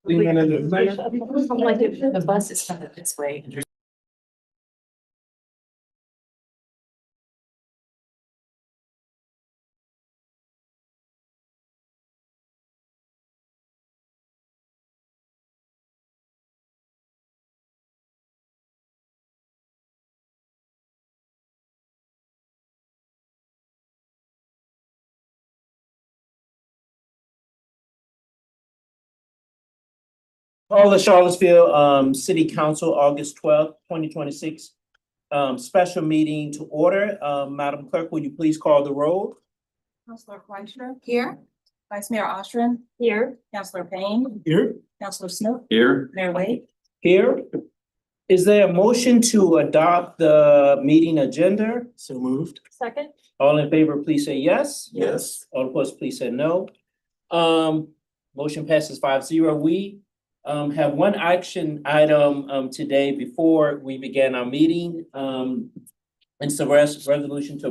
Like if the bus is coming this way. Call the Charlottesville City Council, August 12th, 2026. Special meeting to order. Madam Clerk, will you please call the roll? Councilor Fleischer. Here. Vice Mayor Ostrand. Here. Councilor Payne. Here. Councilor Snook. Here. Mayor Wade. Here. Is there a motion to adopt the meeting agenda? So moved. Second. All in favor, please say yes. Yes. All opposed, please say no. Motion passes 5-0. We have one action item today before we begin our meeting. It's a resolution to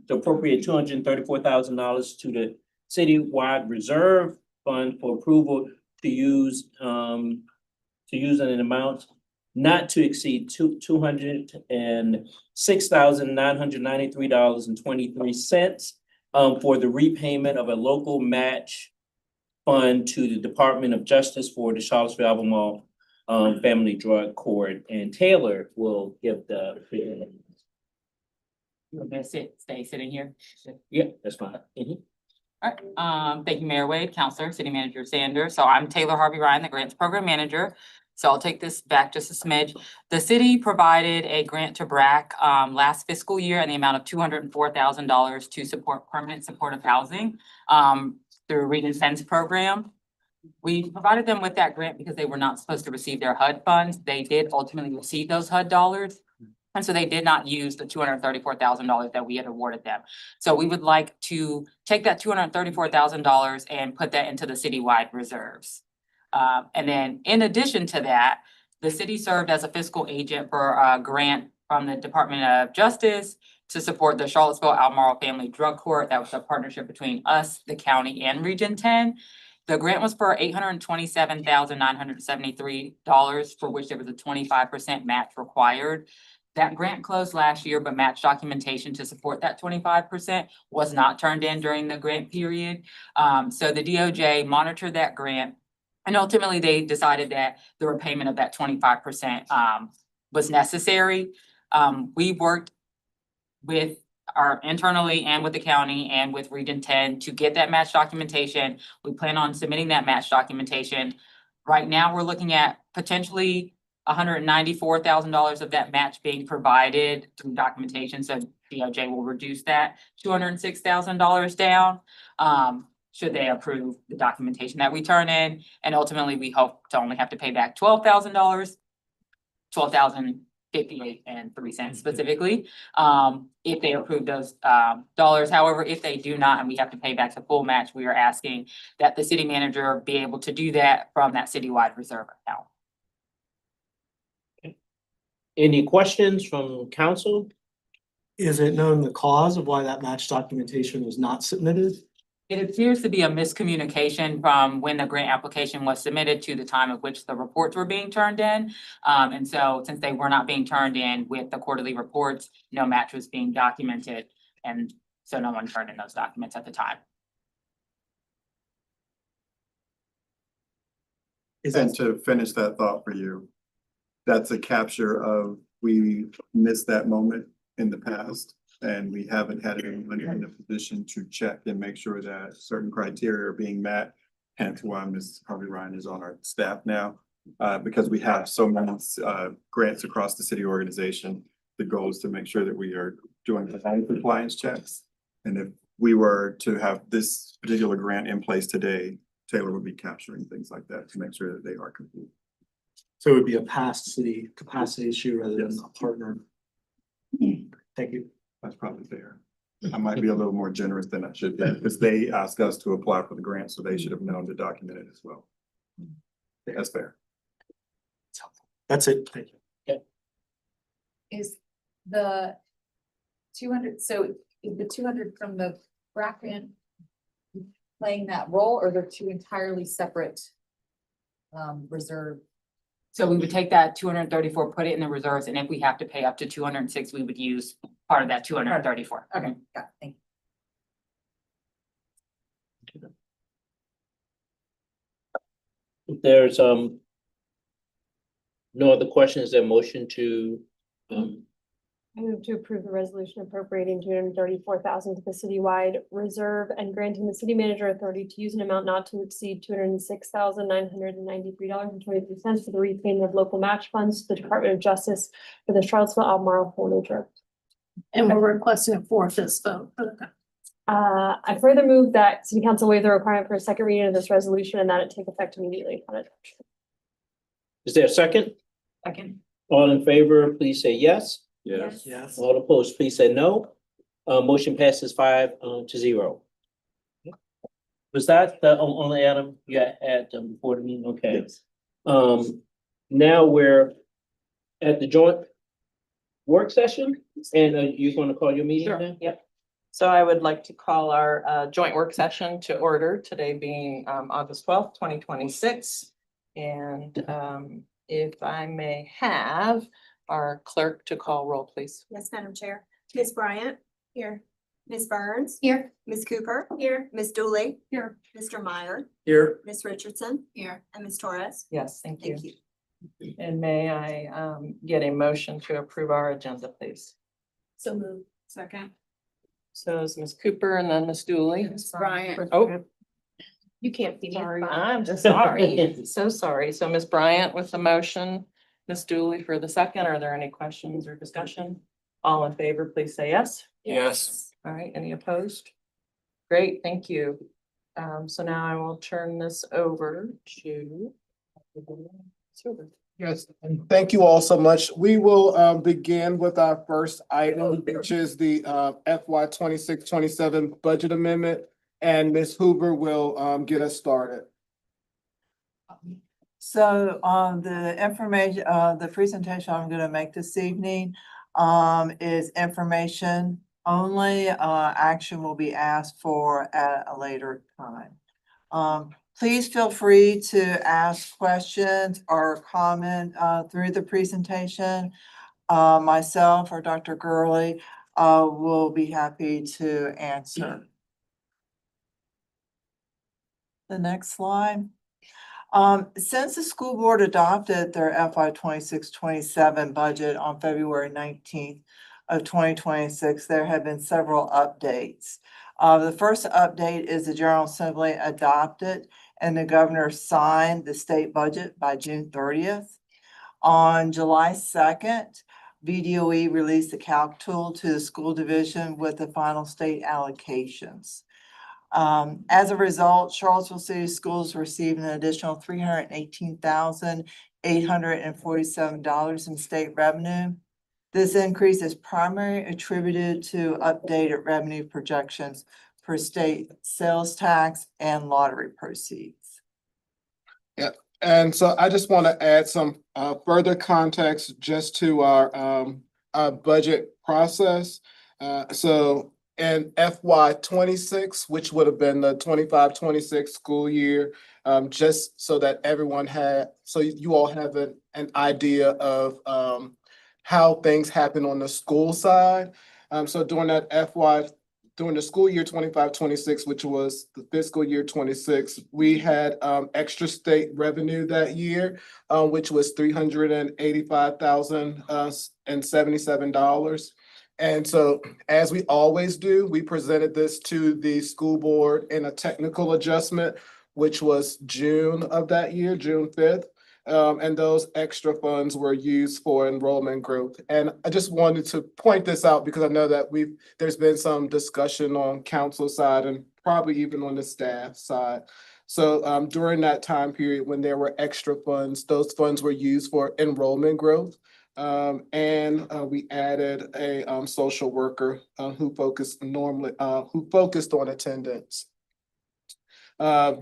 appropriate $234,000 to the citywide reserve fund for approval to use an amount not to exceed $206,993.23 for the repayment of a local match fund to the Department of Justice for the Charlottesville Albemarle Family Drug Court, and Taylor will give the. You want me to stay sitting here? Yeah, that's fine. Mhm. All right, thank you, Mayor Wade, Counselor, City Manager Sanders. So I'm Taylor Harvey Ryan, the Grants Program Manager. So I'll take this back just a smidge. The city provided a grant to BRAC last fiscal year in the amount of $204,000 to support permanent supportive housing through Read and Sense program. We provided them with that grant because they were not supposed to receive their HUD funds. They did ultimately receive those HUD dollars. And so they did not use the $234,000 that we had awarded them. So we would like to take that $234,000 and put that into the citywide reserves. And then in addition to that, the city served as a fiscal agent for a grant from the Department of Justice to support the Charlottesville Albemarle Family Drug Court. That was a partnership between us, the county, and Region 10. The grant was for $827,973, for which there was a 25% match required. That grant closed last year, but match documentation to support that 25% was not turned in during the grant period. So the DOJ monitored that grant, and ultimately they decided that the repayment of that 25% was necessary. We worked with our internally and with the county and with Region 10 to get that match documentation. We plan on submitting that match documentation. Right now, we're looking at potentially $194,000 of that match being provided through documentation, so DOJ will reduce that $206,000 down. Should they approve the documentation that we turn in, and ultimately we hope to only have to pay back $12,000, $12,058.03 specifically, if they approve those dollars. However, if they do not and we have to pay back the full match, we are asking that the city manager be able to do that from that citywide reserve account. Any questions from council? Is it known the cause of why that match documentation was not submitted? It appears to be a miscommunication from when the grant application was submitted to the time of which the reports were being turned in. And so since they were not being turned in with the quarterly reports, no match was being documented. And so no one turned in those documents at the time. And to finish that thought for you, that's a capture of, we missed that moment in the past, and we haven't had anyone in a position to check and make sure that certain criteria are being met. Hence why Ms. Harvey Ryan is on our staff now, because we have so many grants across the city organization. The goal is to make sure that we are doing the compliance checks. And if we were to have this particular grant in place today, Taylor would be capturing things like that to make sure that they are complete. So it would be a past city capacity issue rather than Yes. a partner. Thank you. That's probably fair. I might be a little more generous than I should be, because they asked us to apply for the grant, so they should have known to document it as well. That's fair. That's it. Thank you. Is the 200, so is the 200 from the BRAC grant playing that role, or they're two entirely separate reserve. So we would take that 234, put it in the reserves, and if we have to pay up to 206, we would use part of that 234. Okay, got it, thank you. If there's no other questions, then motion to I move to approve the resolution appropriating $234,000 to the citywide reserve and granting the city manager authority to use an amount not to exceed $206,993.23 for the repayment of local match funds to the Department of Justice for the Charlottesville Albemarle Holy Trip. And we're requesting a 4/5 vote. I further move that city council waive the requirement for a second reading of this resolution and that it take effect immediately upon adoption. is there a second? Second. All in favor, please say yes. Yes. Yes. All opposed, please say no. Motion passes 5-0. Was that the only item you had before the meeting? Okay. Yes. Now we're at the joint work session, and you're gonna call your meeting Sure, then? yep. So I would like to call our joint work session to order, today being August 12th, 2026. And if I may have our clerk to call roll, please. Yes, Madam Chair. Ms. Bryant? Here. Ms. Burns? Here. Ms. Cooper? Here. Ms. Dooley? Here. Mr. Meyer? Here. Ms. Richardson? Here. And Ms. Torres? Yes, thank you. Thank you. And may I get a motion to approve our agenda, please? So move. Second. So is Ms. Cooper and then Ms. Dooley. Ms. Bryant. Oh, You can't be. sorry, I'm just sorry, so sorry. So Ms. Bryant with the motion, Ms. Dooley for the second. Are there any questions or discussion? All in favor, please say yes. Yes. All right, any opposed? Great, thank you. So now I will turn this over to. Yes, and thank you all so much. We will begin with our first item, which is the FY 26-27 budget amendment. And Ms. Hoover will get us started. So, the information, the presentation I'm gonna make this evening, is information only. Action will be asked for at a later time. Please feel free to ask questions or comment, through the presentation. Myself or Dr. Gurley, will be happy to answer. The next slide. Since the school board adopted their FY 26-27 budget on February 19th of 2026, there have been several updates. The first update is the General Assembly adopted and the governor signed the state budget by June 30th. On July 2nd, VDOE released the calc tool to the school division with the final state allocations. As a result, Charlottesville City Schools received an additional $318,847 in state revenue. This increase is primarily attributed to updated revenue projections for state sales tax and lottery proceeds. And so I just want to add some further context just to our budget process. So in FY 26, which would have been the 25-26 school year, just so that everyone so you all have an idea of how things happen on the school side. So during the school year 25-26, which was the fiscal year 26, we had extra state revenue that year, which was $385,077. And so, as we always do, we presented this to the school board in a technical adjustment, which was June of that year, June 5th. And those extra funds were used for enrollment growth. And I just wanted to point this out because I know that there's been some discussion on council side and probably even on the staff side. So during that time period when there were extra funds, those funds were used for enrollment growth. And we added a social worker who focused on attendance.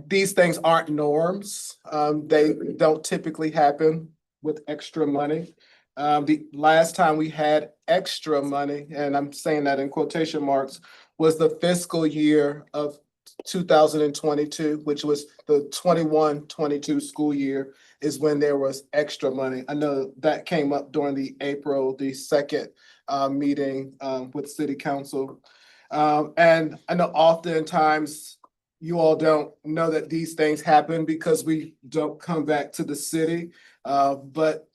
These things aren't norms. They don't typically happen with extra money. The last time we had extra money, and I'm saying that in quotation marks, was the fiscal year of 2022, which was the 21-22 school year, is when there was extra money. I know that came up during the April, the second meeting with city council. And I know oftentimes you all don't know that these things happen because we don't come back to the city. But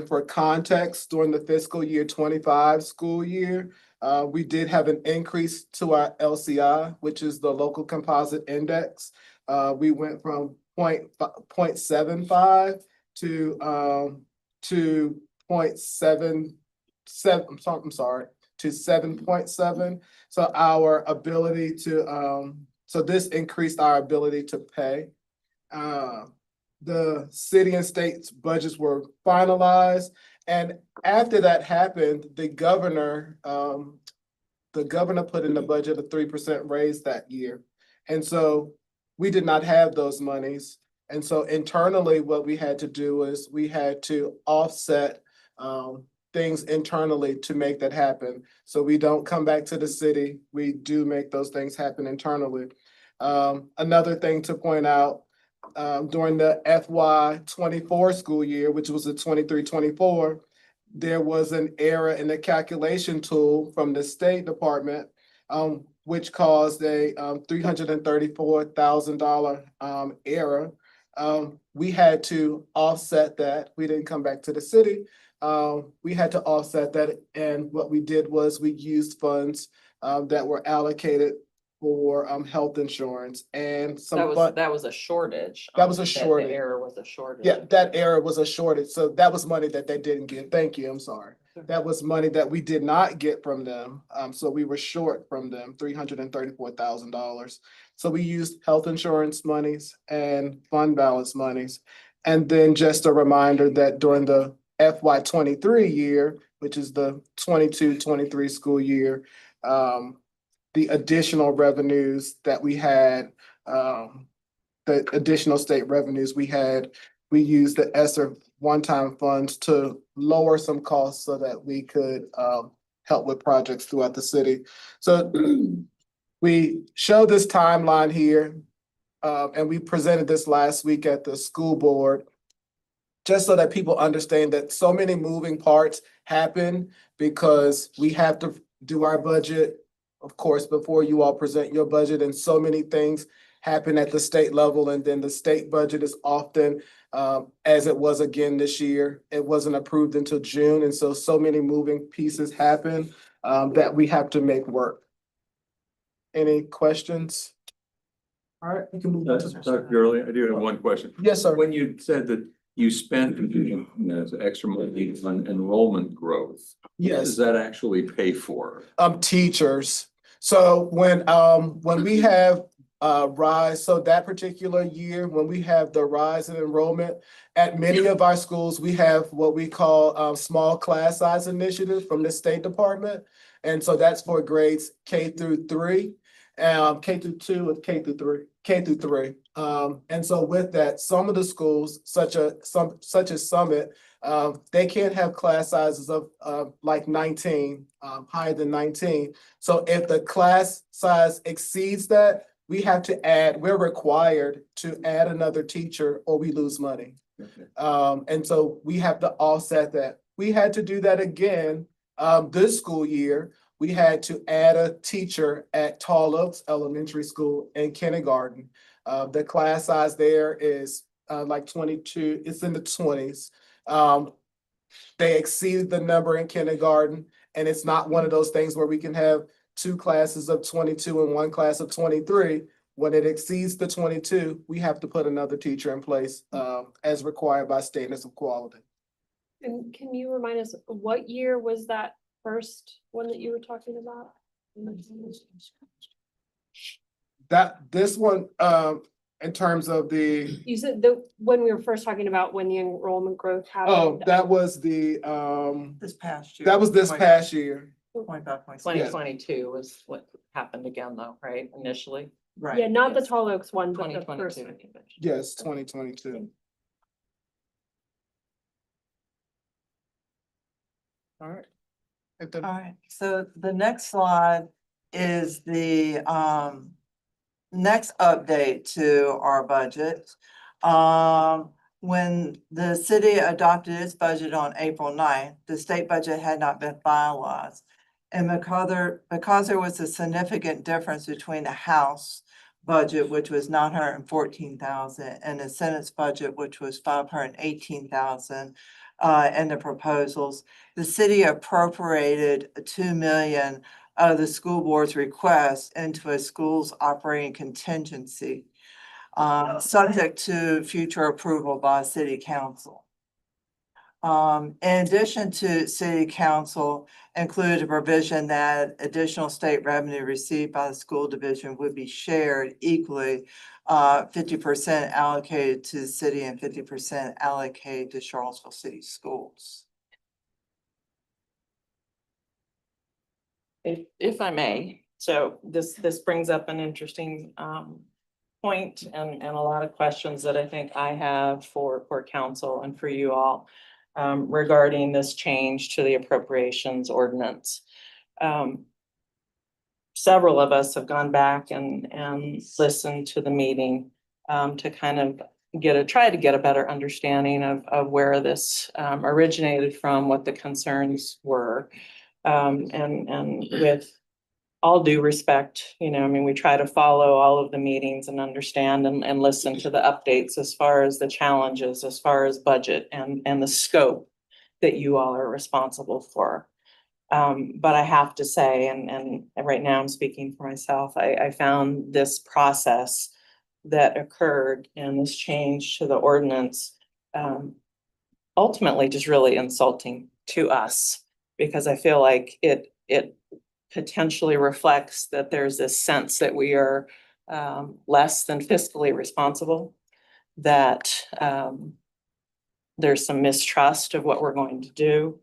for context, during the fiscal year 25 school year, we did have an increase to our LCI, which is the local composite index. We went from 0.75 to 7.7. So our ability to, so this increased our ability to pay. The city and state's budgets were finalized, and after that happened, the governor put in the budget a 3% raise that year. And so we did not have those monies. And so internally, what we had to do is we had to offset things internally to make that happen. So we don't come back to the city. We do make those things happen internally. Another thing to point out, during the FY 24 school year, which was the 23-24, there was an error in the calculation tool from the State Department, which caused a $334,000 error. We had to offset that. We didn't come back to the city. We had to offset that, and what we did was we used funds that were allocated for health insurance and some That was a shortage. That was a The shortage. error was a shortage. Yeah, that error was a shortage. So that was money that they didn't get. Thank you. I'm sorry. That was money that we did not get from them. So we were short from them $334,000. So we used health insurance monies and fund balance monies. And then just a reminder that during the FY 23 year, which is the 22-23 school year, the additional revenues that we had, the additional state revenues we had, we used the ESSER one-time funds to lower some costs so that we could help with projects throughout the city. So we show this timeline here, and we presented this last week at the school board, just so that people understand that so many moving parts happen because we have to do our budget, of course, before you all present your budget, and so many things happen at the state level, and then the state budget is often, as it was again this year, it wasn't approved until June, and so many moving pieces happen that we have to make work. Any questions? All right, we can move on to. Dr. Gurley, I do have one question. Yes, sir. When you said that you spent extra money on enrollment growth, what Yes. does that actually pay for? Teachers. So when we have rise, so that particular year, when we have the rise in enrollment, at many of our schools, we have what we call small class size initiative from the State Department. And so that's for grades K through 3, K through 2, and K through 3. And so with that, some of the schools, such as Summit, they can't have class sizes of like 19, higher than 19. So if the class size exceeds that, we're required to add another teacher or we lose money. Okay. And so we have to offset that. We had to do that again this school year. We had to add a teacher at Tall Oaks Elementary School in kindergarten. The class size there is like 22, it's in the 20s. They exceeded the number in kindergarten, and it's not one of those things where we can have 2 classes of 22 and 1 class of 23. When it exceeds the 22, we have to put another teacher in place as required by standards of quality. And can you remind us, what year was that first one that you were talking about? This one, in terms of the, You said when we were first talking about when the enrollment growth happened. oh, that was the, This past year. that was this past year. 25, 26. 2022 was what happened again though, right, initially? Right. Yeah, not the yes. Tall Oaks one, but the first 2022. one. Yes, 2022. All right. If the- All right, so the next slide is the next update to our budget. When the city adopted its budget on April 9th, the state budget had not been finalized. And because there was a significant difference between the House budget, which was 914,000, and the Senate's budget, which was 518,000, in the proposals, the city appropriated 2 million of the school board's request into a school's operating contingency, subject to future approval by city council. In addition to city council included a provision that additional state revenue received by the school division would be shared equally, 50% allocated to the city and 50% allocated to Charlottesville City Schools. If I may, so this brings up an interesting point and a lot of questions that I think I have for council and for you all regarding this change to the appropriations ordinance. Several of us have gone back and listened to the meeting to kind of try to get a better understanding of where this originated from, what the concerns were. And with all due respect, I mean, we try to follow all of the meetings and understand and listen to the updates as far as the challenges, as far as budget and the scope that you all are responsible for. But I have to say, and right now I'm speaking for myself, I found this process that occurred and this change to the ordinance ultimately just really insulting to us, because I feel like it potentially reflects that there's this sense that we are less than fiscally responsible, that there's some mistrust of what we're going to do.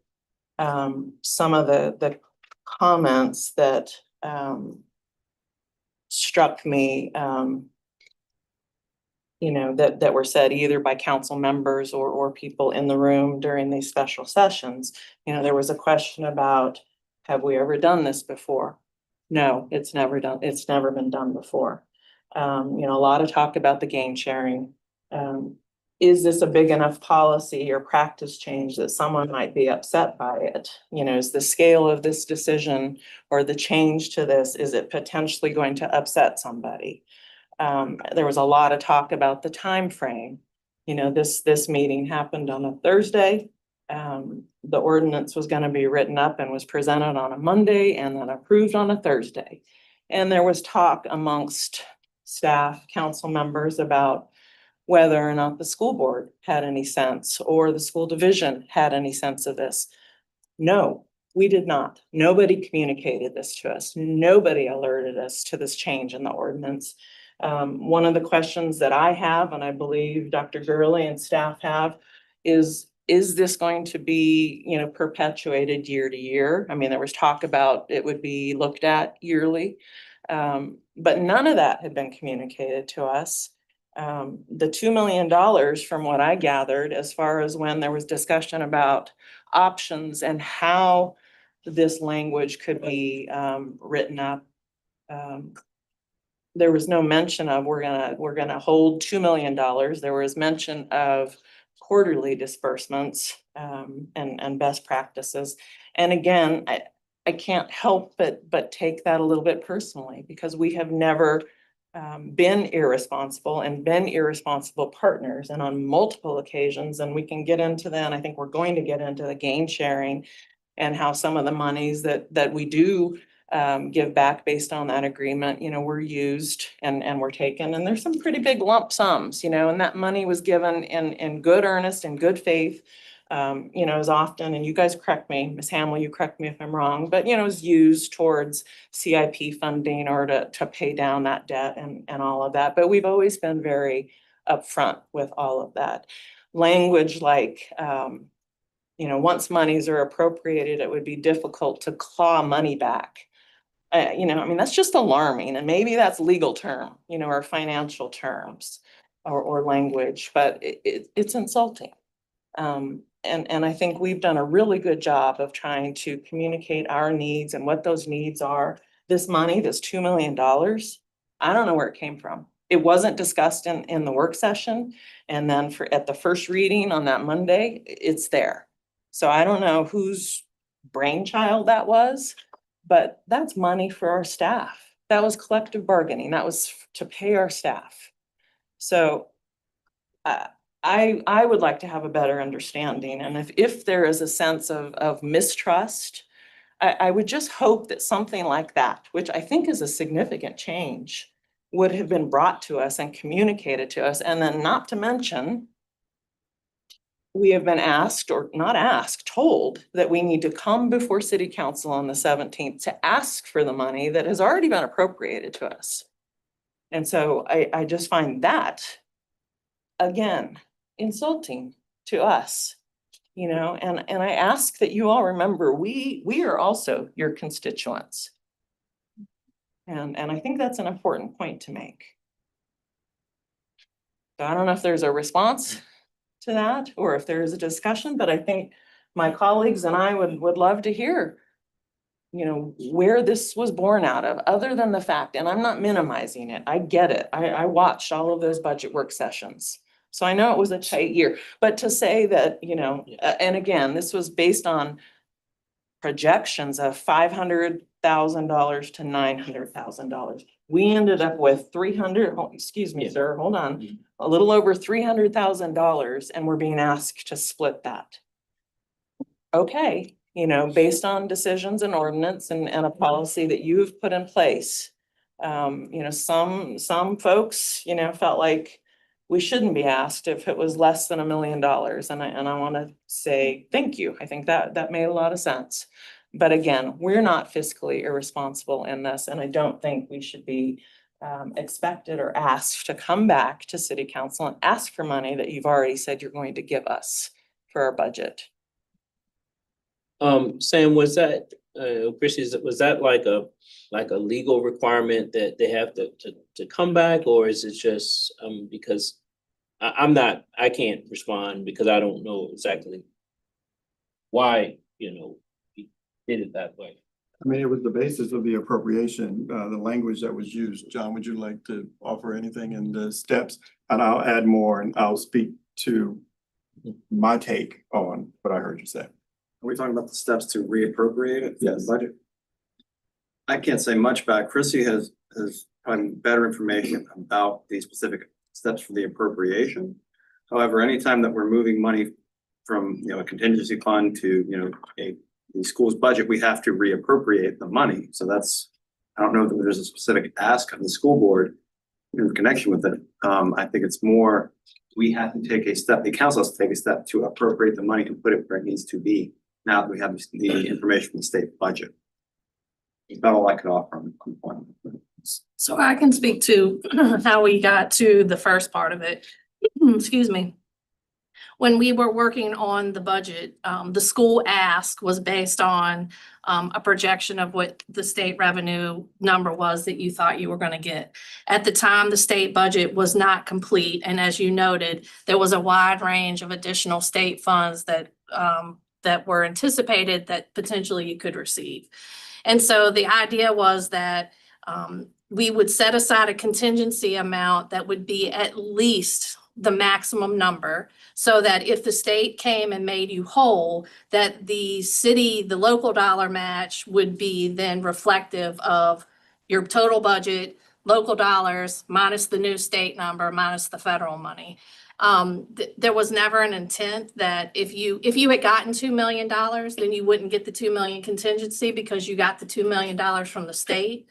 Some of the comments that struck me, that were said either by council members or people in the room during these special sessions. There was a question about, have we ever done this before? No, it's never been done before. A lot of talk about the gain sharing. Is this a big enough policy or practice change that someone might be upset by it? Is the scale of this decision or the change to this, is it potentially going to upset somebody? There was a lot of talk about the time frame. This meeting happened on a Thursday. The ordinance was going to be written up and was presented on a Monday and then approved on a Thursday. And there was talk amongst staff, council members about whether or not the school board had any sense or the school division had any sense of this. No, we did not. Nobody communicated this to us. Nobody alerted us to this change in the ordinance. One of the questions that I have, and I believe Dr. Gurley and staff have, is this going to be, perpetuated year to year? I mean, there was talk about it would be looked at yearly, but none of that had been communicated to us. The $2 million, from what I gathered, as far as when there was discussion about options and how this language could be written up, there was no mention of we're gonna hold $2 million. There was mention of quarterly disbursements and best practices. And again, I can't help but take that a little bit personally, because we have never been irresponsible and been irresponsible partners, and on multiple occasions, and we can get into that. I think we're going to get into the gain sharing and how some of the monies that we do give back based on that agreement, were used and were taken. And there's some pretty big lump sums, and that money was given in good earnest and good faith. As often, and you guys correct me, Ms. Hamill, you correct me if I'm wrong, but it was used towards CIP funding or to pay down that debt and all of that. But we've always been very upfront with all of that. Language like, once monies are appropriated, it would be difficult to claw money back. That's just alarming, and maybe that's legal term, or financial terms or language, but it's insulting. And I think we've done a really good job of trying to communicate our needs and what those needs are. This money, this $2 million, I don't know where it came from. It wasn't discussed in the work session. And then at the first reading on that Monday, it's there. So I don't know whose brainchild that was, but that's money for our staff. That was collective bargaining. That was to pay our staff. So I would like to have a better understanding. And if there is a sense of mistrust, I would just hope that something like that, which I think is a significant change, would have been brought to us and communicated to us. And then not to mention, we have been asked, or not asked, told that we need to come before city council on the 17th to ask for the money that has already been appropriated to us. And so I just find that, again, insulting to us, you know, and I ask that you all remember, we are also your constituents. And I think that's an important point to make. So I don't know if there's a response to that or if there is a discussion, but I think my colleagues and I would love to hear, you know, where this was born out of, other than the fact, and I'm not minimizing it. I get it. I watched all of those budget work sessions. So I know it was a tight year, but to say that, you know, and again, this was based on projections of $500,000 to $900,000. We ended up with 300, excuse me, sir, hold on, a little over $300,000, and we're being asked to split that. Okay, you know, based on decisions and ordinance and a policy that you've put in place. You know, some folks, you know, felt like we shouldn't be asked if it was less than $1 million. And I want to say thank you. I think that made a lot of sense. But again, we're not fiscally irresponsible in this, and I don't think we should be expected or asked to come back to city council and ask for money that you've already said you're going to give us for our budget. Sam, was that, Chrissy, was that like a legal requirement that they have to come back, or is it just, because I can't respond because I don't know exactly why, you know, we did it that way. I mean, it was the basis of the appropriation, the language that was used. John, would you like to offer anything in the steps? And I'll add more and I'll speak to my take on what I heard you say. Are we talking about the steps to reappropriate it? Yes. Budget? I can't say much about. Chrissy has probably better information about the specific steps for the appropriation. However, anytime that we're moving money from, you know, a contingency fund to, you know, the school's budget, we have to reappropriate the money. So that's, I don't know that there's a specific ask of the school board in connection with it. I think it's more, we have to take a step, the council has to take a step to appropriate the money and put it where it needs to be. Now that we have the information from the state budget. That's all I could offer on the point. So I can speak to how we got to the first part of it. Excuse me. When we were working on the budget, the school ask was based on a projection of what the state revenue number was that you thought you were going to get. At the time, the state budget was not complete. And as you noted, there was a wide range of additional state funds that were anticipated that potentially you could receive. And so the idea was that we would set aside a contingency amount that would be at least the maximum number, so that if the state came and made you whole, that the city, the local dollar match would be then reflective of your total budget, local dollars, minus the new state number, minus the federal money. There was never an intent that if you had gotten $2 million, then you wouldn't get the 2 million contingency because you got the $2 million from the state.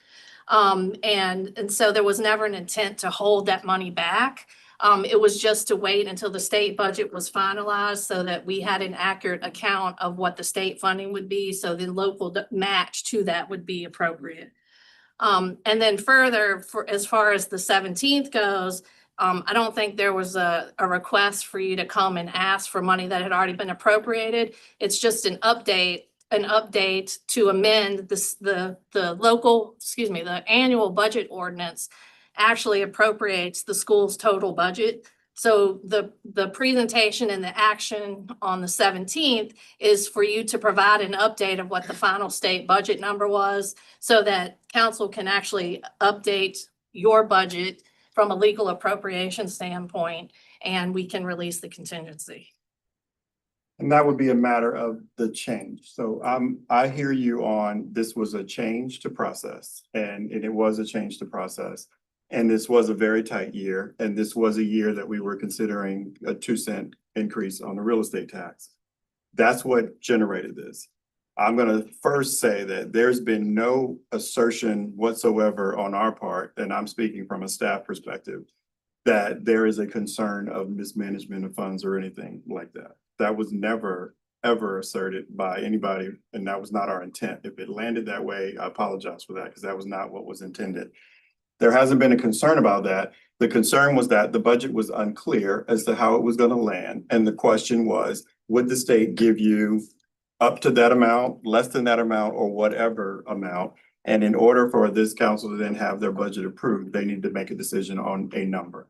And so there was never an intent to hold that money back. It was just to wait until the state budget was finalized so that we had an accurate account of what the state funding would be. So the local match to that would be appropriate. And then further, as far as the 17th goes, I don't think there was a request for you to come and ask for money that had already been appropriated. It's just an update to amend the annual budget ordinance actually appropriates the school's total budget. So the presentation and the action on the 17th is for you to provide an update of what the final state budget number was so that council can actually update your budget from a legal appropriation standpoint, and we can release the contingency. And that would be a matter of the change. So I hear you on, this was a change to process and it was a change to process. And this was a very tight year. And this was a year that we were considering a 2-cent increase on the real estate tax. That's what generated this. I'm gonna first say that there's been no assertion whatsoever on our part, and I'm speaking from a staff perspective, that there is a concern of mismanagement of funds or anything like that. That was never, ever asserted by anybody, and that was not our intent. If it landed that way, I apologize for that, because that was not what was intended. There hasn't been a concern about that. The concern was that the budget was unclear as to how it was gonna land. And the question was, would the state give you up to that amount, less than that amount, or whatever amount? And in order for this council to then have their budget approved, they need to make a decision on a number.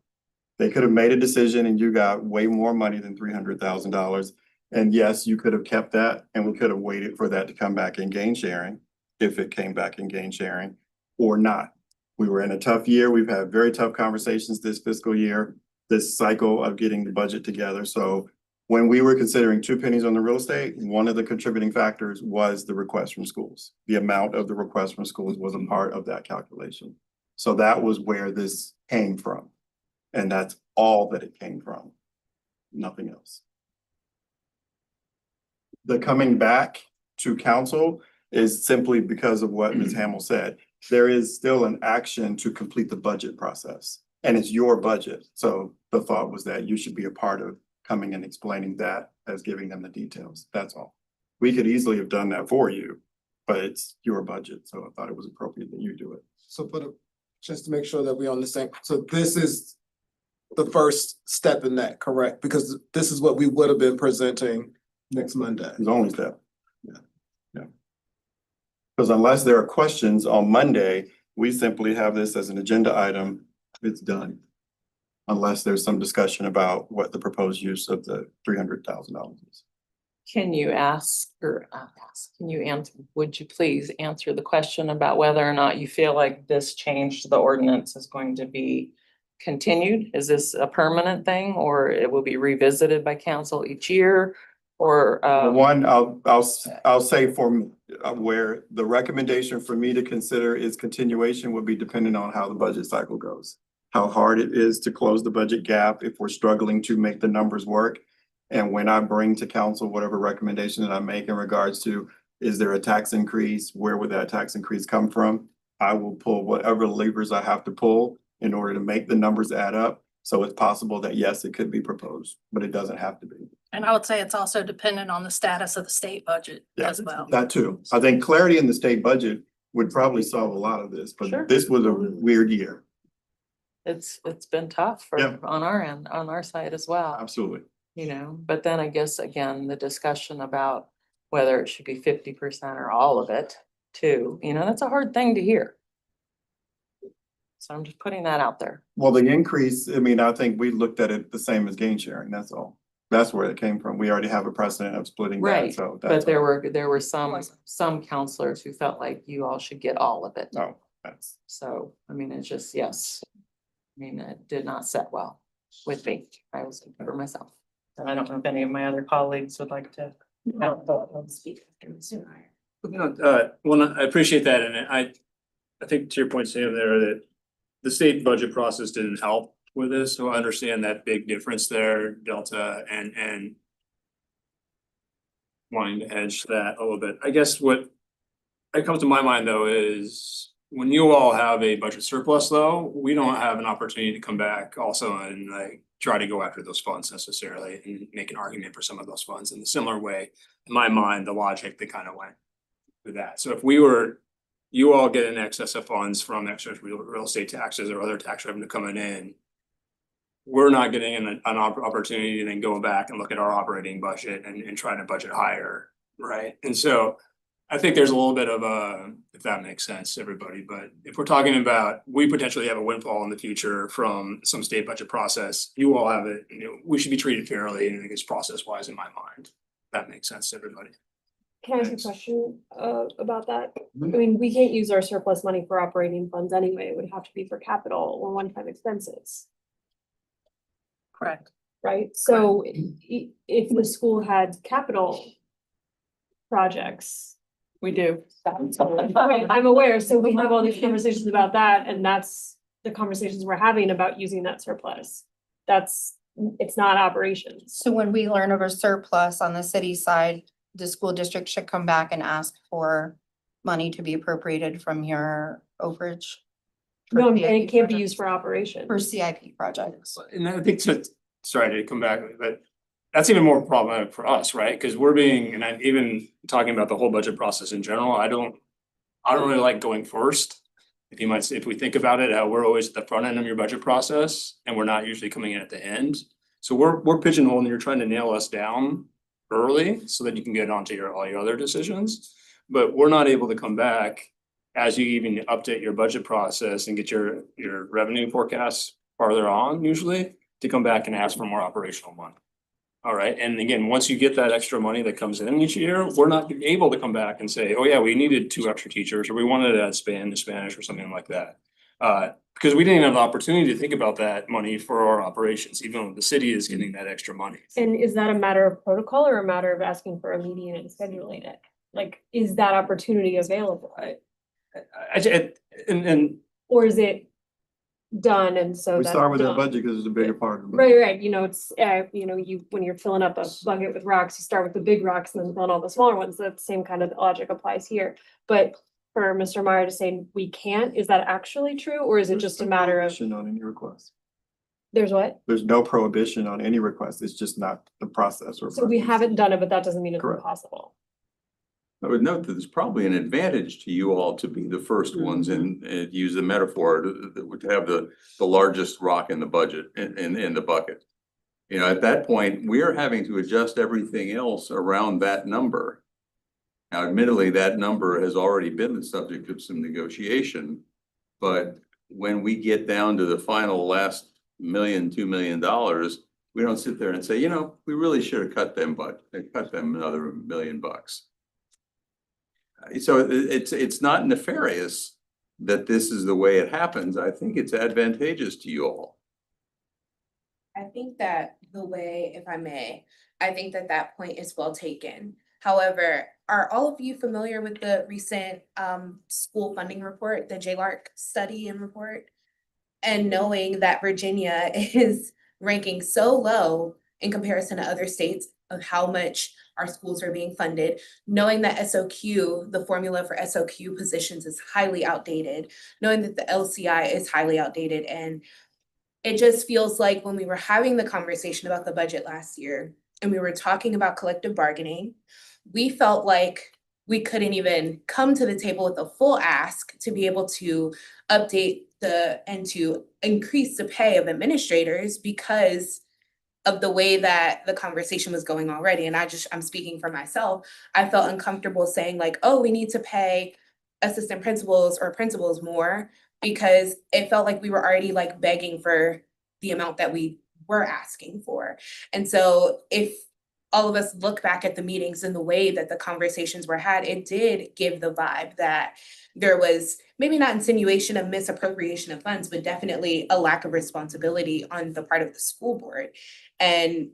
They could have made a decision and you got way more money than $300,000. And yes, you could have kept that and we could have waited for that to come back in gain sharing, if it came back in gain sharing or not. We were in a tough year. We've had very tough conversations this fiscal year, this cycle of getting the budget together. So when we were considering 2 pennies on the real estate, one of the contributing factors was the request from schools. The amount of the request from schools was a part of that calculation. So that was where this came from. And that's all that it came from, nothing else. The coming back to council is simply because of what Ms. Hamel said. There is still an action to complete the budget process, and it's your budget. So the thought was that you should be a part of coming and explaining that as giving them the details. That's all. We could easily have done that for you, but it's your budget. So I thought it was appropriate that you do it. So just to make sure that we're on the same, so this is the first step in that, correct? Because this is what we would have been presenting next Monday. It's only step. Yeah. Because unless there are questions on Monday, we simply have this as an agenda item. It's done. Unless there's some discussion about what the proposed use of the $300,000 is. Can you would you please answer the question about whether or not you feel like this change to the ordinance is going to be continued? Is this a permanent thing, or it will be revisited by council each year? Or One, I'll say for me, where the recommendation for me to consider is continuation would be dependent on how the budget cycle goes. How hard it is to close the budget gap if we're struggling to make the numbers work. And when I bring to council whatever recommendation that I make in regards to, is there a tax increase? Where would that tax increase come from? I will pull whatever levers I have to pull in order to make the numbers add up. So it's possible that yes, it could be proposed, but it doesn't have to be. And I would say it's also dependent on the status of the state budget Yeah, as well. that too. I think clarity in the state budget would probably solve a lot of this, Sure. but this was a weird year. it's been tough for Yeah. on our end, on our side as well. Absolutely. You know, but then I guess again, the discussion about whether it should be 50% or all of it too, that's a hard thing to hear. So I'm just putting that out there. Well, the increase, I mean, I think we looked at it the same as gain sharing, that's all. That's where it came from. We already have a precedent of splitting that, Right, so. but that's there were some counselors who felt like you all should get all of it. No, that's, So, I mean, it's just, yes. I mean, it did not set well with me. I was for myself. And I don't know if any of my other colleagues would like to. Speak. Well, I appreciate that, and I think to your point, Sam, there, that the state budget process didn't help with this, so I understand that big difference there, Delta, and wanting to edge that a little bit. I guess what comes to my mind though is when you all have a budget surplus though, we don't have an opportunity to come back also and like try to go after those funds necessarily and make an argument for some of those funds in a similar way. In my mind, the logic that kind of went with that. So if you all get an excess of funds from excess real estate taxes or other tax revenue coming in, we're not getting an opportunity to then go back and look at our operating budget and try to budget higher, right? And so I think there's a little bit of a, if that makes sense to everybody, but if we're talking about, we potentially have a windfall in the future from some state budget process, you all have it, we should be treated fairly and I guess process wise in my mind. That makes sense to everybody. Can I ask a question about that? I mean, we can't use our surplus money for operating funds anyway. It would have to be for capital or one-time expenses, Correct. right? So if the school had capital projects. We do. Right, I'm aware, so we have all these conversations about that, and that's the conversations we're having about using that surplus. It's not operations. So when we learn of a surplus on the city side, the school district should come back and ask for money to be appropriated from your overage? for No, and CIP it can't be projects? used for operations. For CIP projects. And I think to, sorry to come back, but that's even more problematic for us, right? Because we're being, and I'm even talking about the whole budget process in general, I don't really like going first. If you might say, if we think about it, how we're always at the front end of your budget process and we're not usually coming in at the end. So we're pigeonholing, and you're trying to nail us down early so that you can get onto all your other decisions. But we're not able to come back as you even update your budget process and get your revenue forecasts farther on usually to come back and ask for more operational money. All right, and again, once you get that extra money that comes in each year, we're not able to come back and say, oh yeah, we needed 2 extra teachers, or we wanted to add Spanish or something like that. Because we didn't have the opportunity to think about that money for our operations, even though the city is getting that extra money. And is that a matter of protocol or a matter of asking for a meeting and scheduling it? Like, is that opportunity available? Or is it done and so We that's start with that done? budget because it's a bigger part of it. Right, you know, it's, when you're filling up a bucket with rocks, you start with the big rocks and then fill in all the smaller ones. That same kind of logic applies here. But for Mr. Meyer to say we can't, is that actually true? Or is it just a matter of, Prohibition on any request. there's what? There's no prohibition on any request. It's just not the process or. So we haven't done it, but that doesn't mean it's Correct. impossible. I would note that there's probably an advantage to you all to be the first ones and use the metaphor to have the largest rock in the budget, in the bucket. You know, at that point, we are having to adjust everything else around that number. Now, admittedly, that number has already been the subject of some negotiation, but when we get down to the final last $1 million, $2 million, we don't sit there and say, you know, we really should have cut them another $1 million. So it's not nefarious that this is the way it happens. I think it's advantageous to you all. I think that the way, if I may, I think that that point is well taken. However, are all of you familiar with the recent school funding report, the JLARC study and report? And knowing that Virginia is ranking so low in comparison to other states of how much our schools are being funded, knowing that SOQ, the formula for SOQ positions is highly outdated, knowing that the LCI is highly outdated. And it just feels like when we were having the conversation about the budget last year and we were talking about collective bargaining, we felt like we couldn't even come to the table with a full ask to be able to update and to increase the pay of administrators because of the way that the conversation was going already. And I'm speaking for myself. I felt uncomfortable saying like, oh, we need to pay assistant principals or principals more because it felt like we were already like begging for the amount that we were asking for. And so if all of us look back at the meetings and the way that the conversations were had, it did give the vibe that there was maybe not insinuation of misappropriation of funds, but definitely a lack of responsibility on the part of the school board. And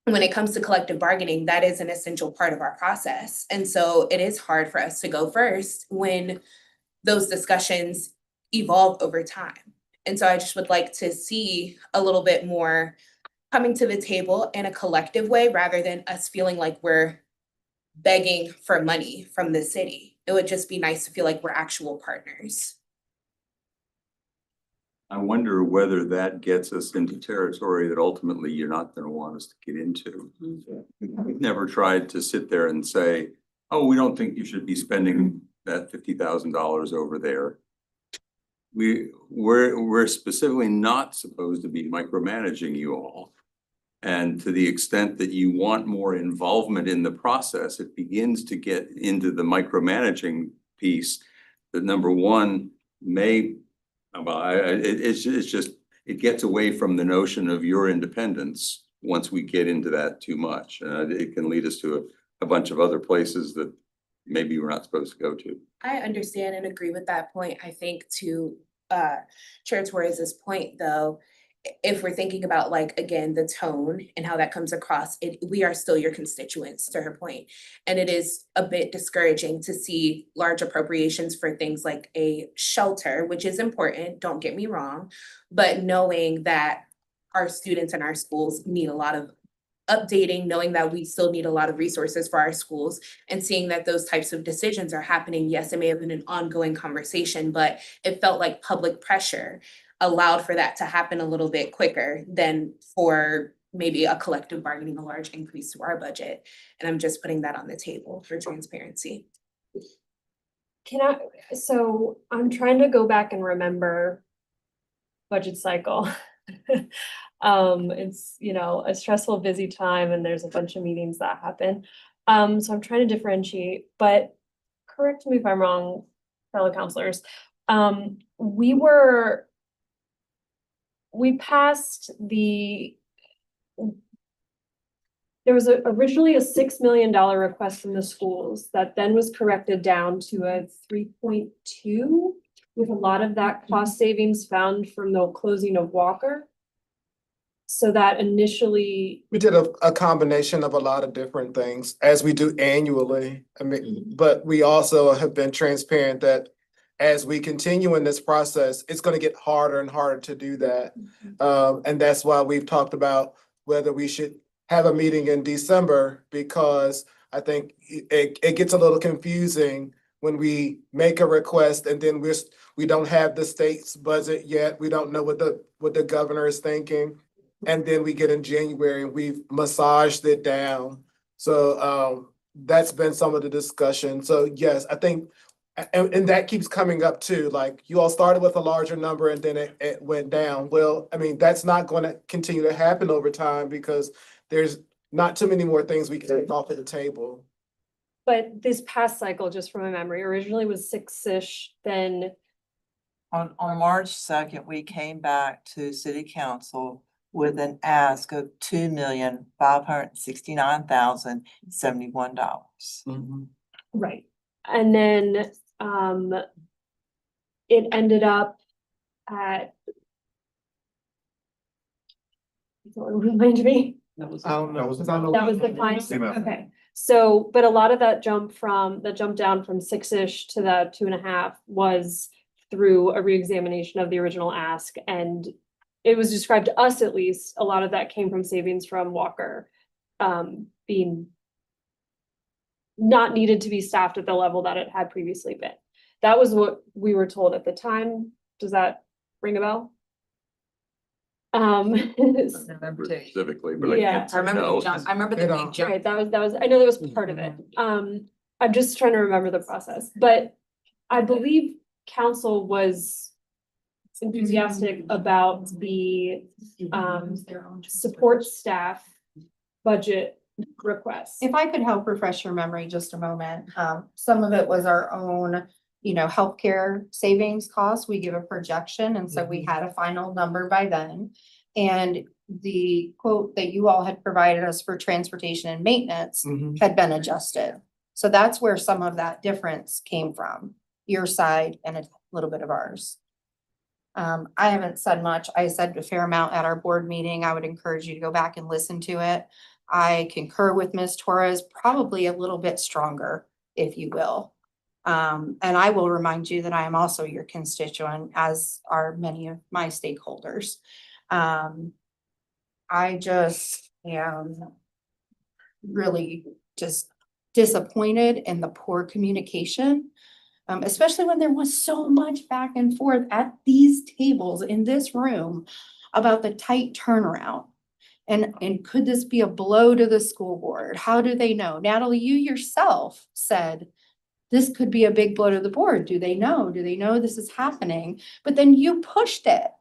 when it comes to collective bargaining, that is an essential part of our process. And so it is hard for us to go first when those discussions evolve over time. And so I just would like to see a little bit more coming to the table in a collective way rather than us feeling like we're begging for money from the city. It would just be nice to feel like we're actual partners. I wonder whether that gets us into territory that ultimately you're not going to want us to get into. We've never tried to sit there and say, oh, we don't think you should be spending that $50,000 over there. We're specifically not supposed to be micromanaging you all. And to the extent that you want more involvement in the process, it begins to get into the micromanaging piece that number one may, it gets away from the notion of your independence once we get into that too much. It can lead us to a bunch of other places that maybe we're not supposed to go to. I understand and agree with that point. I think to Chair Torres's point, though, if we're thinking about like, again, the tone and how that comes across, we are still your constituents, to her point. And it is a bit discouraging to see large appropriations for things like a shelter, which is important, don't get me wrong, but knowing that our students and our schools need a lot of updating, knowing that we still need a lot of resources for our schools, and seeing that those types of decisions are happening. Yes, it may have been an ongoing conversation, but it felt like public pressure allowed for that to happen a little bit quicker than for maybe a collective bargaining, a large increase to our budget. And I'm just putting that on the table for transparency. So I'm trying to go back and remember budget cycle. It's, you know, a stressful, busy time and there's a bunch of meetings that happen. So I'm trying to differentiate, but correct me if I'm wrong, fellow counselors. We passed there was originally a $6 million request from the schools that then was corrected down to a 3.2, with a lot of that cost savings found from the closing of Walker. So that initially, We did a combination of a lot of different things, as we do annually. I mean, but we also have been transparent that as we continue in this process, it's gonna get harder and harder to do that. And that's why we've talked about whether we should have a meeting in December, because I think it gets a little confusing when we make a request and then we don't have the state's budget yet. We don't know what the governor is thinking. And then we get in January and we've massaged it down. So that's been some of the discussion. So yes, I think, and that keeps coming up too. Like, you all started with a larger number and then it went down. Well, I mean, that's not going to continue to happen over time because there's not too many more things we can take off of the table. but this past cycle, just from my memory, originally was 6-ish, then On March 2nd, we came back to city council with an ask of $2,569,071. right. And then it ended up at. Someone remind me, I don't know. that was the final, Same out. okay. So, but a lot of that jump down from 6-ish to the 2.5 was through a reexamination of the original ask. And it was described to us, at least, a lot of that came from savings from Walker being not needed to be staffed at the level that it had previously been. That was what we were told at the time. Does that ring a bell? Specifically, but I Yeah. can't say no. I remember the big jump. Right, that was, I know that was part of it. I'm just trying to remember the process, but I believe council was enthusiastic about the support staff budget requests. If I could help refresh your memory just a moment, some of it was our own, healthcare savings costs. We give a projection, and so we had a final number by then. And the quote that you all had provided us for transportation and maintenance had been adjusted. So that's where some of that difference came from, your side and a little bit of ours. I haven't said much. I said a fair amount at our board meeting. I would encourage you to go back and listen to it. I concur with Ms. Torres, probably a little bit stronger, if you will. And I will remind you that I am also your constituent, as are many of my stakeholders. I just am really just disappointed in the poor communication, especially when there was so much back and forth at these tables in this room about the tight turnaround. And could this be a blow to the school board? How do they know? Natalie, you yourself said this could be a big blow to the board. Do they know? Do they know this is happening? But then you pushed it.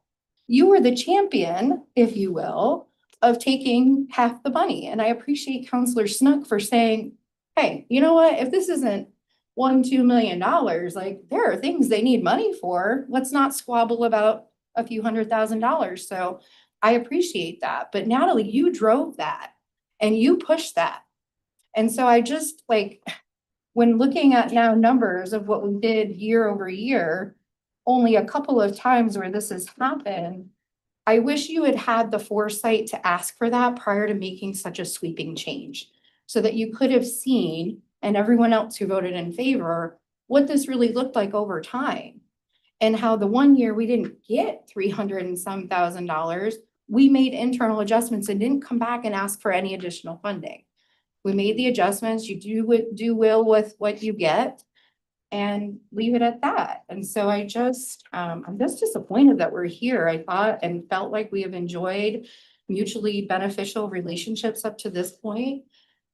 You were the champion, if you will, of taking half the money. And I appreciate Counselor Snook for saying, hey, you know what? If this isn't $2 million, like, there are things they need money for. Let's not squabble about a few $100,000. So I appreciate that. But Natalie, you drove that and you pushed that. And so I just like, when looking at now numbers of what we did year over year, only a couple of times where this has happened, I wish you had had the foresight to ask for that prior to making such a sweeping change. So that you could have seen, and everyone else who voted in favor, what this really looked like over time. And how the one year we didn't get 300 and some $1,000, we made internal adjustments and didn't come back and ask for any additional funding. We made the adjustments, you do well with what you get and leave it at that. And so I'm just disappointed that we're here. I thought and felt like we have enjoyed mutually beneficial relationships up to this point.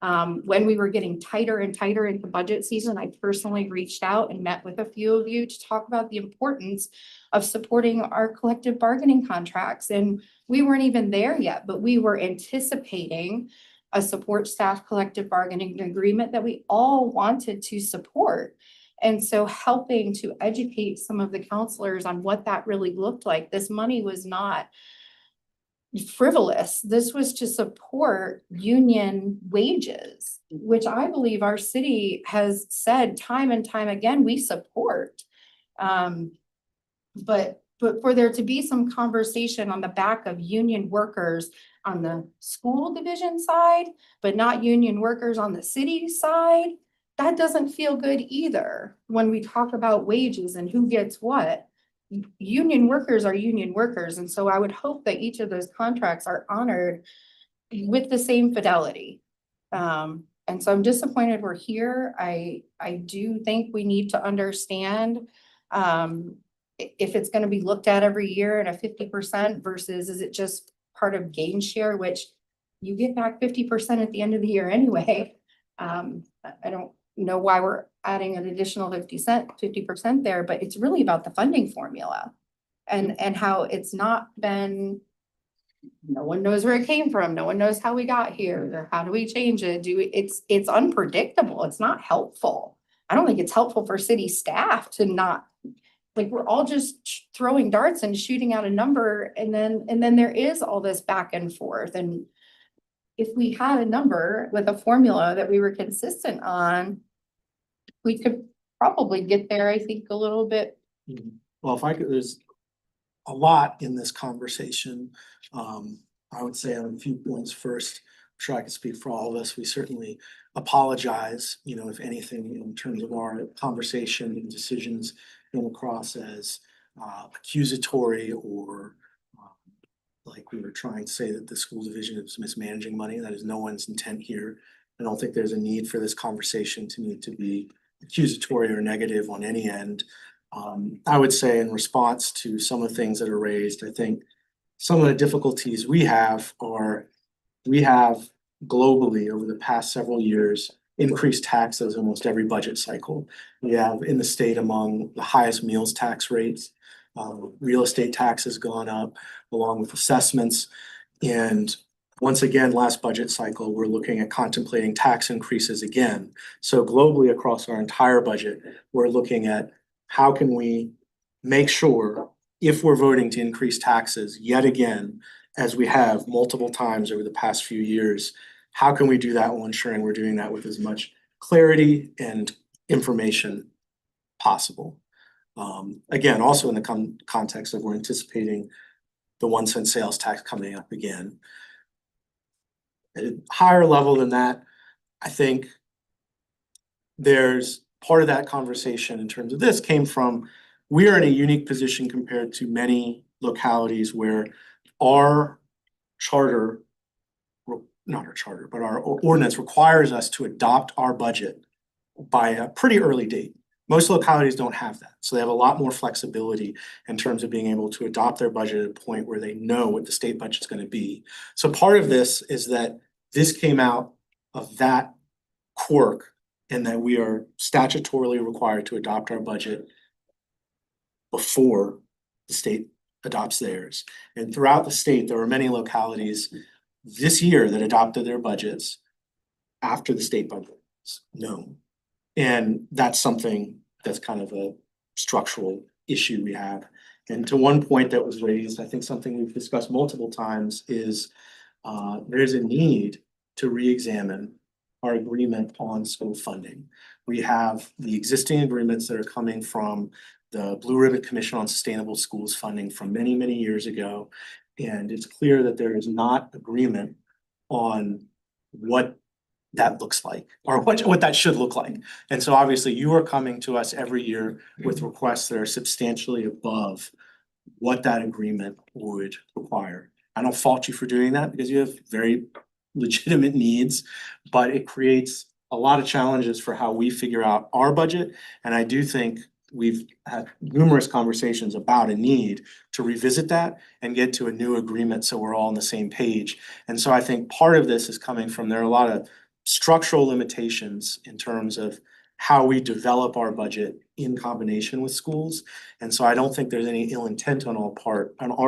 When we were getting tighter and tighter into budget season, I personally reached out and met with a few of you to talk about the importance of supporting our collective bargaining contracts. And we weren't even there yet, but we were anticipating a support staff collective bargaining agreement that we all wanted to support. And so helping to educate some of the counselors on what that really looked like. This money was not frivolous. This was to support union wages, which I believe our city has said time and time again, we support. But for there to be some conversation on the back of union workers on the school division side, but not union workers on the city side, that doesn't feel good either when we talk about wages and who gets what. Union workers are union workers. And so I would hope that each of those contracts are honored with the same fidelity. And so I'm disappointed we're here. I do think we need to understand if it's going to be looked at every year at a 50% versus is it just part of gain share, which you get back 50% at the end of the year anyway. I don't know why we're adding an additional 50% there, but it's really about the funding formula and how it's not been, no one knows where it came from. No one knows how we got here or how do we change it? It's unpredictable. It's not helpful. I don't think it's helpful for city staff to not, like, we're all just throwing darts and shooting out a number. And then there is all this back and forth. And if we had a number with a formula that we were consistent on, we could probably get there, I think, a little bit. Well, if I could, there's a lot in this conversation. I would say on a few points first, I'm sure I can speak for all of us. We certainly apologize, if anything, in terms of our conversation and decisions came across as accusatory or like we were trying to say that the school division is mismanaging money. That is no one's intent here. I don't think there's a need for this conversation to need to be accusatory or negative on any end. I would say in response to some of the things that are raised, I think some of the difficulties we have globally over the past several years increased taxes almost every budget cycle. We have in the state among the highest meals tax rates. Real estate tax has gone up along with assessments. And once again, last budget cycle, we're looking at contemplating tax increases again. So globally across our entire budget, we're looking at how can we make sure if we're voting to increase taxes yet again, as we have multiple times over the past few years, how can we do that while ensuring we're doing that with as much clarity and information possible? Again, also in the context of we're anticipating the 1 cent sales tax coming up again. At a higher level than that, I think there's part of that conversation in terms of this came from, we are in a unique position compared to many localities where our charter, not our charter, but our ordinance requires us to adopt our budget by a pretty early date. Most localities don't have that. So they have a lot more flexibility in terms of being able to adopt their budget at a point where they know what the state budget's going to be. So part of this is that this came out of that quirk and that we are statutorily required to adopt our budget before the state adopts theirs. And throughout the state, there were many localities this year that adopted their budgets after the state budget was known. And that's something that's kind of a structural issue we have. And to one point that was raised, I think something we've discussed multiple times is there's a need to re-examine our agreement on school funding. We have the existing agreements that are coming from the Blue Ribbon Commission on Sustainable Schools funding from many, many years ago. And it's clear that there is not agreement on what that looks like, or what that should look like. And so obviously you are coming to us every year with requests that are substantially above what that agreement would require. I don't fault you for doing that because you have very legitimate needs, but it creates a lot of challenges for how we figure out our budget. And I do think we've had numerous conversations about a need to revisit that and get to a new agreement so we're all on the same page. And so I think part of this is coming from, there are a lot of structural limitations in terms of how we develop our budget in combination with schools. And so I don't think there's any ill intent on our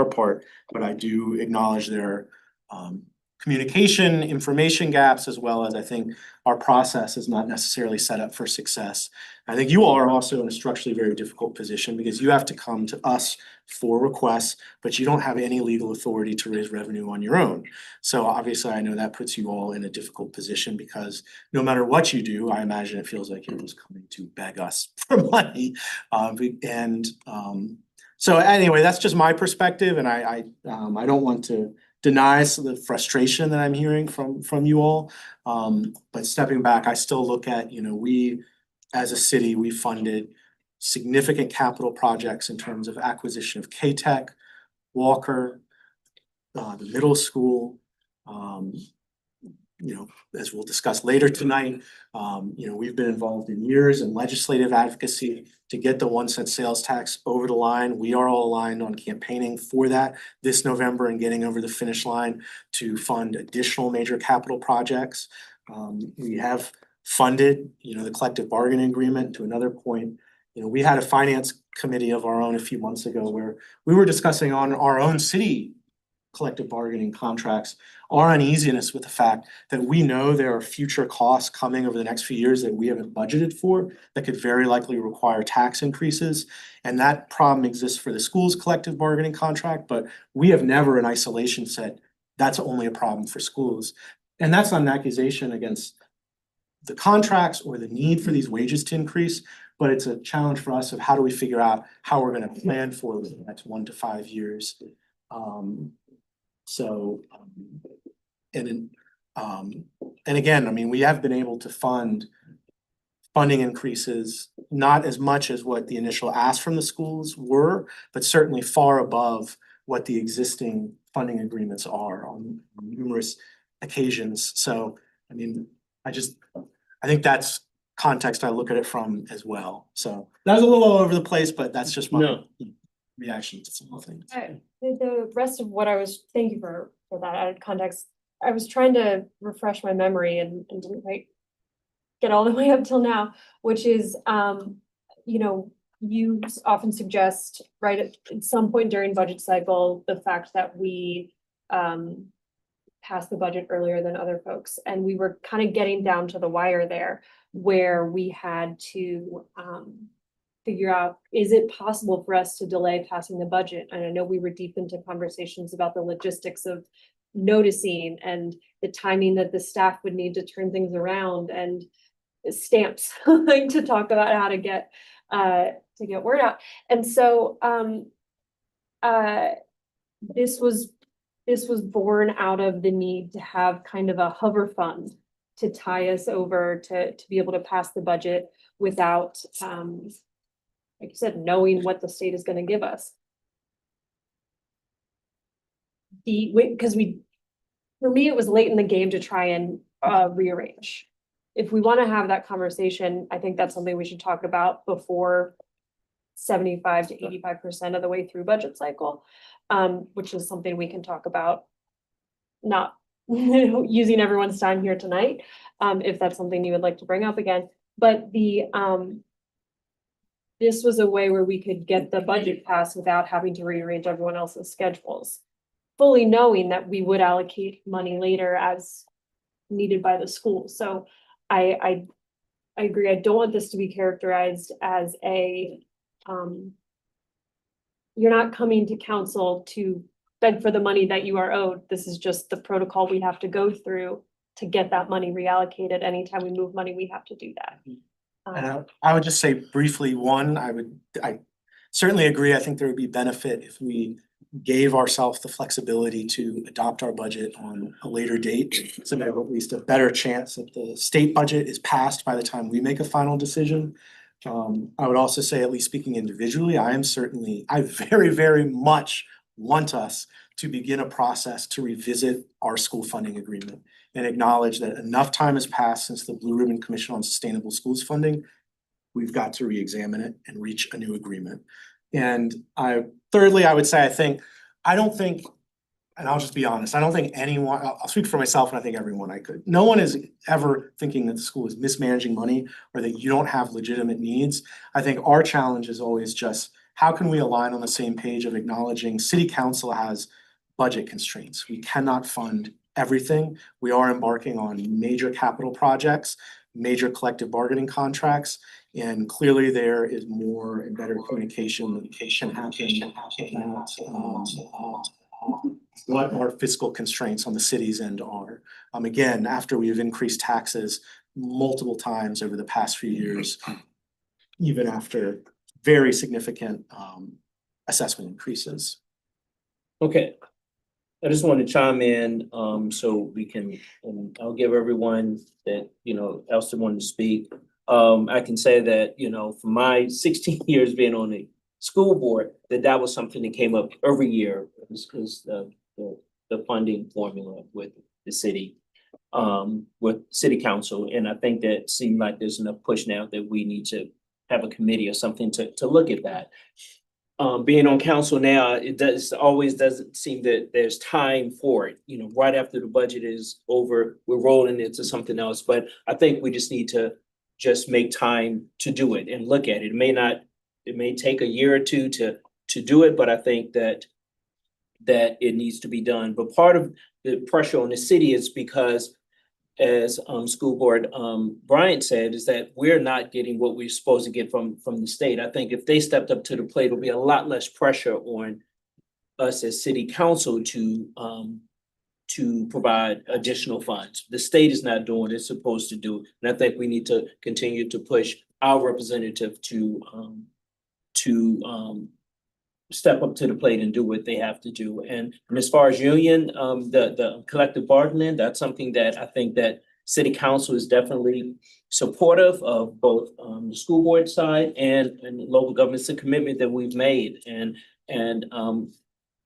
part, but I do acknowledge there are communication, information gaps, as well as I think our process is not necessarily set up for success. I think you all are also in a structurally very difficult position because you have to come to us for requests, but you don't have any legal authority to raise revenue on your own. So obviously I know that puts you all in a difficult position because no matter what you do, I imagine it feels like you're just coming to beg us for money. So anyway, that's just my perspective, and I don't want to deny the frustration that I'm hearing from you all. But stepping back, I still look at, we as a city, we funded significant capital projects in terms of acquisition of K-Tech, Walker, the middle school, as we'll discuss later tonight, we've been involved in years in legislative advocacy to get the 1 cent sales tax over the line. We are all aligned on campaigning for that this November and getting over the finish line to fund additional major capital projects. We have funded, the collective bargaining agreement. To another point, we had a finance committee of our own a few months ago where we were discussing on our own city collective bargaining contracts, our uneasiness with the fact that we know there are future costs coming over the next few years that we haven't budgeted for that could very likely require tax increases. And that problem exists for the school's collective bargaining contract, but we have never in isolation said that's only a problem for schools. And that's not an accusation against the contracts or the need for these wages to increase, but it's a challenge for us of how do we figure out how we're gonna plan for the next 1 to 5 years. And again, we have been able to fund funding increases, not as much as what the initial ask from the schools were, but certainly far above what the existing funding agreements are on numerous occasions. So, I think that's context I look at it from as well. So that was a little all over the place, but that's just my reaction to some of the things. The rest of what thank you for that added context. I was trying to refresh my memory and didn't quite get all the way up till now, which is, you often suggest, right, at some point during budget cycle, the fact that we pass the budget earlier than other folks. And we were kind of getting down to the wire there where we had to figure out, is it possible for us to delay passing the budget? And I know we were deep into conversations about the logistics of noticing and the timing that the staff would need to turn things around and stamps to talk about how to get word out. And so this was born out of the need to have kind of a hover fund to tie us over to be able to pass the budget without, like you said, knowing what the state is going to give us. For me, it was late in the game to try and rearrange. If we want to have that conversation, I think that's something we should talk about before 75 to 85% of the way through budget cycle, which is something we can talk about, not using everyone's time here tonight, if that's something you would like to bring up again. But this was a way where we could get the budget passed without having to rearrange everyone else's schedules, fully knowing that we would allocate money later as needed by the school. So I agree. I don't want this to be characterized as you're not coming to council to beg for the money that you are owed. This is just the protocol we have to go through to get that money reallocated. Anytime we move money, we have to do that. And I would just say briefly, one, I certainly agree. I think there would be benefit if we gave ourselves the flexibility to adopt our budget on a later date. So we have at least a better chance that the state budget is passed by the time we make a final decision. I would also say, at least speaking individually, I very, very much want us to begin a process to revisit our school funding agreement and acknowledge that enough time has passed since the Blue Ribbon Commission on Sustainable Schools Funding. We've got to re-examine it and reach a new agreement. And thirdly, I would say, I don't think, and I'll just be honest, I don't think anyone, I'll speak for myself and I think everyone I could. No one is ever thinking that the school is mismanaging money or that you don't have legitimate needs. I think our challenge is always just, how can we align on the same page of acknowledging city council has budget constraints? We cannot fund everything. We are embarking on major capital projects, major collective bargaining contracts, and clearly there is more and better communication that can happen about what our fiscal constraints on the city's end are. Again, after we have increased taxes multiple times over the past few years, even after very significant assessment increases. Okay. I just want to chime in, so we can, and I'll give everyone that, else that wanted to speak. I can say that, for my 16 years being on the school board, that was something that came up every year, was the funding formula with the city, with city council. And I think that seemed like there's enough push now that we need to have a committee or something to look at that. Being on council now, it doesn't seem that there's time for it. Right after the budget is over, we're rolling into something else. But I think we just need to just make time to do it and look at it. It may take a year or two to do it, but I think that it needs to be done. But part of the pressure on the city is because, as school board Bryant said, is that we're not getting what we're supposed to get from the state. I think if they stepped up to the plate, it'll be a lot less pressure on us as city council to provide additional funds. The state is not doing what it's supposed to do. And I think we need to continue to push our representative to step up to the plate and do what they have to do. And as far as union, the collective bargaining, that's something that I think that city council is definitely supportive of, both the school board side and local government's a commitment that we've made. And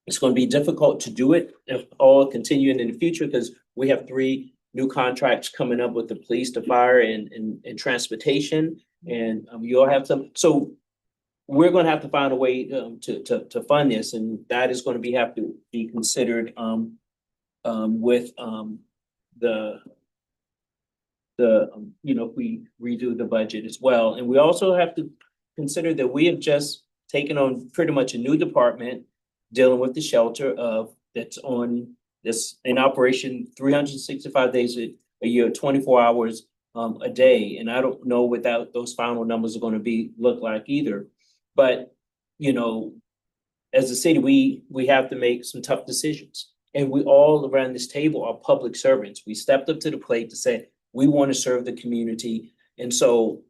it's going to be difficult to do it if all continuing in the future, because we have 3 new contracts coming up with the police, the fire, and transportation. And you all have some, so we're going to have to find a way to fund this, and that is going to have to be considered with if we redo the budget as well. And we also have to consider that we have just taken on pretty much a new department dealing with the shelter that's in operation 365 days a year, 24 hours a day. And I don't know what those final numbers are going to look like either. But, as a city, we have to make some tough decisions. And we all around this table are public servants. We stepped up to the plate to say, we want to serve the community. And so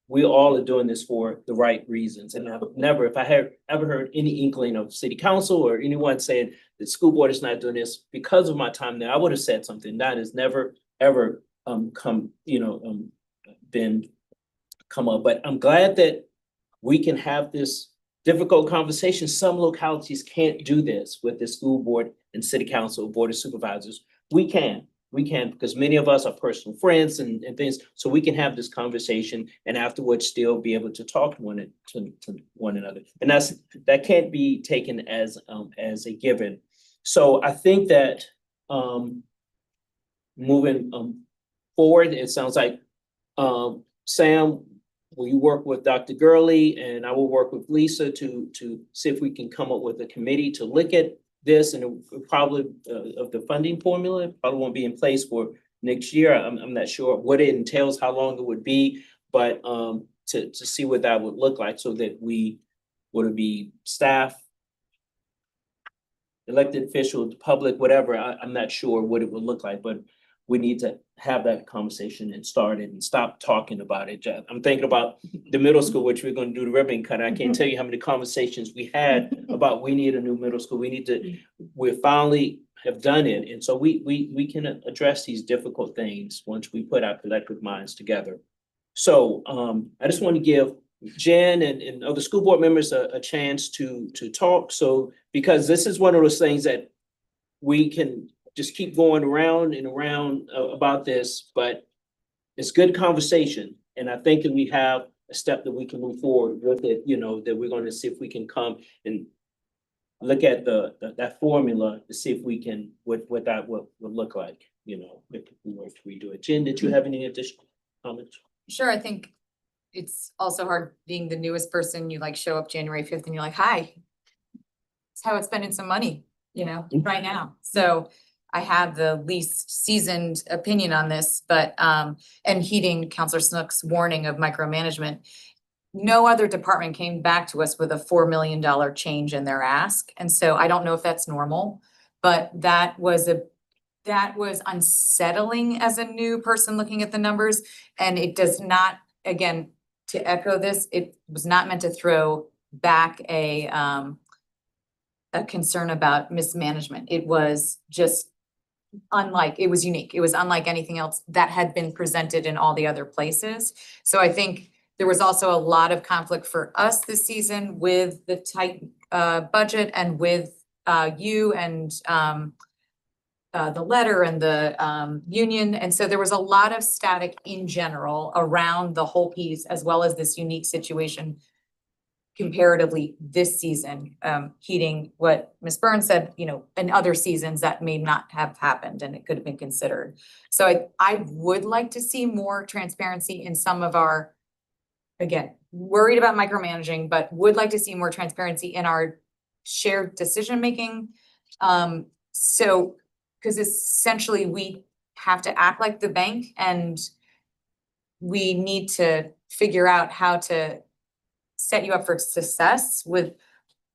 we all are doing this for the right reasons. And I've never, if I have ever heard any inkling of city council or anyone saying the school board is not doing this because of my time there, I would have said something. That has never, ever come up. But I'm glad that we can have this difficult conversation. Some localities can't do this with the school board and city council, board of supervisors. We can because many of us are personal friends and things. So we can have this conversation and afterwards still be able to talk to one another. And that can't be taken as a given. So I think that moving forward, it sounds like Sam, will you work with Dr. Gurley, and I will work with Lisa to see if we can come up with a committee to look at this, and probably of the funding formula. It probably won't be in place for next year. I'm not sure what it entails, how long it would be, but to see what that would look like, so that would it be staff, elected officials, public, whatever. I'm not sure what it would look like, but we need to have that conversation and start it and stop talking about it. I'm thinking about the middle school, which we're gonna do the ribbon cut. I can't tell you how many conversations we had about we need a new middle school. We finally have done it. And so we can address these difficult things once we put our collective minds together. So I just want to give Jen and other school board members a chance to talk. So, because this is one of those things that we can just keep going around and around about this, but it's good conversation. And I think that we have a step that we can move forward with it, you know, that we're going to see if we can come and look at that formula to see if we can, what that would look like, you know, if we were to redo it. Jen, did you have any additional comments? Sure, I think it's also hard being the newest person. You like show up January 5th and you're like, hi. It's how it's spending some money, you know, right now. So I have the least seasoned opinion on this, but and heeding Counselor Snook's warning of micromanagement. No other department came back to us with a $4 million change in their ask. And so I don't know if that's normal, but that was unsettling as a new person looking at the numbers. And it does not, again, to echo this, it was not meant to throw back a concern about mismanagement. It was just it was unique. It was unlike anything else that had been presented in all the other places. So I think there was also a lot of conflict for us this season with the tight budget and with you and the letter and the union. And so there was a lot of static in general around the whole piece, as well as this unique situation comparatively this season, heeding what Ms. Burns said, you know, in other seasons that may not have happened and it could have been considered. So I would like to see more transparency in some of our, again, worried about micromanaging, but would like to see more transparency in our shared decision-making. So, because essentially we have to act like the bank and we need to figure out how to set you up for success with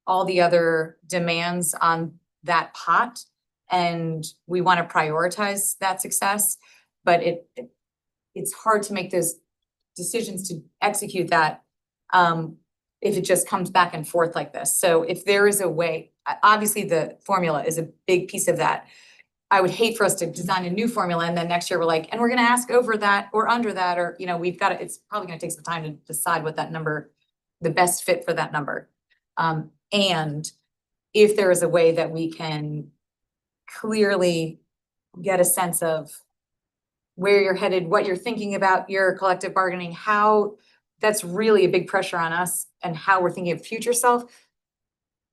all the other demands on that pot. And we want to prioritize that success, but it's hard to make those decisions to execute that if it just comes back and forth like this. So if there is a way, obviously the formula is a big piece of that. I would hate for us to design a new formula and then next year we're like, and we're going to ask over that or under that, or, you know, we've got to, it's probably going to take some time to decide what that number, the best fit for that number. And if there is a way that we can clearly get a sense of where you're headed, what you're thinking about your collective bargaining, how that's really a big pressure on us and how we're thinking of future self.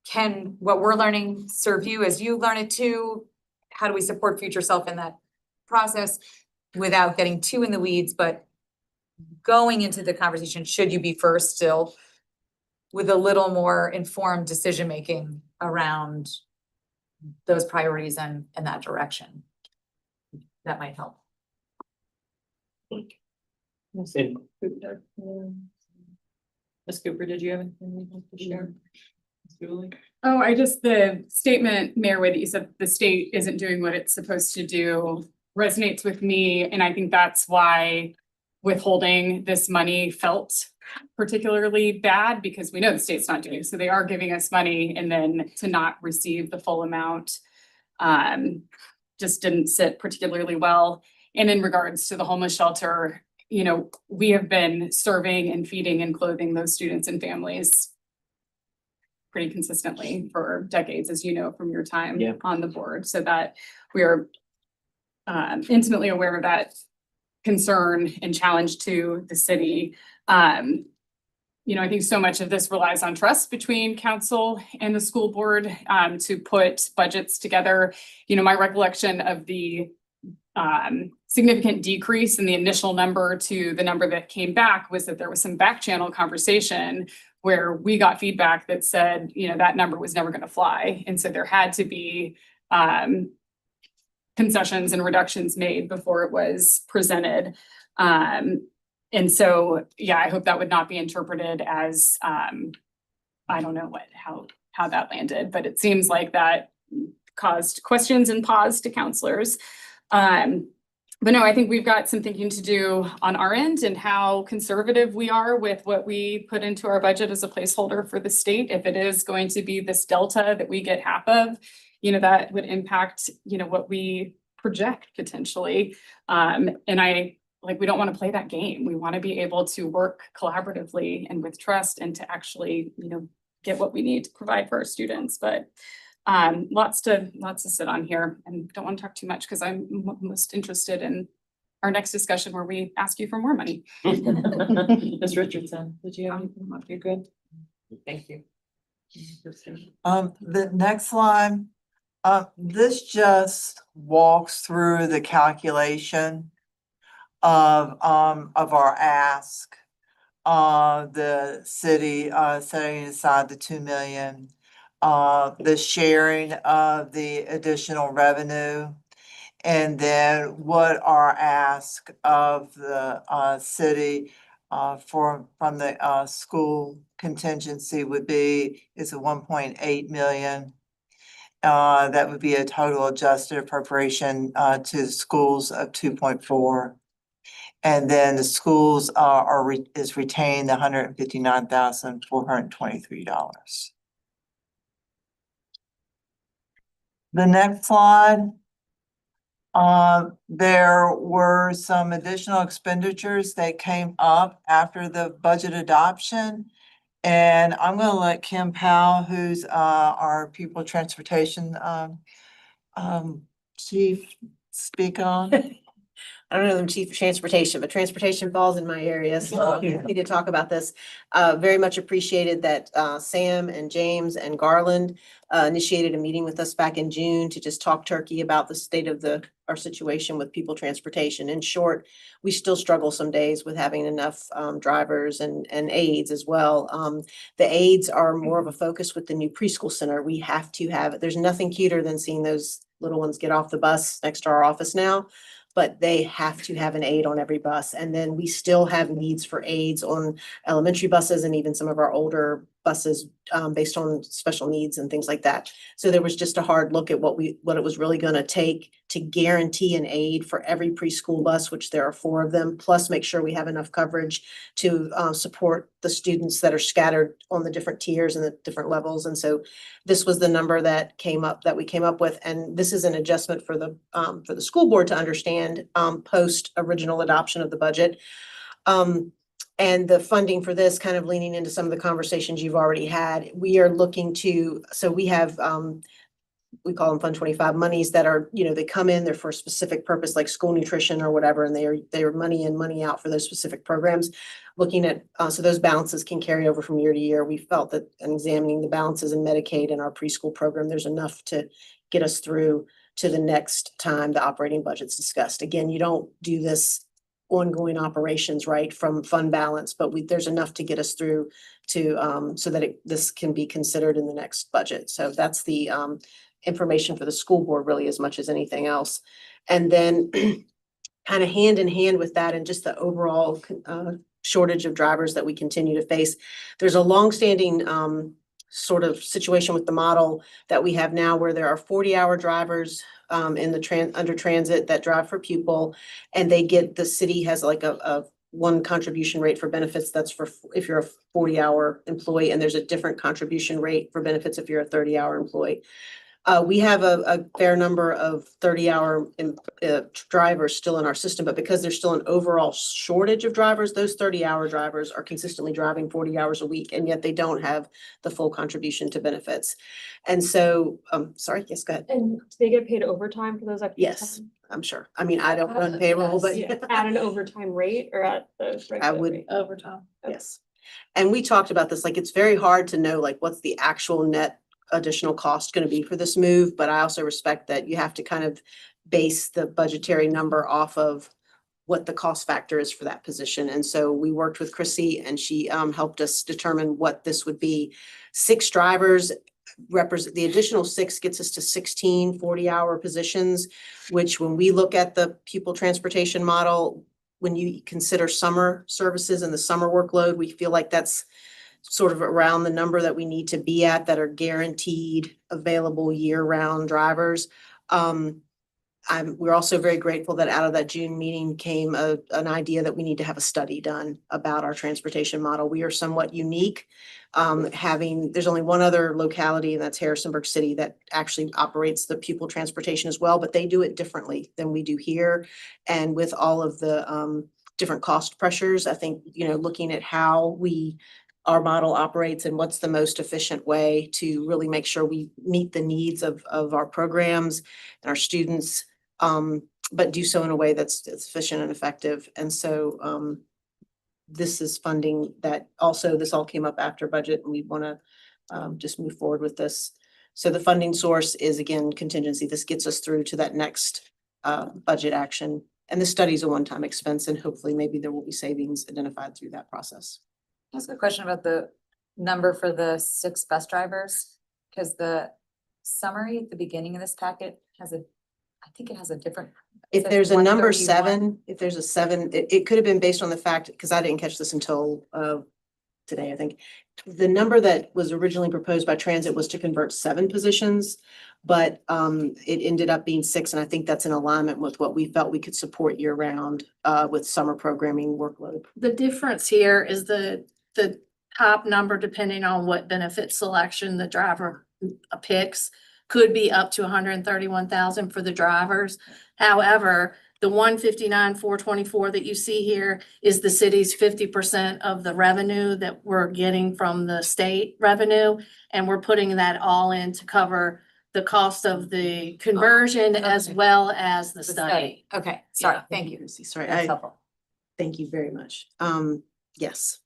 Can what we're learning serve you as you learn it too? How do we support future self in that process without getting too in the weeds, but going into the conversation, should you be first still with a little more informed decision-making around those priorities and that direction? That might help. And Ms. Cooper, did you have anything to share? Oh, the statement, Mayor Wade, that you said the state isn't doing what it's supposed to do resonates with me. And I think that's why withholding this money felt particularly bad, because we know the state's not doing it. So they are giving us money and then to not receive the full amount just didn't sit particularly well. And in regards to the homeless shelter, you know, we have been serving and feeding and clothing those students and families pretty consistently for decades, as you know, from your time on the board, so that we are intimately aware of that concern and challenge to the city. You know, I think so much of this relies on trust between council and the school board to put budgets together. You know, my recollection of the significant decrease in the initial number to the number that came back was that there was some back channel conversation where we got feedback that said, you know, that number was never going to fly. And so there had to be concessions and reductions made before it was presented. And so, yeah, I hope that would not be interpreted as, I don't know how that landed, but it seems like that caused questions and pause to counselors. But no, I think we've got some thinking to do on our end and how conservative we are with what we put into our budget as a placeholder for the state. If it is going to be this delta that we get half of, that would impact, what we project potentially. And we don't want to play that game. We want to be able to work collaboratively and with trust and to actually, get what we need to provide for our students. But lots to sit on here, and don't want to talk too much because I'm most interested in our next discussion where we ask you for more money. Ms. Richardson, did you have anything? You're good? Thank you. The next line, this just walks through the calculation of our ask. The city, setting aside the 2 million, the sharing of the additional revenue. And then what our ask of the city from the school contingency would be is a 1.8 million. That would be a total adjusted appropriation to the schools of 2.4. And then the schools is retained $159,423. The next slide. There were some additional expenditures that came up after the budget adoption. And I'm gonna let Kim Powell, who's our pupil transportation chief, speak on. I don't know them chief of transportation, but transportation falls in my area, so I'm happy to talk about this. Very much appreciated that Sam and James and Garland initiated a meeting with us back in June to just talk turkey about the state of our situation with people transportation. In short, we still struggle some days with having enough drivers and aides as well. The aides are more of a focus with the new preschool center. We have to have, there's nothing cuter than seeing those little ones get off the bus next to our office now. But they have to have an aide on every bus. And then we still have needs for aides on elementary buses and even some of our older buses based on special needs and things like that. So there was just a hard look at what it was really going to take to guarantee an aide for every preschool bus, which there are 4 of them, plus make sure we have enough coverage to support the students that are scattered on the different tiers and the different levels. And so this was the number that we came up with. And this is an adjustment for the school board to understand post original adoption of the budget. And the funding for this, kind of leaning into some of the conversations you've already had, we are looking to, so we have, we call them Fund 25 monies that are, they come in, they're for a specific purpose like school nutrition or whatever, and they are money in, money out for those specific programs. Looking at, so those balances can carry over from year to year. We felt that in examining the balances in Medicaid and our preschool program, there's enough to get us through to the next time the operating budget's discussed. Again, you don't do this ongoing operations, right, from fund balance, but there's enough to get us through to so that this can be considered in the next budget. So that's the information for the school board really as much as anything else. And then kind of hand in hand with that and just the overall shortage of drivers that we continue to face. There's a longstanding sort of situation with the model that we have now where there are 40-hour drivers in the under transit that drive for pupil, and the city has like a one contribution rate for benefits. That's for if you're a 40-hour employee, and there's a different contribution rate for benefits if you're a 30-hour employee. We have a fair number of 30-hour drivers still in our system, but because there's still an overall shortage of drivers, those 30-hour drivers are consistently driving 40 hours a week, and yet they don't have the full contribution to benefits. And so, sorry, yes, go ahead. And do they get paid overtime for those extra Yes, time? I'm sure. I mean, I don't run payroll, but At an overtime rate or at the I regular would rate? Overtime. Yes. And we talked about this, like, it's very hard to know, like, what's the actual net additional cost going to be for this move, but I also respect that you have to kind of base the budgetary number off of what the cost factor is for that position. And so we worked with Chrissy and she helped us determine what this would be. 6 drivers represent, the additional 6 gets us to 16 40-hour positions, which when we look at the pupil transportation model, when you consider summer services and the summer workload, we feel like that's sort of around the number that we need to be at that are guaranteed available year-round drivers. we're also very grateful that out of that June meeting came an idea that we need to have a study done about our transportation model. We are somewhat unique. There's only one other locality, and that's Harrisonburg City, that actually operates the pupil transportation as well, but they do it differently than we do here. And with all of the different cost pressures, I think, looking at how our model operates and what's the most efficient way to really make sure we meet the needs of our programs and our students, but do so in a way that's efficient and effective. And so this is funding that also, this all came up after budget, and we want to just move forward with this. So the funding source is, again, contingency. This gets us through to that next budget action. And the study is a one-time expense, and hopefully maybe there will be savings identified through that process. Ask a question about the number for the 6 bus drivers, because the summary at the beginning of this packet I think it has a different. If says there's a number 131. 7, if there's a 7, it could have been based on the fact, because I didn't catch this until today, I think. The number that was originally proposed by Transit was to convert 7 positions, but it ended up being 6, and I think that's in alignment with what we felt we could support year round with summer programming workload. The difference here is the top number, depending on what benefit selection the driver picks, could be up to 131,000 for the drivers. However, the 159,424 that you see here is the city's 50% of the revenue that we're getting from the state revenue. And we're putting that all in to cover the cost of the conversion as well as the study. Okay, sorry, Yeah. thank you. Sorry, That's helpful. thank you very much. Yes.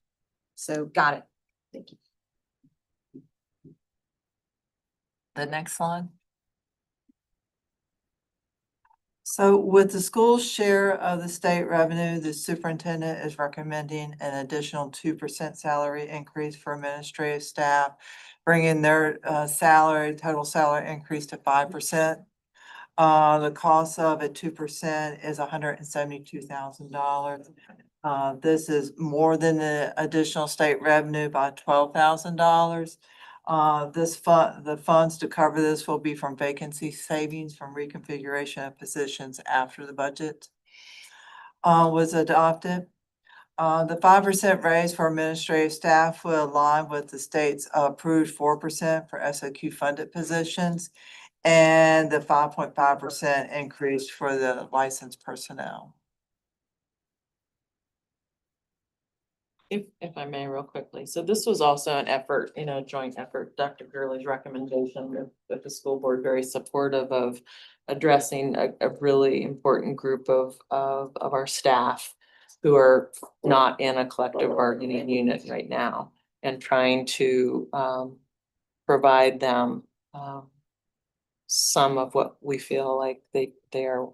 So Got it. thank you. The next slide. So with the school's share of the state revenue, the superintendent is recommending an additional 2% salary increase for administrative staff, bringing their total salary increase to 5%. The cost of a 2% is $172,000. This is more than the additional state revenue by $12,000. The funds to cover this will be from vacancy savings from reconfiguration of positions after the budget was adopted. The 5% raise for administrative staff will align with the state's approved 4% for SOQ funded positions and the 5.5% increase for the licensed personnel. If I may, real quickly. So this was also an effort, joint effort, Dr. Gurley's recommendation with the school board, very supportive of addressing a really important group of our staff who are not in a collective bargaining unit right now, and trying to provide them some of what we feel like they are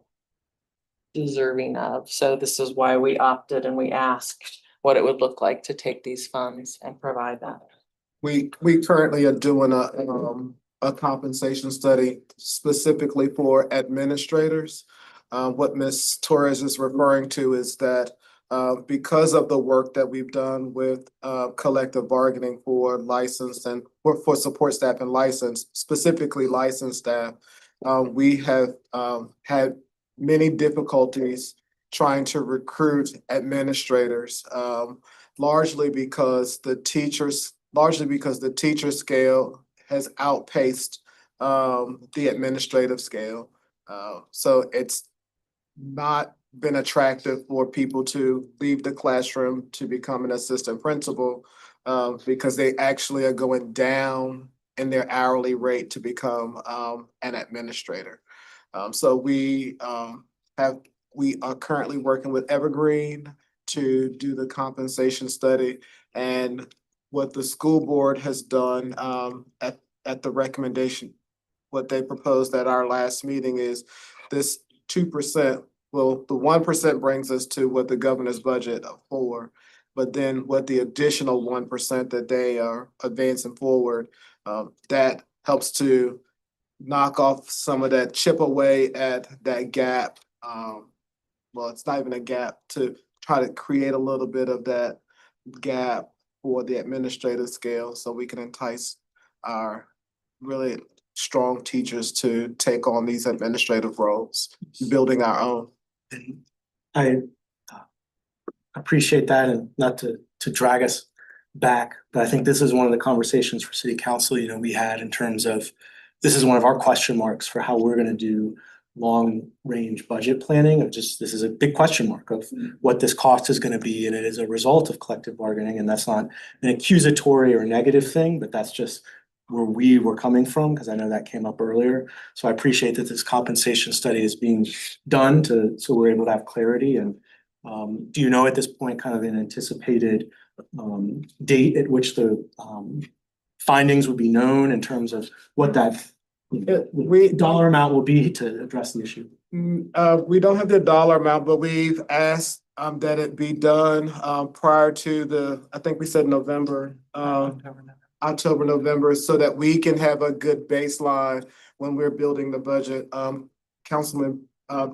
deserving of. So this is why we opted and we asked what it would look like to take these funds and provide that. We currently are doing a compensation study specifically for administrators. What Ms. Torres is referring to is that because of the work that we've done with collective bargaining for licensed and for support staff and licensed, specifically licensed staff, we have had many difficulties trying to recruit administrators, largely because the teacher scale has outpaced the administrative scale. So it's not been attractive for people to leave the classroom to become an assistant principal because they actually are going down in their hourly rate to become an administrator. So we are currently working with Evergreen to do the compensation study, and what the school board has done at the recommendation, what they proposed at our last meeting is this 2%. Well, the 1% brings us to what the governor's budget of 4, but then what the additional 1% that they are advancing forward, that helps to knock off some of that, chip away at that gap. Well, it's not even a gap, to try to create a little bit of that gap for the administrative scale so we can entice our really strong teachers to take on these administrative roles, building our own. I appreciate that, and not to drag us back, but I think this is one of the conversations for city council, you know, we had in terms of, this is one of our question marks for how we're gonna do long-range budget planning, of just, this is a big question mark of what this cost is gonna be, and it is a result of collective bargaining, and that's not an accusatory or negative thing, but that's just where we were coming from, because I know that came up earlier. So I appreciate that this compensation study is being done so we're able to have clarity. And do you know at this point kind of an anticipated date at which the findings would be known in terms of what that dollar amount will be to address the issue? We don't have the dollar amount, but we've asked that it be done prior to I think we said November. October, November, so that we can have a good baseline when we're building the budget. Councilman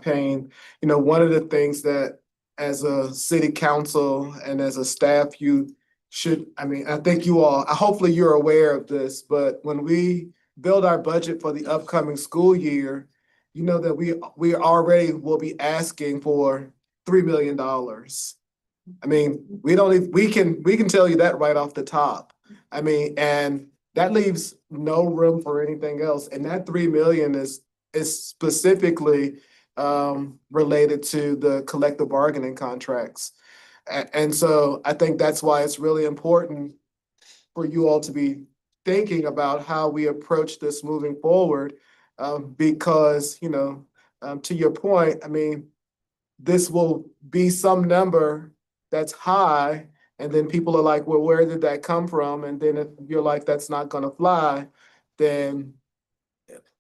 Payne, you know, one of the things that as a city council and as a staff, you should, I mean, I think you all, hopefully you're aware of this, but when we build our budget for the upcoming school year, you know that we already will be asking for $3 million. I mean, we can tell you that right off the top. I mean, and that leaves no room for anything else. And that 3 million is specifically related to the collective bargaining contracts. And so I think that's why it's really important for you all to be thinking about how we approach this moving forward. Because, you know, to your point, I mean, this will be some number that's high. And then people are like, well, where did that come from? And then if you're like, that's not gonna fly, then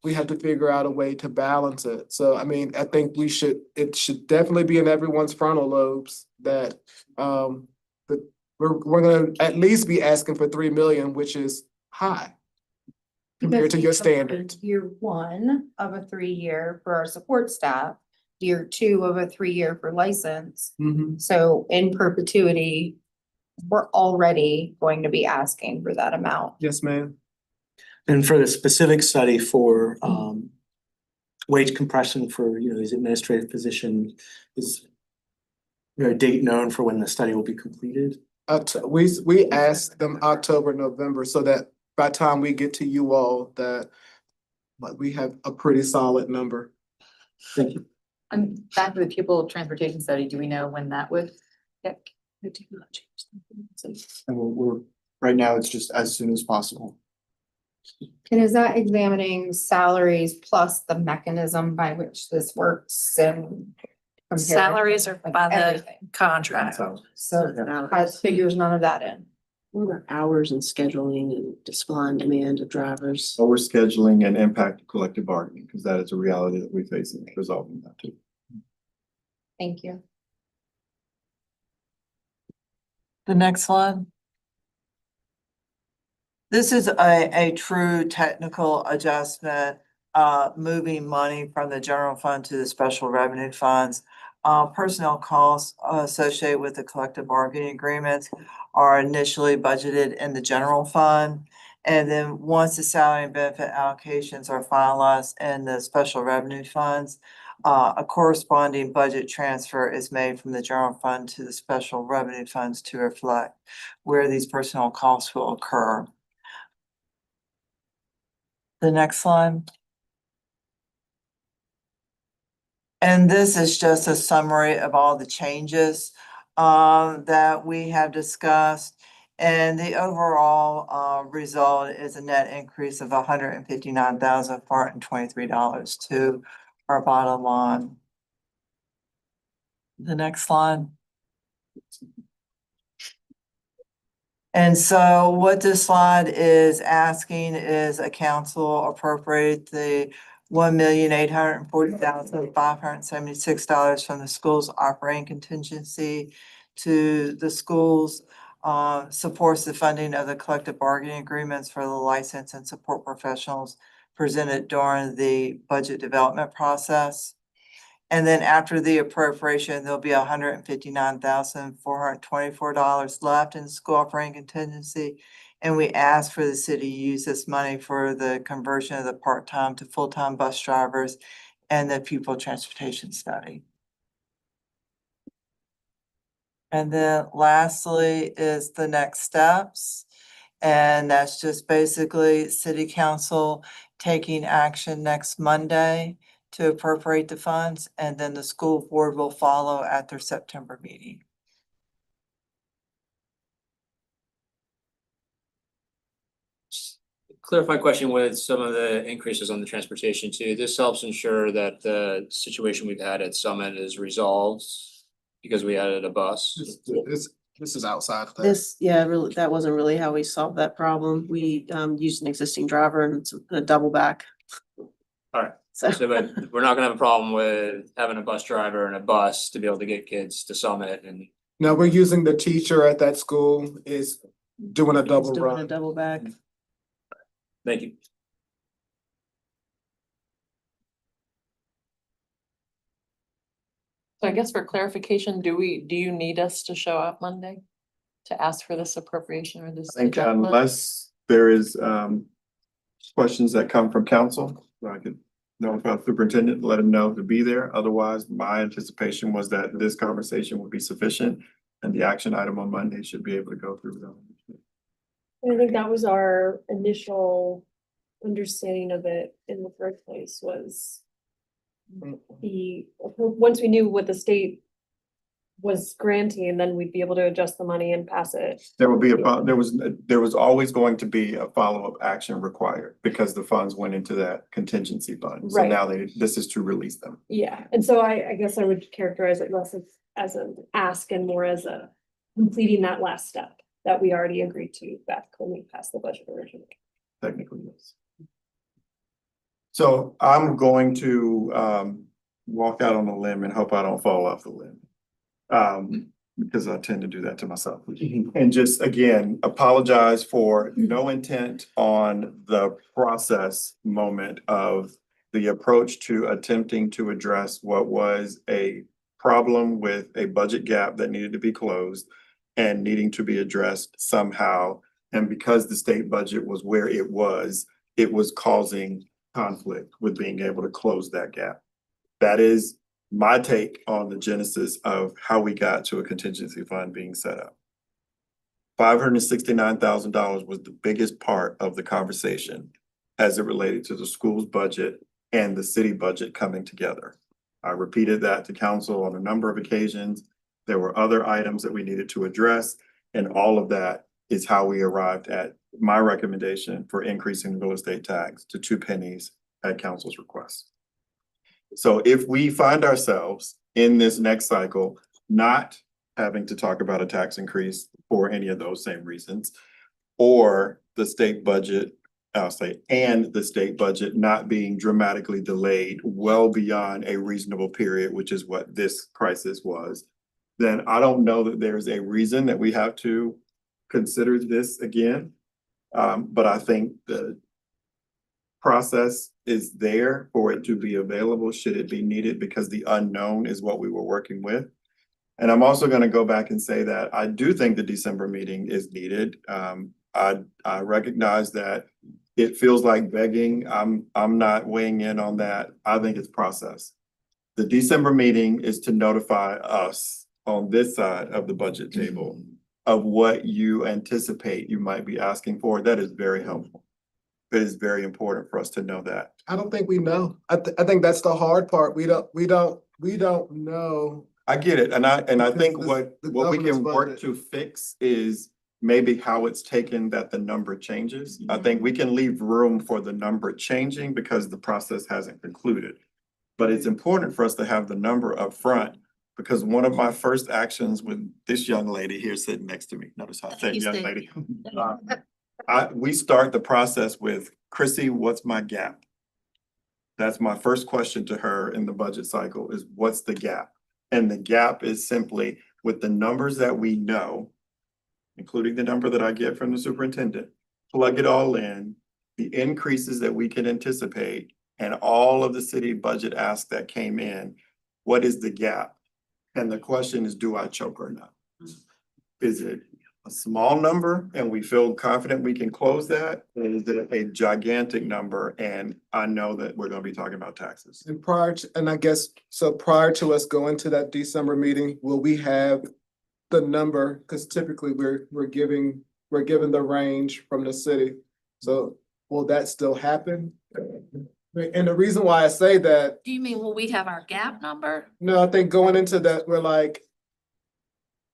we have to figure out a way to balance it. So, I mean, I think it should definitely be in everyone's frontal lobes that we're gonna at least be asking for 3 million, which is high compared to your standard. Year 1 of a 3-year for our support staff, year 2 of a 3-year for license. So in perpetuity, we're already going to be asking for that amount. Yes, ma'am. And for the specific study for wage compression for, you know, these administrative positions, is there a date known for when the study will be completed? We asked them October, November, so that by the time we get to you all, that we have a pretty solid number. Thank you. And back to the pupil transportation study, do we know when that would get? And we're right now, it's just as soon as possible. And is that examining salaries plus the mechanism by which this works and Salaries are by the everything? contract. So has figures none of that in. What about hours and scheduling and supply and demand of drivers? So we're scheduling and impact of collective bargaining, because that is a reality that we face in resolving that too. Thank you. The next slide. This is a true technical adjustment, moving money from the general fund to the special revenue funds. Personnel costs associated with the collective bargaining agreements are initially budgeted in the general fund. And then once the salary and benefit allocations are finalized in the special revenue funds, a corresponding budget transfer is made from the general fund to the special revenue funds to reflect where these personnel costs will occur. The next slide. And this is just a summary of all the changes that we have discussed. And the overall result is a net increase of $159,423 to our bottom line. The next slide. And so what this slide is asking is a council appropriate the $1,840,576 from the school's operating contingency to the schools, supports the funding of the collective bargaining agreements for the license and support professionals presented during the budget development process. And then after the appropriation, there'll be $159,424 left in school operating contingency. And we asked for the city to use this money for the conversion of the part-time to full-time bus drivers and the pupil transportation study. And then lastly is the next steps. And that's just basically city council taking action next Monday to appropriate the funds, and then the school board will follow at their September meeting. Clarifying question with some of the increases on the transportation too. This helps ensure that the situation we've had at Summit is resolved because we added a bus. This is outside of that. This, yeah, really, that wasn't really how we solved that problem. We used an existing driver and it's a double back. Alright, So so but we're not gonna have a problem with having a bus driver and a bus to be able to get kids to Summit and. Now, we're using the teacher at that school is doing a double doing a run. double back. Thank you. So I guess for clarification, do you need us to show up Monday to ask for this appropriation or this I think adjustment? unless there is questions that come from council, so I could notify the superintendent, let him know to be there. Otherwise, my anticipation was that this conversation would be sufficient and the action item on Monday should be able to go through them. I think that was our initial understanding of it in the first place was once we knew what the state was granting, and then we'd be able to adjust the money and pass it. There will be there was always going to be a follow-up action required because the funds went into that contingency fund. So Right. now this is to release them. Yeah, and so I guess I would characterize it less as an ask and more as a completing that last step that we already agreed to back when we passed the budget originally. Technically, yes. So I'm going to walk out on a limb and hope I don't fall off the limb. Because I tend to do that to myself. And just again, apologize for no intent on the process moment of the approach to attempting to address what was a problem with a budget gap that needed to be closed and needing to be addressed somehow. And because the state budget was where it was causing conflict with being able to close that gap. That is my take on the genesis of how we got to a contingency fund being set up. $569,000 was the biggest part of the conversation as it related to the school's budget and the city budget coming together. I repeated that to council on a number of occasions. There were other items that we needed to address, and all of that is how we arrived at my recommendation for increasing the real estate tax to 2 pennies at council's request. So if we find ourselves in this next cycle, not having to talk about a tax increase for any of those same reasons, or the state budget, and the state budget not being dramatically delayed well beyond a reasonable period, which is what this crisis was, then I don't know that there's a reason that we have to consider this again. But I think the process is there for it to be available should it be needed, because the unknown is what we were working with. And I'm also going to go back and say that I do think the December meeting is needed. I recognize that it feels like begging. I'm not weighing in on that. I think it's process. The December meeting is to notify us on this side of the budget table of what you anticipate you might be asking for. That is very helpful. It is very important for us to know that. I don't think we know. I think that's the hard part. We don't know. I get it. And I think Because what we governor's can work budget. to fix is maybe how it's taken that the number changes. I think we can leave room for the number changing because the process hasn't concluded. But it's important for us to have the number up front, because one of my first actions with this young lady here sitting next to me, notice how I said young lady. We start the process with, Chrissy, what's my gap? That's my first question to her in the budget cycle is, what's the gap? And the gap is simply with the numbers that we know, including the number that I get from the superintendent, plug it all in, the increases that we can anticipate, and all of the city budget asks that came in, what is the gap? And the question is, do I choke or not? Is it a small number and we feel confident we can close that? Or is it a gigantic number? And I know that we're gonna be talking about taxes. And prior to, and I guess, so prior to us going to that December meeting, will we have the number? Because typically we're given the range from the city. So will that still happen? And the reason why I say that, Do you mean, will we have our gap number? no, I think going into that, we're like,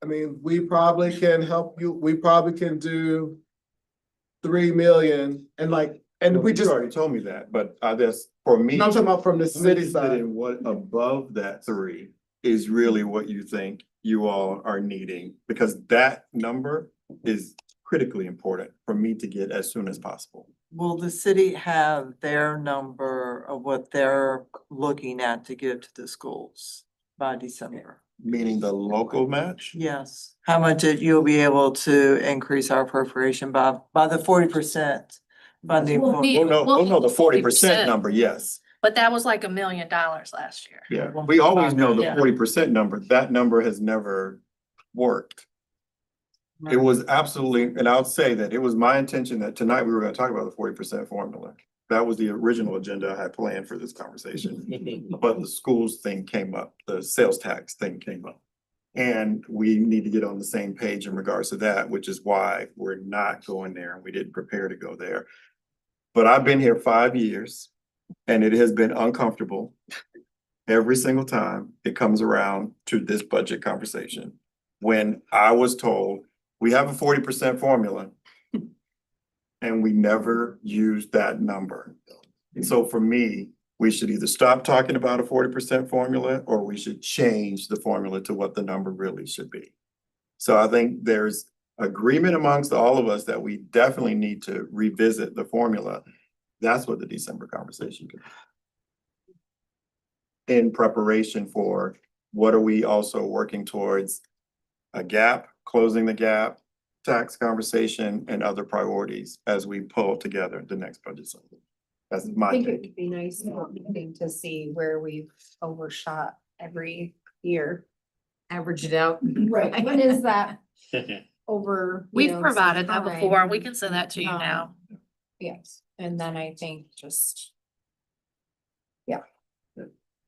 I mean, we probably can help you, we probably can do 3 million and like, and we You just, already told me that, but I guess for me. no, I'm talking about from the I'm city interested side. in what above that 3 is really what you think you all are needing, because that number is critically important for me to get as soon as possible. Will the city have their number of what they're looking at to give to the schools by December? Meaning the local match? Yes. How much you'll be able to increase our appropriation by the 40% funding? Well, for- we- Oh no, the 40% 40%. number, yes. But that was like $1 million last year. Yeah, we always know the Yeah. 40% number. That number has never worked. It was absolutely, and I'll say that it was my intention that tonight we were gonna talk about the 40% formula. That was the original agenda I had planned for this conversation. But the schools thing came up, the sales tax thing came up. And we need to get on the same page in regards to that, which is why we're not going there and we didn't prepare to go there. But I've been here 5 years and it has been uncomfortable every single time it comes around to this budget conversation. When I was told, we have a 40% formula and we never used that number. And so for me, we should either stop talking about a 40% formula or we should change the formula to what the number really should be. So I think there's agreement amongst all of us that we definitely need to revisit the formula. That's what the December conversation could be. In preparation for what are we also working towards a gap, closing the gap, tax conversation and other priorities as we pull together the next budget cycle. That's I my think it take. would be nice to see where we've overshot every year. Average it out. Right, when is that over? you We've know, provided that time? before. We can send that to you now. Yes, and then I think just.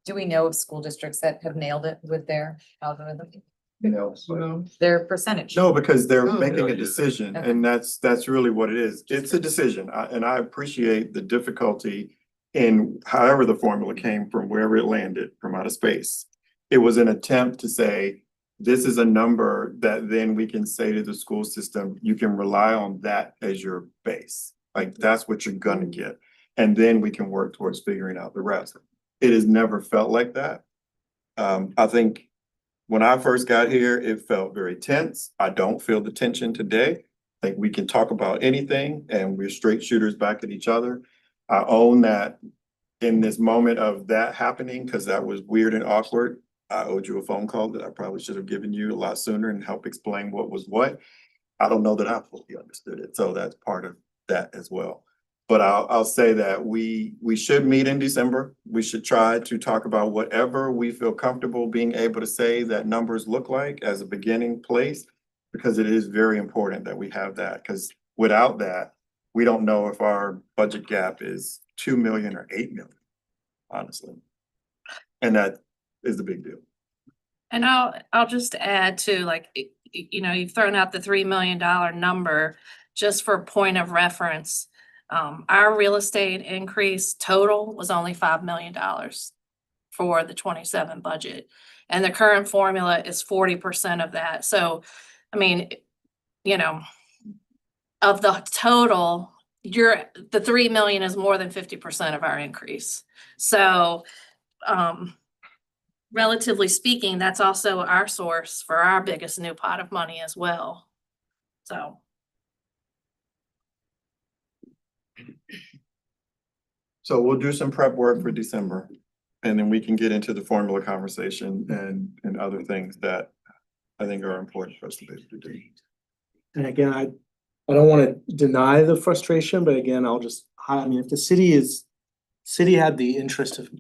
Do we know of school districts that have nailed it with their algorithm? No. Their percentage? No, because they're Oh. making They'll a use it. decision Okay. and that's really what it is. It's a decision. And I appreciate the difficulty in however the formula came from, wherever it landed from out of space. It was an attempt to say, this is a number that then we can say to the school system, you can rely on that as your base. Like that's what you're gonna get. And then we can work towards figuring out the rest. It has never felt like that. I think when I first got here, it felt very tense. I don't feel the tension today. I think we can talk about anything and we're straight shooters back at each other. I own that in this moment of that happening, because that was weird and awkward. I owed you a phone call that I probably should have given you a lot sooner and help explain what was what. I don't know that I fully understood it, so that's part of that as well. But I'll say that we should meet in December. We should try to talk about whatever we feel comfortable being able to say that numbers look like as a beginning place. Because it is very important that we have that, because without that, we don't know if our budget gap is 2 million or 8 million, honestly. And that is the big deal. And I'll just add to like, you know, you've thrown out the $3 million number just for point of reference. Our real estate increase total was only $5 million for the 27 budget. And the current formula is 40% of that. So, I mean, you know, of the total, the 3 million is more than 50% of our increase. So, relatively speaking, that's also our source for our biggest new pot of money as well. So. So we'll do some prep work for December. And then we can get into the formula conversation and other things that I think are important for us to be able to do. And again, I don't want to deny the frustration, but again, I mean, if the city had the interest of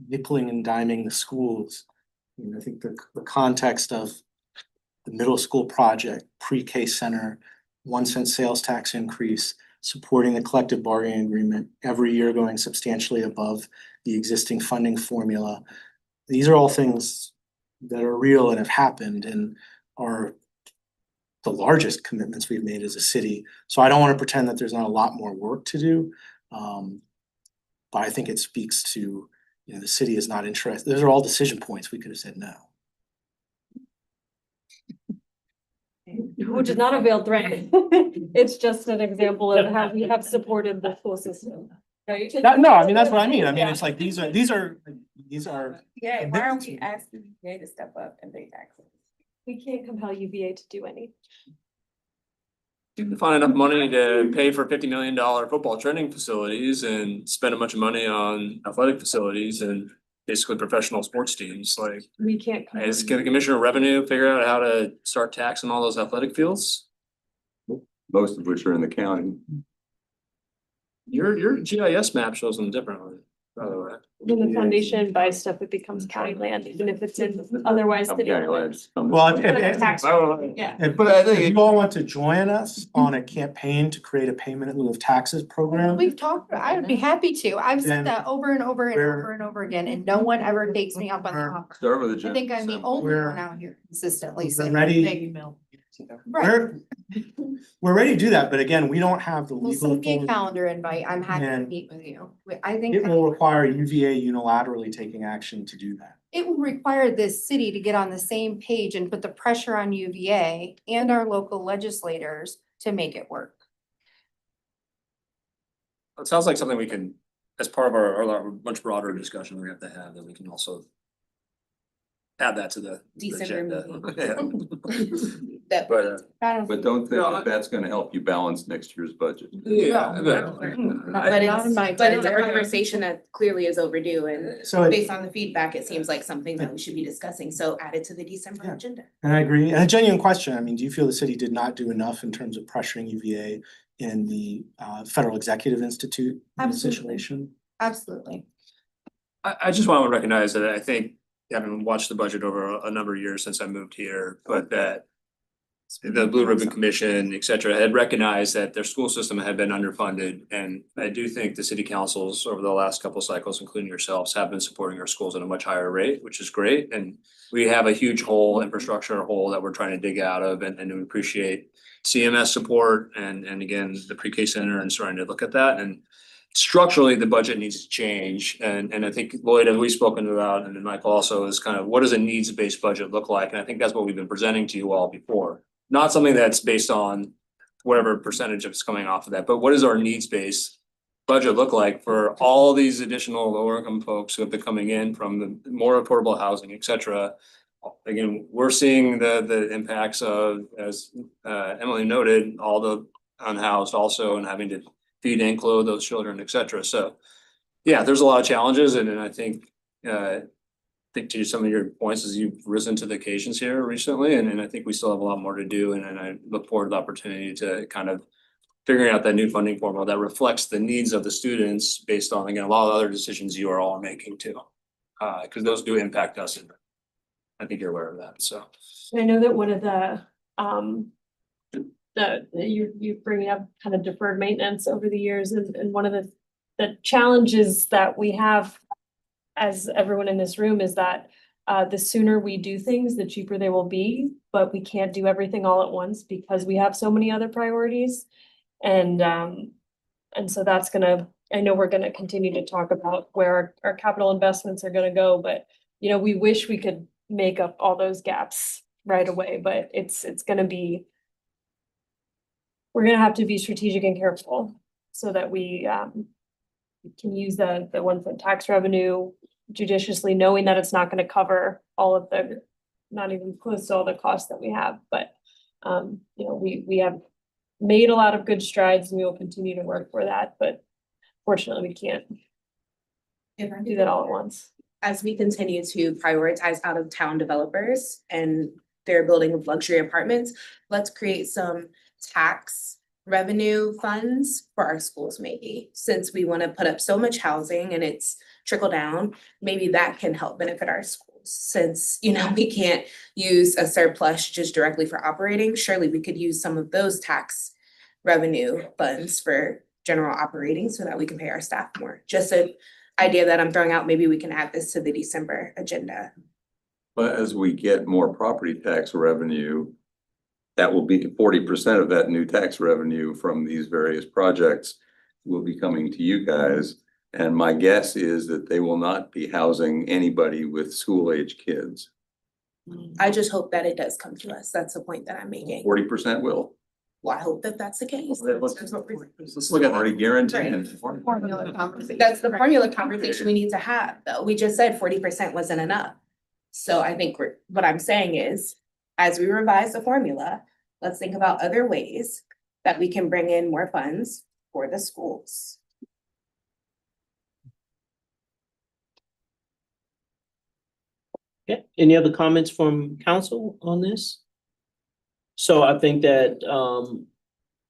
nickeling and diming the schools, I mean, I think the context of the middle school project, pre-K center, 1 cent sales tax increase, supporting the collective bargaining agreement every year going substantially above the existing funding formula. These are all things that are real and have happened and are the largest commitments we've made as a city. So I don't want to pretend that there's not a lot more work to do. But I think it speaks to, the city is not interested. Those are all decision points. We could have said no. Which is not a veiled threat. It's just an example of how we have supported the school system. Right? No, I mean, that's what I mean. I mean, Yeah. it's like, these are. Yeah, why aren't we asking UVA to step up and pay taxes? We can't compel UVA to do any. You can find enough money to pay for $50 million football training facilities and spend a bunch of money on athletic facilities and basically professional sports teams, like. We can't. Is the Commissioner of Revenue figure out how to start taxing all those athletic fields? Most of which are in the county. Your GIS map shows them differently, by the way. When the foundation buys stuff, it becomes county land, even if it's in otherwise city. Well, Tax- Yeah. but I think if you all want to join us on a campaign to create a payment in lieu of taxes program, We've talked, I would be happy to. I've Then said that over and over and we're- over and over again, and no one ever takes me up on the offer. Start with a I think I'm the only We're- one out here consistently we're saying. ready. "Hey, Right. we're ready to do that, but again, we don't have the Well, legal send me a authority. calendar invite. I'm happy to And meet with you. I think It will require UVA unilaterally taking action to do that. it will require this city to get on the same page and put the pressure on UVA and our local legislators to make it work. It sounds like something we can, as part of our much broader discussion we have to have, that we can also add that to the December agenda. That- But don't think that that's gonna help you balance next year's budget. Yeah. But it's a conversation that clearly is overdue and So it- based on the feedback, it seems like something that we should be discussing. So add it to the December Yeah. agenda. And I agree. And a genuine question, I mean, do you feel the city did not do enough in terms of pressuring UVA in the Federal Executive Institute in this Absolutely. situation? Absolutely. I just want to recognize that I think, having watched the budget over a number of years since I moved here, but that the Blue Ribbon Commission, et cetera, had recognized that their school system had been underfunded. And I do think the city councils over the last couple of cycles, including yourselves, have been supporting our schools at a much higher rate, which is great. And we have a huge hole, infrastructure hole that we're trying to dig out of, and we appreciate CMS support and again, the pre-K center and starting to look at that. And structurally, the budget needs to change. And I think Lloyd, as we've spoken about, and then Mike also, is kind of what does a needs-based budget look like? And I think that's what we've been presenting to you all before. Not something that's based on whatever percentage of it's coming off of that, but what does our needs-based budget look like for all these additional lower income folks who have been coming in from the more affordable housing, et cetera? Again, we're seeing the impacts of, as Emily noted, all the unhoused also and having to feed and clothe those children, et cetera. So, yeah, there's a lot of challenges, and I think to some of your points as you've risen to the occasions here recently, and I think we still have a lot more to do, and I look forward to the opportunity to kind of figuring out that new funding formula that reflects the needs of the students based on, again, a lot of other decisions you are all making too. Because those do impact us, and I think you're aware of that, so. I know that one of you bringing up kind of deferred maintenance over the years, and one of the challenges that we have as everyone in this room is that the sooner we do things, the cheaper they will be, but we can't do everything all at once because we have so many other priorities. And so that's I know we're gonna continue to talk about where our capital investments are gonna go, but we wish we could make up all those gaps right away, but we're gonna have to be strategic and careful so that we can use the 1 cent tax revenue judiciously, knowing that it's not gonna cover all of not even close to all the costs that we have, but we have made a lot of good strides and we will continue to work for that, but fortunately we can't do that all at once. As we continue to prioritize out of town developers and their building of luxury apartments, let's create some tax revenue funds for our schools maybe. Since we want to put up so much housing and it's trickle down, maybe that can help benefit our schools. Since, we can't use a surplus just directly for operating, surely we could use some of those tax revenue funds for general operating so that we can pay our staff more. Just an idea that I'm throwing out, maybe we can add this to the December agenda. But as we get more property tax revenue, that will be 40% of that new tax revenue from these various projects will be coming to you guys. And my guess is that they will not be housing anybody with school-age kids. I just hope that it does come to us. That's the point that I'm making. 40% will. Well, I hope that that's the case. Let's look at already guaranteed. That's the formula conversation we need to have, though. We just said 40% wasn't enough. So I think what I'm saying is, as we revise the formula, let's think about other ways that we can bring in more funds for the schools. Okay, any other comments from council on this? So I think that,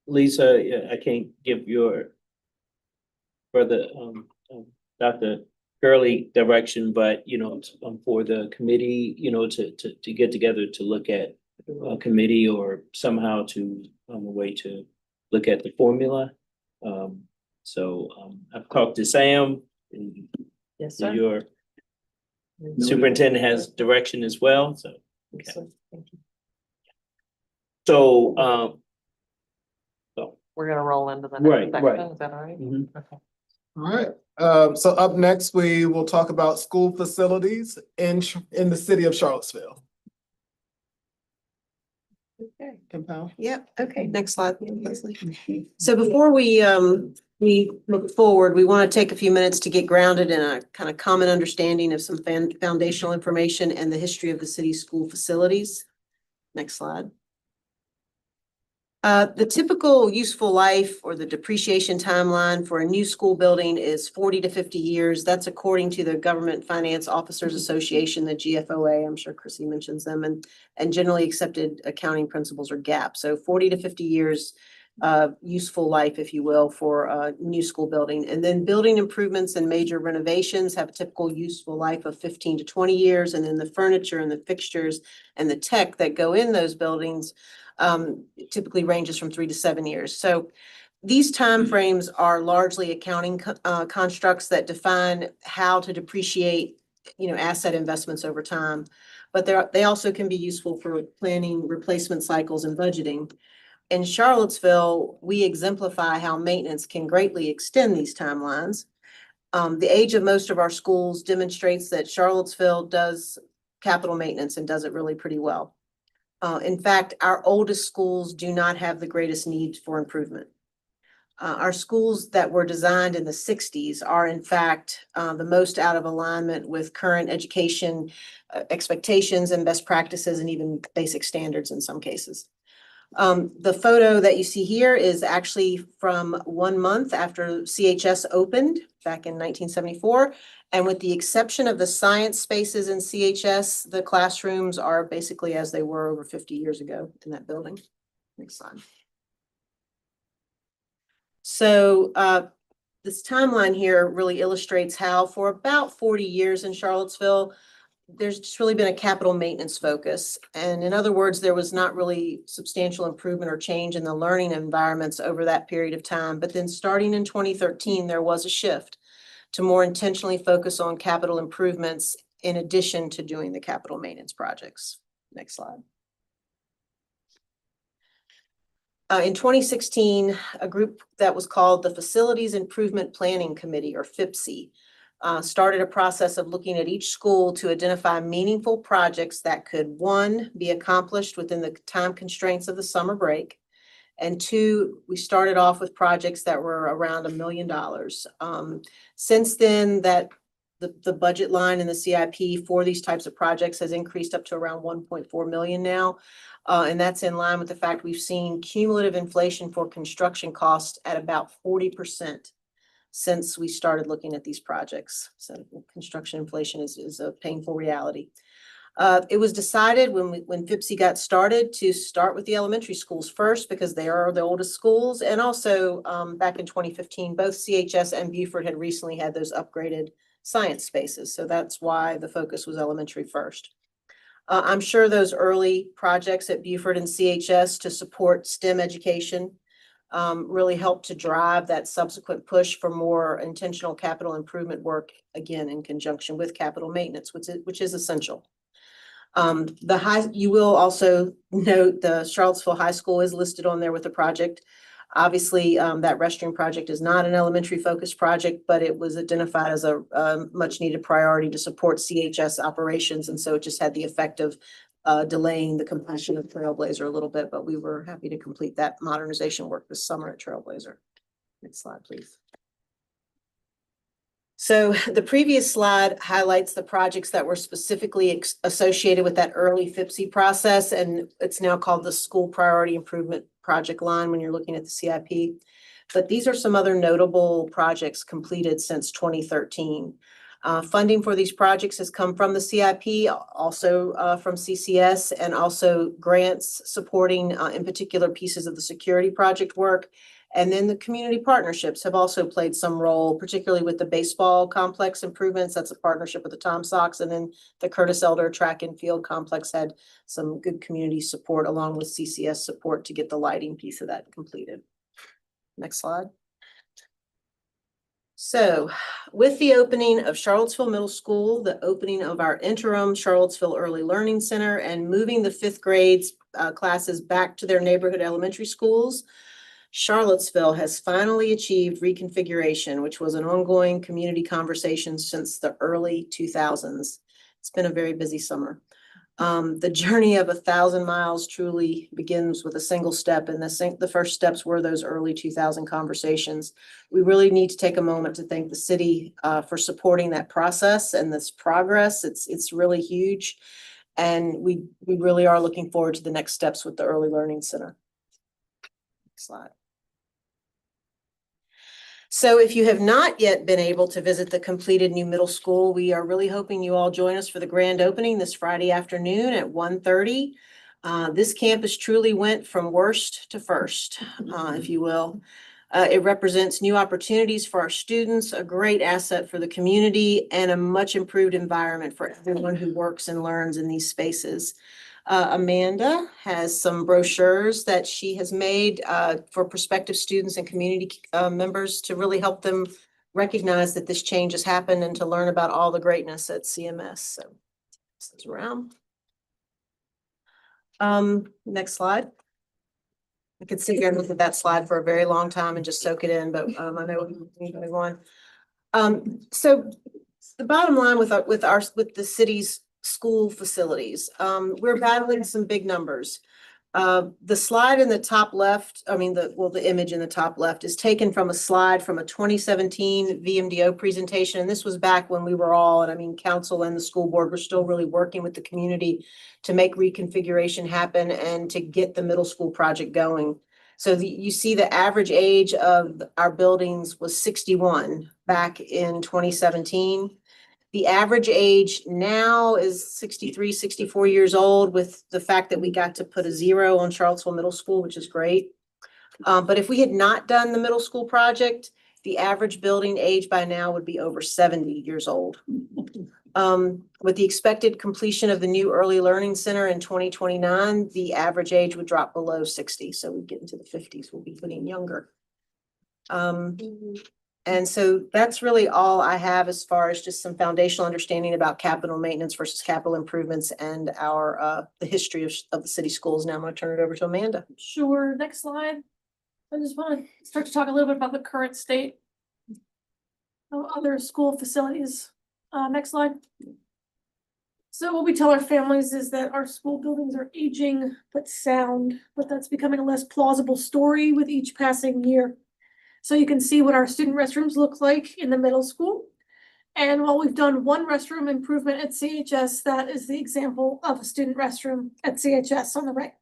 Lisa, I can't give your further, Dr. Gurley direction, but, for the committee, to get together to look at a committee or somehow to, a way to look at the formula. I've talked to Sam. And Yes, sir. your superintendent has direction as well, so. Okay. Thank you. So, We're gonna roll into the Right, next right. section, is that all right? Mhm. Okay. All right, so up next, we will talk about school facilities in the city of Charlottesville. Okay. Compel. Yep, okay, next slide, Leslie. So before we look forward, we want to take a few minutes to get grounded in a kind of common understanding of some foundational information and the history of the city's school facilities. Next slide. The typical useful life or the depreciation timeline for a new school building is 40 to 50 years. That's according to the Government Finance Officers Association, the GFOA. I'm sure Chrissy mentions them, and generally accepted accounting principles or GAAP. So 40 to 50 years useful life, if you will, for a new school building. And then building improvements and major renovations have a typical useful life of 15 to 20 years. And then the furniture and the fixtures and the tech that go in those buildings typically ranges from 3 to 7 years. So these timeframes are largely accounting constructs that define how to depreciate, asset investments over time. But they also can be useful for planning replacement cycles and budgeting. In Charlottesville, we exemplify how maintenance can greatly extend these timelines. The age of most of our schools demonstrates that Charlottesville does capital maintenance and does it really pretty well. In fact, our oldest schools do not have the greatest need for improvement. Our schools that were designed in the 60s are in fact the most out of alignment with current education expectations and best practices and even basic standards in some cases. The photo that you see here is actually from 1 month after CHS opened back in 1974. And with the exception of the science spaces in CHS, the classrooms are basically as they were over 50 years ago in that building. Next slide. So this timeline here really illustrates how for about 40 years in Charlottesville, there's just really been a capital maintenance focus. And in other words, there was not really substantial improvement or change in the learning environments over that period of time. But then starting in 2013, there was a shift to more intentionally focus on capital improvements in addition to doing the capital maintenance projects. Next slide. In 2016, a group that was called the Facilities Improvement Planning Committee, or FIPSI, started a process of looking at each school to identify meaningful projects that could, 1, be accomplished within the time constraints of the summer break, and 2, we started off with projects that were around $1 million. Since then, the budget line in the CIP for these types of projects has increased up to around 1.4 million now. And that's in line with the fact we've seen cumulative inflation for construction costs at about 40% since we started looking at these projects. So construction inflation is a painful reality. It was decided when FIPSI got started to start with the elementary schools first because they are the oldest schools. And also back in 2015, both CHS and Beaufort had recently had those upgraded science spaces. So that's why the focus was elementary first. I'm sure those early projects at Beaufort and CHS to support STEM education really helped to drive that subsequent push for more intentional capital improvement work, again, in conjunction with capital maintenance, which is essential. You will also note the Charlottesville High School is listed on there with a project. Obviously, that restroom project is not an elementary focused project, but it was identified as a much needed priority to support CHS operations. And so it just had the effect of delaying the completion of Trailblazer a little bit, but we were happy to complete that modernization work this summer at Trailblazer. Next slide, please. So the previous slide highlights the projects that were specifically associated with that early FIPSI process, and it's now called the School Priority Improvement Project line when you're looking at the CIP. But these are some other notable projects completed since 2013. Funding for these projects has come from the CIP, also from CCS, and also grants supporting in particular pieces of the security project work. And then the community partnerships have also played some role, particularly with the baseball complex improvements. That's a partnership with the Tom Sox. And then the Curtis Elder track and field complex had some good community support along with CCS support to get the lighting piece of that completed. Next slide. So with the opening of Charlottesville Middle School, the opening of our interim Charlottesville Early Learning Center, and moving the fifth grades classes back to their neighborhood elementary schools, Charlottesville has finally achieved reconfiguration, which was an ongoing community conversation since the early 2000s. It's been a very busy summer. The journey of 1,000 miles truly begins with a single step, and the first steps were those early 2000 conversations. We really need to take a moment to thank the city for supporting that process and this progress. It's really huge, and we really are looking forward to the next steps with the Early Learning Center. Next slide. So if you have not yet been able to visit the completed new middle school, we are really hoping you all join us for the grand opening this Friday afternoon at 1:30. This campus truly went from worst to first, if you will. It represents new opportunities for our students, a great asset for the community, and a much improved environment for everyone who works and learns in these spaces. Amanda has some brochures that she has made for prospective students and community members to really help them recognize that this change has happened and to learn about all the greatness at CMS. So this is around. Next slide. I could sit here and look at that slide for a very long time and just soak it in, but I know we need to move on. So the bottom line with the city's school facilities, we're battling some big numbers. The slide in the top left, the image in the top left is taken from a slide from a 2017 VMDO presentation. And this was back when we were all, council and the school board were still really working with the community to make reconfiguration happen and to get the middle school project going. So you see the average age of our buildings was 61 back in 2017. The average age now is 63, 64 years old, with the fact that we got to put a 0 on Charlottesville Middle School, which is great. But if we had not done the middle school project, the average building age by now would be over 70 years old. With the expected completion of the new Early Learning Center in 2029, the average age would drop below 60. So we get into the 50s, we'll be getting younger. And so that's really all I have as far as just some foundational understanding about capital maintenance versus capital improvements and the history of the city schools. Now I'm going to turn it over to Amanda. Sure, next slide. I just want to start to talk a little bit about the current state of other school facilities. Next slide. So what we tell our families is that our school buildings are aging but sound, but that's becoming a less plausible story with each passing year. So you can see what our student restrooms look like in the middle school. And while we've done one restroom improvement at CHS, that is the example of a student restroom at CHS on the right.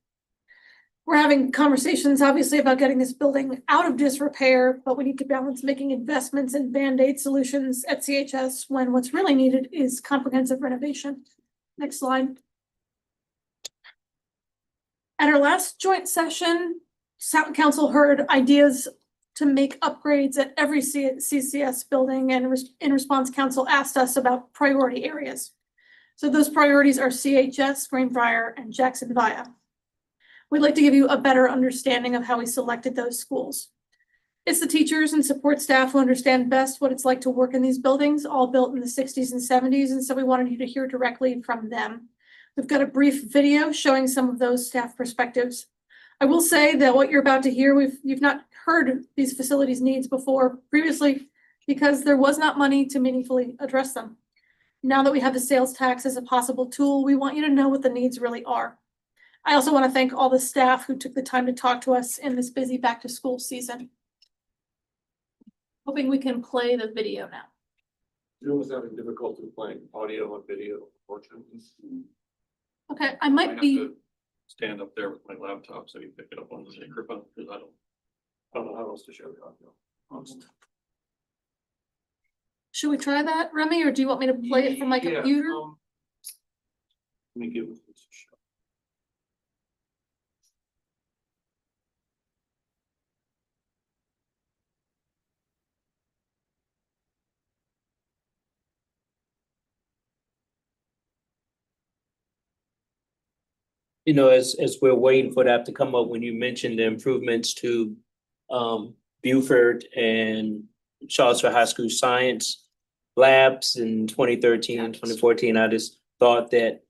We're having conversations, obviously, about getting this building out of disrepair, but we need to balance making investments in Band-Aid solutions at CHS when what's really needed is comprehensive renovation. Next slide. At our last joint session, Council heard ideas to make upgrades at every CCS building, and in response, council asked us about priority areas. So those priorities are CHS, Greenbrier, and Jackson Via. We'd like to give you a better understanding of how we selected those schools. It's the teachers and support staff who understand best what it's like to work in these buildings, all built in the 60s and 70s, and so we wanted you to hear directly from them. We've got a brief video showing some of those staff perspectives. I will say that what you're about to hear, you've not heard these facilities needs before previously because there was not money to meaningfully address them. Now that we have the sales tax as a possible tool, we want you to know what the needs really are. I also want to thank all the staff who took the time to talk to us in this busy back to school season. Hoping we can play the video now. Zoom was having difficulty playing audio and video, unfortunately. Okay, I might be, Stand up there with my laptop so you pick it up on the microphone, because I don't know how else to show the audio. Honestly. should we try that, Remy, or do you want me to play it from my Yeah, computer? Let me give this a shot. You know, as we're waiting for that to come up, when you mentioned the improvements to Beaufort and Charlottesville High School science labs in 2013 and 2014, I just thought that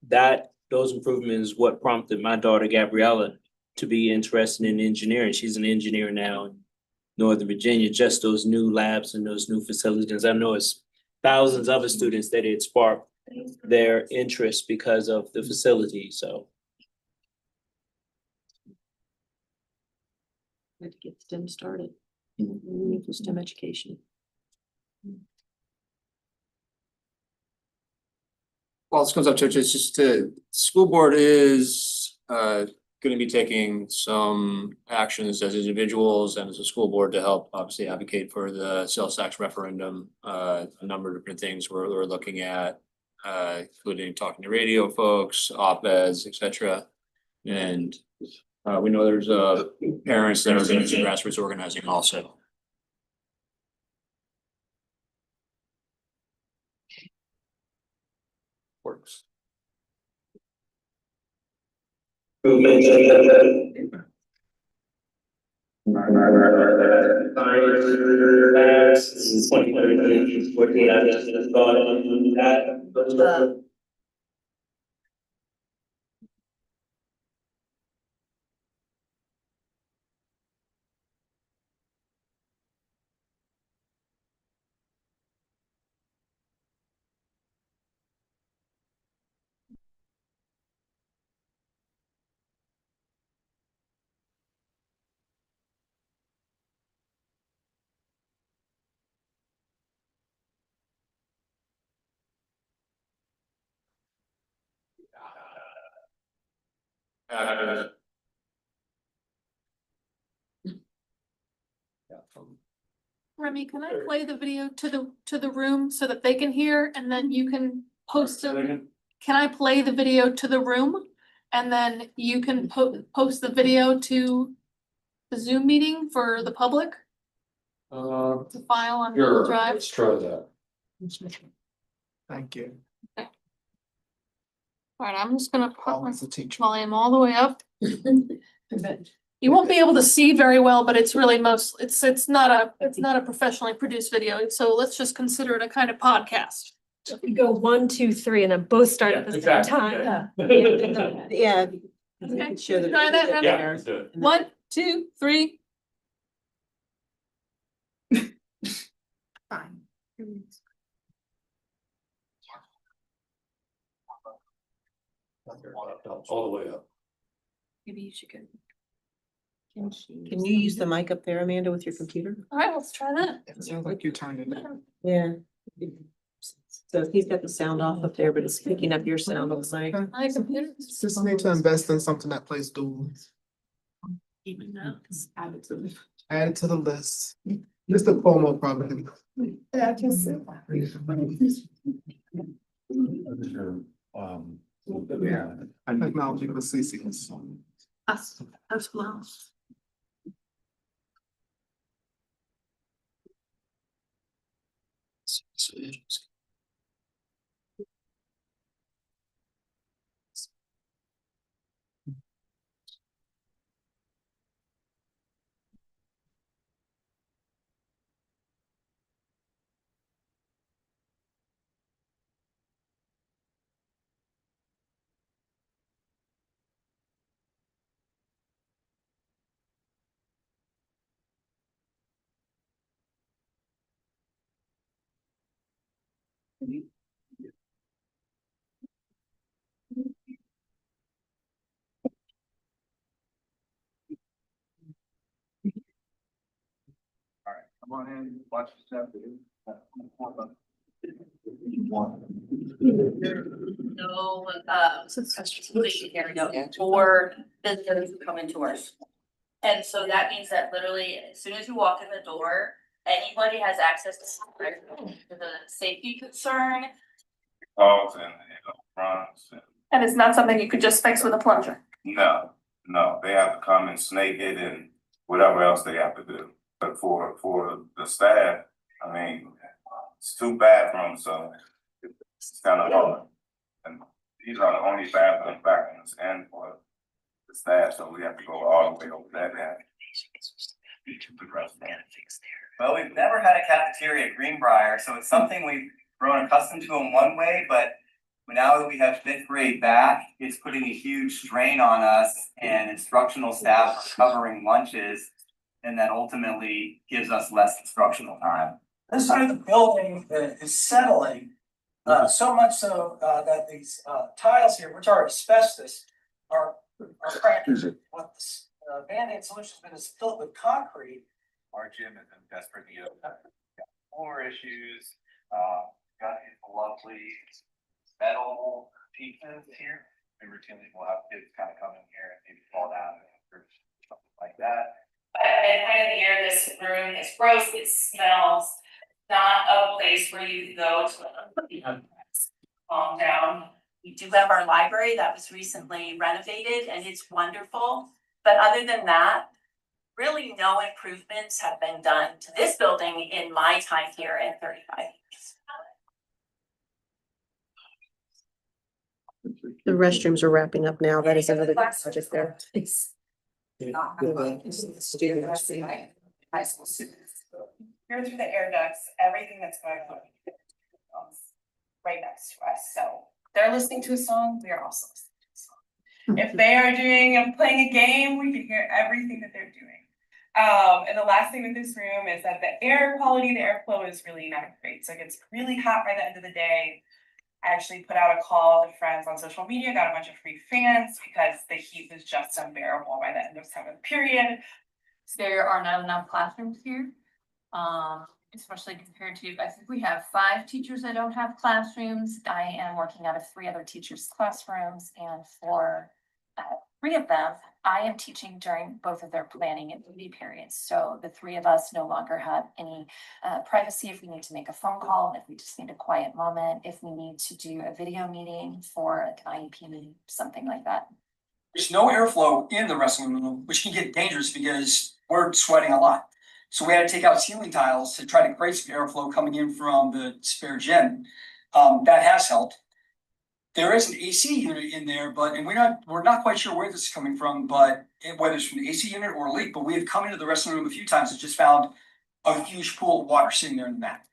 those improvements is what prompted my daughter Gabriella to be interested in engineering. She's an engineer now in Northern Virginia, just those new labs and those new facilities. I know it's thousands of other students that it sparked their interest because of the facility, so. We have to get STEM started. Meaningful STEM education. Well, this comes up to it's just school board is gonna be taking some actions as individuals and as a school board to help obviously advocate for the sales tax referendum. A number of different things we're looking at, including talking to radio folks, op-eds, et cetera. And we know there's parents that are doing some grassroots organizing also. Works. Remy, can I play the video to the room so that they can hear and then you can post it? Can I play the video to the room and then you can post the video to the Zoom meeting for the public to file on Google Drive? Let's try that. Thank you. All right, I'm just gonna put my Always a teacher. volume all the way up. You won't be able to see very well, but it's really it's not a professionally produced video, so let's just consider it a kind of podcast. You go 1, 2, 3, and then both start at the same time. Yeah. Okay, Share the try that, video Remy? there. let's do it. 1, 2, 3. Fine. All the way up. Maybe you should go. Can you use the mic up there, Amanda, with your computer? All right, let's try that. It sounds like you turned it down. Yeah. So he's got the sound off up there, but it's picking up your sound, looks like. My computer. Just need to invest in something that plays dual. Even though it's added to the. Add it to the list. Just a promo probably. Yeah, just. Technology for CCS. As well. Come on in, watch yourself. No, or visitors who come into our school. And so that means that literally, as soon as you walk in the door, anybody has access to the safety concern. Dogs and runs. And it's not something you could just fix with a plunger. No, they have to come and snake it and whatever else they have to do. But for the staff, I mean, it's 2 bathrooms, so it's kind of hard. And these are the only bathrooms back in this end for the staff, so we have to go all the way over that end. Well, we've never had a cafeteria at Greenbrier, so it's something we've grown accustomed to in one way, but now that we have 5th grade back, it's putting a huge strain on us, and instructional staff are covering lunches, and that ultimately gives us less instructional time. This side of the building is settling, so much so that these tiles here, which are asbestos, are cracking. What this Band-Aid solution has been is filled with concrete. Our gym has been desperate to get floor issues, got these lovely metal pieces here. We routinely will have kids kind of come in here and maybe fall down or something like that. At the time of the year, this room is gross, it smells, not a place where you go to calm down. We do have our library that was recently renovated and it's wonderful. But other than that, really no improvements have been done to this building in my time here in 35 years. The restrooms are wrapping up now. That is another project there. High school students. Here through the air ducts, everything that's going on. Right next to us, so they're listening to a song, we are also listening to a song. If they are playing a game, we can hear everything that they're doing. And the last thing with this room is that the air quality, the airflow is really not great, so it gets really hot by the end of the day. I actually put out a call to friends on social media, got a bunch of free fans because the heat was just unbearable by the end of 7th period. There are not enough classrooms here. Especially compared to, I think we have 5 teachers that don't have classrooms. I am working out of 3 other teachers' classrooms, and for 3 of them, I am teaching during both of their planning and duty periods. So the 3 of us no longer have any privacy if we need to make a phone call, if we just need a quiet moment, if we need to do a video meeting for an IEP meeting, something like that. There's no airflow in the wrestling room, which can get dangerous because we're sweating a lot. So we had to take out ceiling tiles to try to create some airflow coming in from the spare gym. That has helped. There is an AC unit in there, and we're not quite sure where this is coming from, but whether it's from the AC unit or a leak, but we have come into the wrestling room a few times and just found a huge pool of water sitting there in the mat.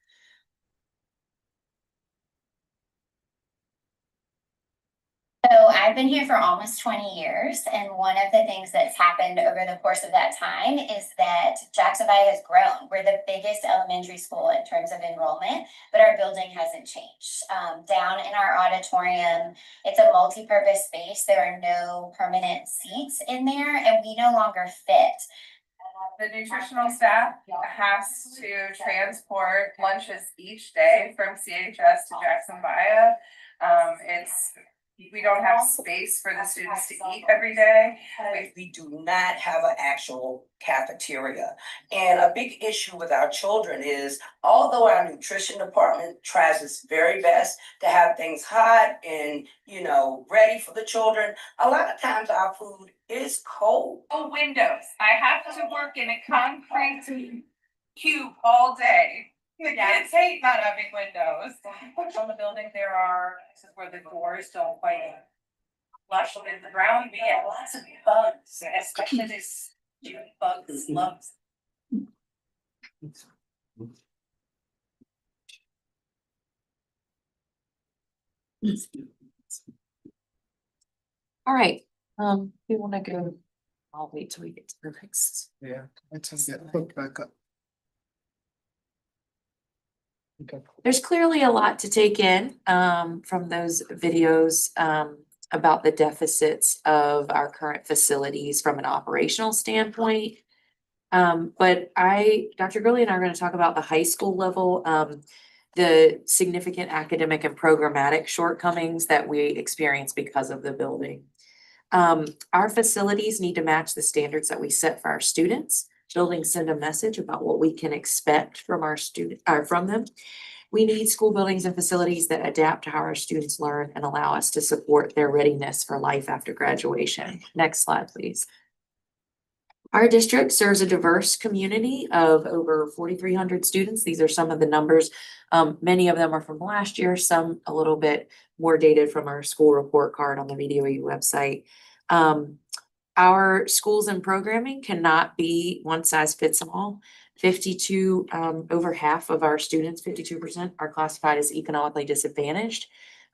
So I've been here for almost 20 years, and one of the things that's happened over the course of that time is that Jacksonville has grown. We're the biggest elementary school in terms of enrollment, but our building hasn't changed. Down in our auditorium, it's a multi-purpose space. There are no permanent seats in there, and we no longer fit. The nutritional staff has to transport lunches each day from CHS to Jacksonville. We don't have space for the students to eat every day. We do not have an actual cafeteria. And a big issue with our children is, although our nutrition department tries its very best to have things hot and, ready for the children, a lot of times our food is cold. Oh, windows. I have to work in a concrete cube all day The kids hate not having windows. On the building, there are, this is where the doors don't quite flush with the ground, we have lots of bugs, especially this June bugs, slugs. All right, we wanna go, I'll wait till we get to the next. Yeah, let's just get hooked back up. Okay. There's clearly a lot to take in from those videos about the deficits of our current facilities from an operational standpoint. But Dr. Gurley and I are going to talk about the high school level, the significant academic and programmatic shortcomings that we experience because of the building. Our facilities need to match the standards that we set for our students. Buildings send a message about what we can expect from our from them. We need school buildings and facilities that adapt to how our students learn and allow us to support their readiness for life after graduation. Next slide, please. Our district serves a diverse community of over 4,300 students. These are some of the numbers. Many of them are from last year, some a little bit more dated from our school report card on the VDOE website. Our schools and programming cannot be one size fits all. 52, over half of our students, 52% are classified as economically disadvantaged.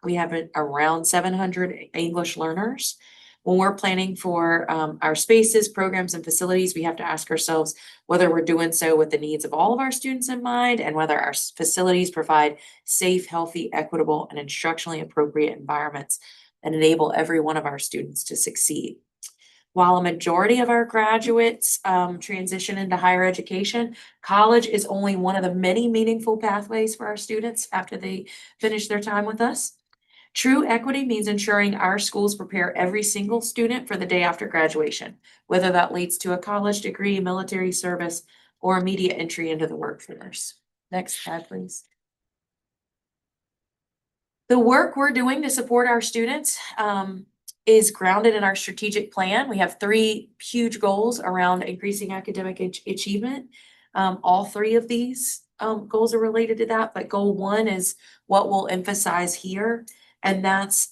We have around 700 English learners. When we're planning for our spaces, programs, and facilities, we have to ask ourselves whether we're doing so with the needs of all of our students in mind and whether our facilities provide safe, healthy, equitable, and instructionally appropriate environments that enable every one of our students to succeed. While a majority of our graduates transition into higher education, college is only one of the many meaningful pathways for our students after they finish their time with us. True equity means ensuring our schools prepare every single student for the day after graduation, whether that leads to a college degree, military service, or immediate entry into the workforce. Next slide, please. The work we're doing to support our students is grounded in our strategic plan. We have 3 huge goals around increasing academic achievement. All 3 of these goals are related to that, but goal 1 is what we'll emphasize here. And that's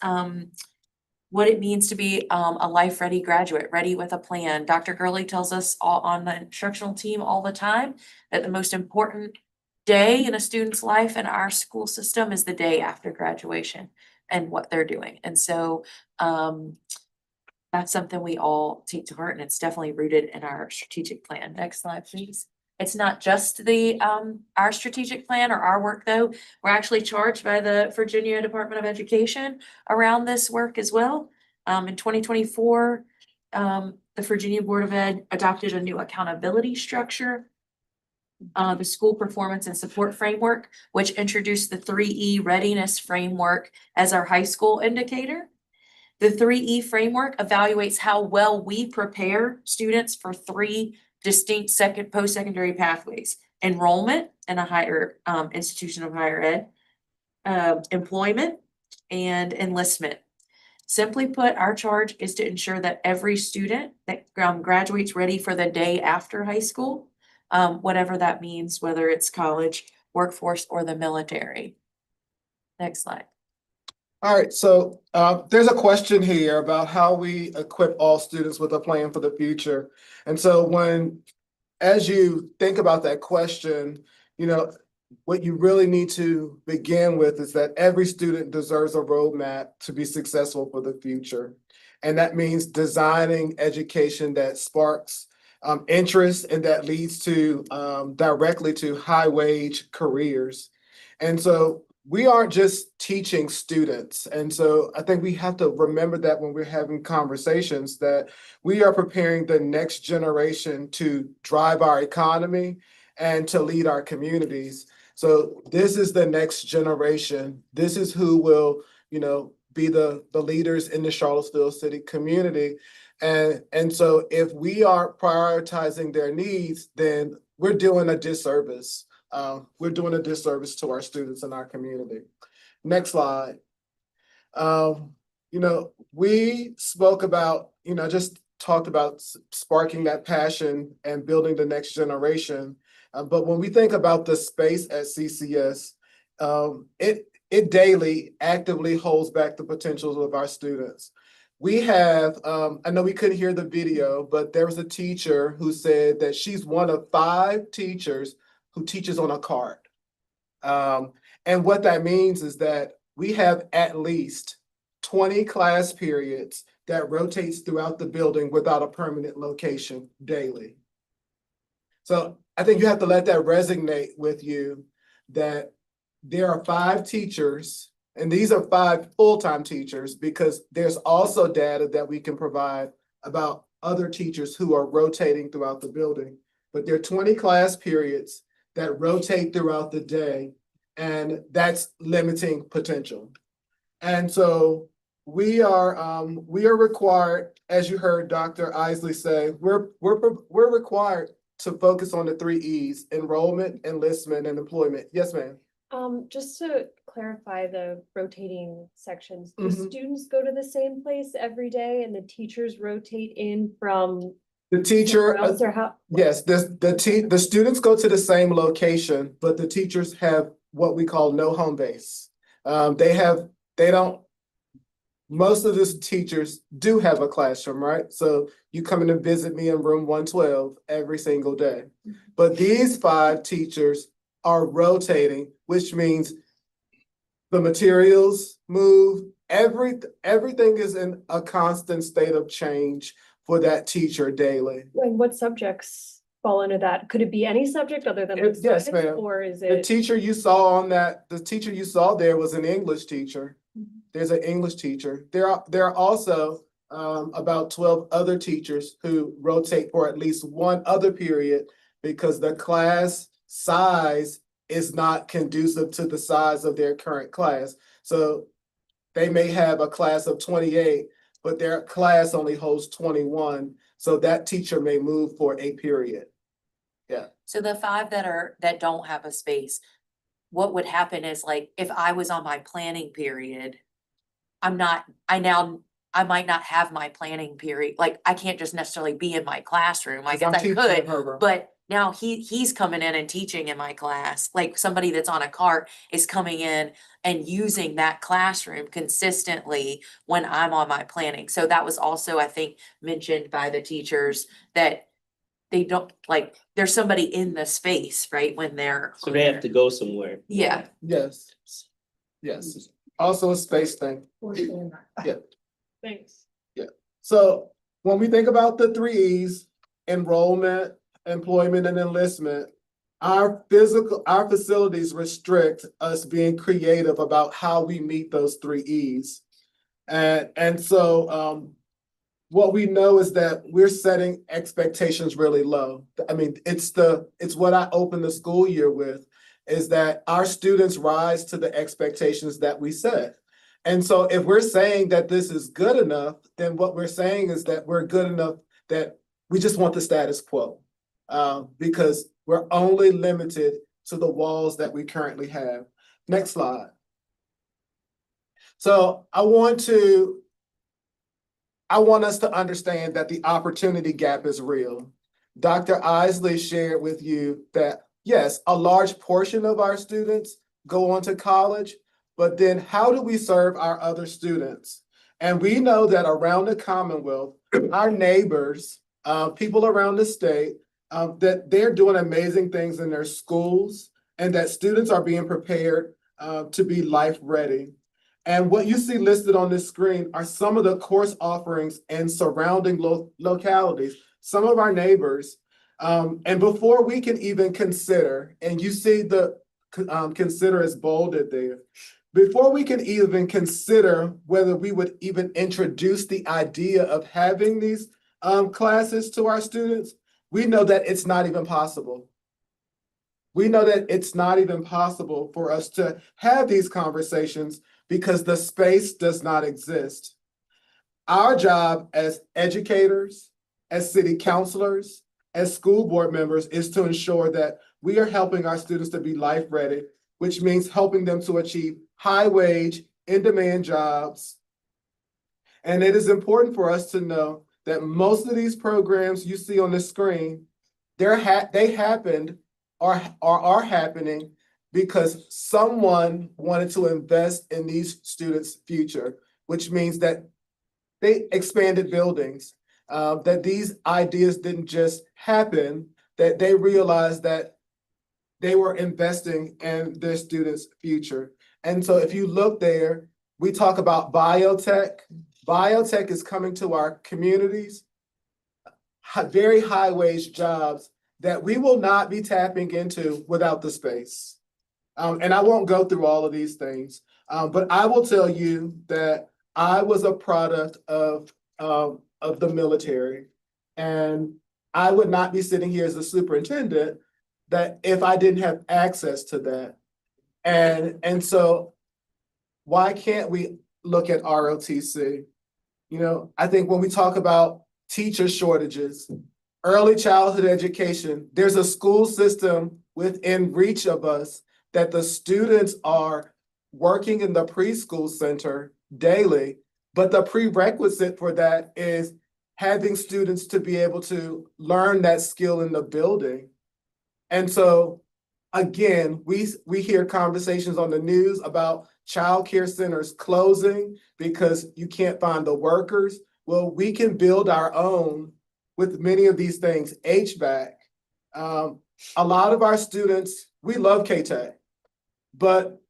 what it means to be a life-ready graduate, ready with a plan. Dr. Gurley tells us all on the instructional team all the time that the most important day in a student's life in our school system is the day after graduation and what they're doing. And so that's something we all take to heart, and it's definitely rooted in our strategic plan. Next slide, please. It's not just the our strategic plan or our work, though. We're actually charged by the Virginia Department of Education around this work as well. In 2024, the Virginia Board of Ed adopted a new accountability structure, the School Performance and Support Framework, which introduced the 3E Readiness Framework as our high school indicator. The 3E framework evaluates how well we prepare students for 3 distinct post-secondary pathways: enrollment in a higher institution of higher ed, employment, and enlistment. Simply put, our charge is to ensure that every student that graduates ready for the day after high school, whatever that means, whether it's college, workforce, or the military. Next slide. All right, so there's a question here about how we equip all students with a plan for the future. And so as you think about that question, what you really need to begin with is that every student deserves a roadmap to be successful for the future. And that means designing education that sparks interest and that leads to directly to high wage careers. And so we aren't just teaching students. And so I think we have to remember that when we're having conversations, that we are preparing the next generation to drive our economy and to lead our communities. So this is the next generation. This is who will, be the leaders in the Charlottesville city community. And so if we are prioritizing their needs, then we're doing a disservice. We're doing a disservice to our students in our community. Next slide. We spoke about, just talked about sparking that passion and building the next generation. But when we think about the space at CCS, it daily actively holds back the potentials of our students. We have, I know we couldn't hear the video, but there was a teacher who said that she's one of 5 teachers who teaches on a cart. And what that means is that we have at least 20 class periods that rotates throughout the building without a permanent location daily. So I think you have to let that resonate with you that there are 5 teachers, and these are 5 full-time teachers, because there's also data that we can provide about other teachers who are rotating throughout the building. But there are 20 class periods that rotate throughout the day, and that's limiting potential. And so we are required, as you heard Dr. Isley say, we're required to focus on the 3 E's: enrollment, enlistment, and employment. Yes, ma'am. Just to clarify the rotating sections, do Mhm. students go to the same place every day and the teachers rotate in from The teacher, somewhere else, or how? yes, the students go to the same location, but the teachers have what we call no home base. Most of the teachers do have a classroom, right? So you come in and visit me in room 112 every single day. But these 5 teachers are rotating, which means the materials move, everything is in a constant state of change for that teacher daily. And what subjects fall into that? Could it be any subject other than like Yes, science, ma'am. or is The it? teacher you saw there was an English teacher. There's an English teacher. There are also about 12 other teachers who rotate for at least one other period because the class size is not conducive to the size of their current class. So they may have a class of 28, but their class only holds 21. So that teacher may move for a period. Yeah. So the 5 that don't have a space, what would happen is, like, if I was on my planning period, I might not have my planning period. Like, I can't just necessarily be in my classroom. I guess I could, but now he's coming in and teaching in my class. Like, somebody that's on a cart is coming in and using that classroom consistently when I'm on my planning. So that was also, I think, mentioned by the teachers, that they don't, like, there's somebody in the space, right, when they're. So they have to go somewhere. Yeah. Yes. Yes. Also a space thing. Yeah. Thanks. Yeah. So when we think about the 3 E's, enrollment, employment, and enlistment, our facilities restrict us being creative about how we meet those 3 E's. And so what we know is that we're setting expectations really low. I mean, it's what I opened the school year with, is that our students rise to the expectations that we set. And so if we're saying that this is good enough, then what we're saying is that we're good enough that we just want the status quo. Because we're only limited to the walls that we currently have. Next slide. So I want us to understand that the opportunity gap is real. Dr. Isley shared with you that, yes, a large portion of our students go on to college, but then how do we serve our other students? And we know that around the Commonwealth, our neighbors, people around the state, that they're doing amazing things in their schools, and that students are being prepared to be life ready. And what you see listed on this screen are some of the course offerings in surrounding localities, some of our neighbors. And before we can even consider, and you see the consider is bolded there, before we can even consider whether we would even introduce the idea of having these classes to our students, we know that it's not even possible. We know that it's not even possible for us to have these conversations because the space does not exist. Our job as educators, as city councilors, as school board members is to ensure that we are helping our students to be life ready, which means helping them to achieve high wage, in-demand jobs. And it is important for us to know that most of these programs you see on the screen, they happened or are happening because someone wanted to invest in these students' future, which means that they expanded buildings, that these ideas didn't just happen, that they realized that they were investing in their students' future. And so if you look there, we talk about biotech. Biotech is coming to our communities, very high wage jobs that we will not be tapping into without the space. And I won't go through all of these things, but I will tell you that I was a product of the military. And I would not be sitting here as a superintendent that if I didn't have access to that. And so why can't we look at ROTC? You know, I think when we talk about teacher shortages, early childhood education, there's a school system within reach of us that the students are working in the preschool center daily, but the prerequisite for that is having students to be able to learn that skill in the building. And so, again, we hear conversations on the news about childcare centers closing because you can't find the workers. Well, we can build our own with many of these things. HVAC. A lot of our students, we love K-Tech, but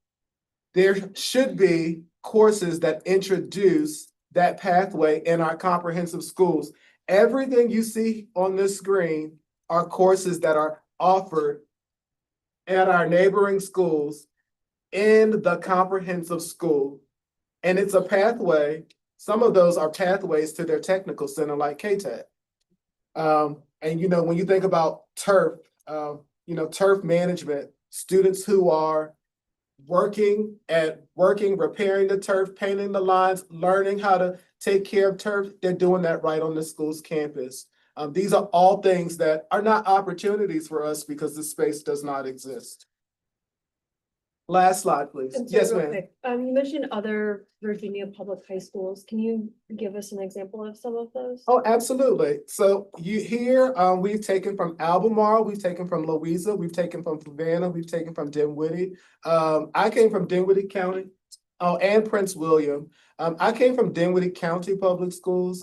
there should be courses that introduce that pathway in our comprehensive schools. Everything you see on this screen are courses that are offered at our neighboring schools in the comprehensive school. And it's a pathway. Some of those are pathways to their technical center like K-Tech. And you know, when you think about turf, turf management, students who are working, repairing the turf, painting the lines, learning how to take care of turf, they're doing that right on the school's campus. These are all things that are not opportunities for us because the space does not exist. Last slide, please. And so Yes, real ma'am. quick, you mentioned other Virginia public high schools. Can you give us an example of some of those? Oh, absolutely. So we've taken from Albemarle, we've taken from Louisa, we've taken from Savannah, we've taken from Dinwiddie. I came from Dinwiddie County, and Prince William. I came from Dinwiddie County Public Schools,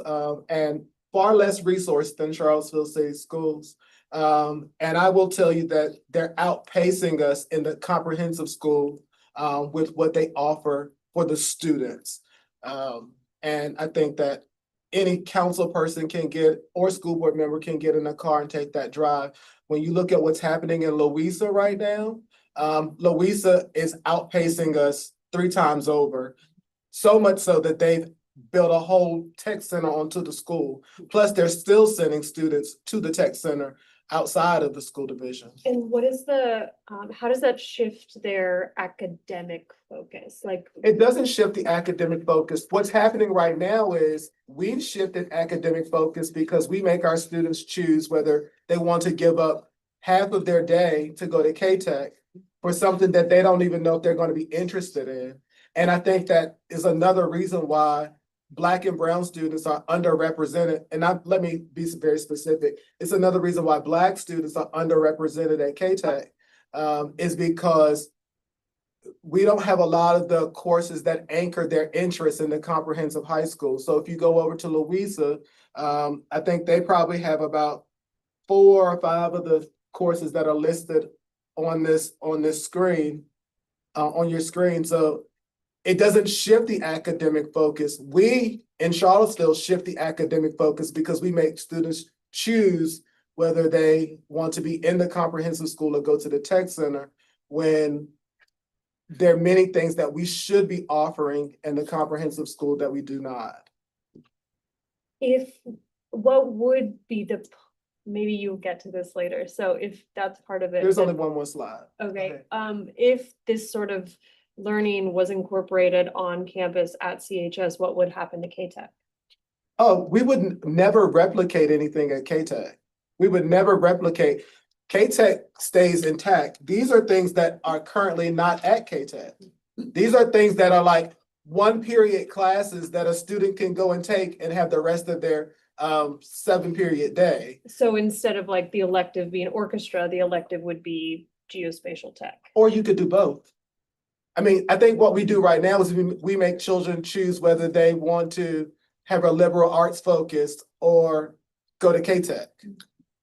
and far less resourced than Charlottesville City Schools. And I will tell you that they're outpacing us in the comprehensive school with what they offer for the students. And I think that any council person can get, or school board member can get in a car and take that drive. When you look at what's happening in Louisa right now, Louisa is outpacing us 3 times over. So much so that they've built a whole tech center onto the school. Plus, they're still sending students to the tech center outside of the school division. And what is the, how does that shift their academic focus? Like, It doesn't shift the academic focus. What's happening right now is we've shifted academic focus because we make our students choose whether they want to give up half of their day to go to K-Tech for something that they don't even know if they're going to be interested in. And I think that is another reason why Black and brown students are underrepresented. And let me be very specific. It's another reason why Black students are underrepresented at K-Tech is because we don't have a lot of the courses that anchor their interest in the comprehensive high school. So if you go over to Louisa, I think they probably have about 4 or 5 of the courses that are listed on this screen, on your screen. So it doesn't shift the academic focus. We in Charlottesville shift the academic focus because we make students choose whether they want to be in the comprehensive school or go to the tech center, when there are many things that we should be offering in the comprehensive school that we do not. What would be maybe you'll get to this later. So if that's part of it. There's only one more slide. Okay, if this sort of learning was incorporated on campus at CHS, what would happen to K-Tech? Oh, we would never replicate anything at K-Tech. We would never replicate. K-Tech stays intact. These are things that are currently not at K-Tech. These are things that are like 1 period classes that a student can go and take and have the rest of their 7-period day. So instead of like the elective being orchestra, the elective would be geospatial tech. Or you could do both. I mean, I think what we do right now is we make children choose whether they want to have a liberal arts focus or go to K-Tech.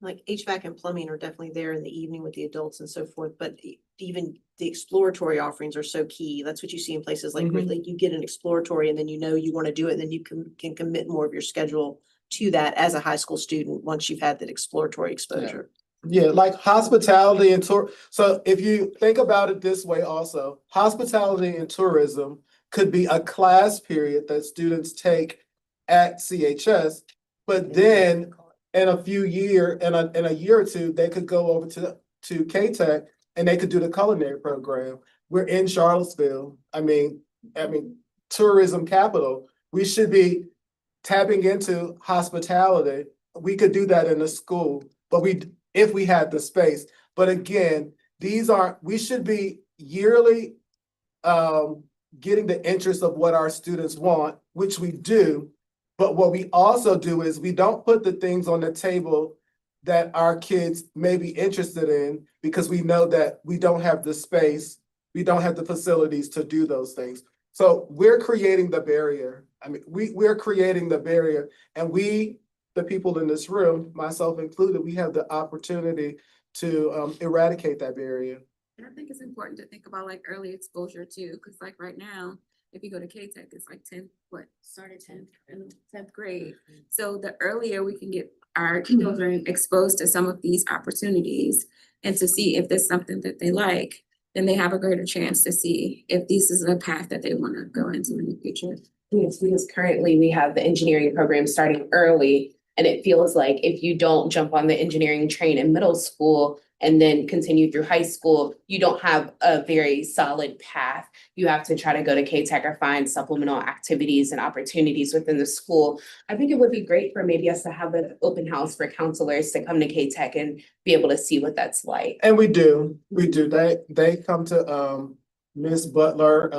Like HVAC and plumbing are definitely there in the evening with the adults and so forth, but even the exploratory offerings are so key. That's what you see in places like, Mhm. like you get an exploratory and then you know you want to do it, and then you can commit more of your schedule to that as a high school student once you've had that exploratory exposure. Yeah, like hospitality and tour. So if you think about it this way also, hospitality and tourism could be a class period that students take at CHS, but then in a year or two, they could go over to K-Tech and they could do the culinary program. We're in Charlottesville. I mean, tourism capital. We should be tapping into hospitality. We could do that in the school, but if we had the space. But again, we should be yearly getting the interest of what our students want, which we do. But what we also do is we don't put the things on the table that our kids may be interested in because we know that we don't have the space, we don't have the facilities to do those things. So we're creating the barrier. I mean, we're creating the barrier, and the people in this room, myself included, we have the opportunity to eradicate that barrier. And I think it's important to think about like early exposure too, because like right now, if you go to K-Tech, it's like started 10th in 10th grade. So the earlier we can get our children exposed to some of these opportunities and to see if there's something that they like, then they have a greater chance to see if this is a path that they want to go into in the future. Yes, because currently we have the engineering program starting early, and it feels like if you don't jump on the engineering train in middle school and then continue through high school, you don't have a very solid path. You have to try to go to K-Tech or find supplemental activities and opportunities within the school. I think it would be great for maybe us to have an open house for counselors to come to K-Tech and be able to see what that's like. And we do. They come to Ms. Butler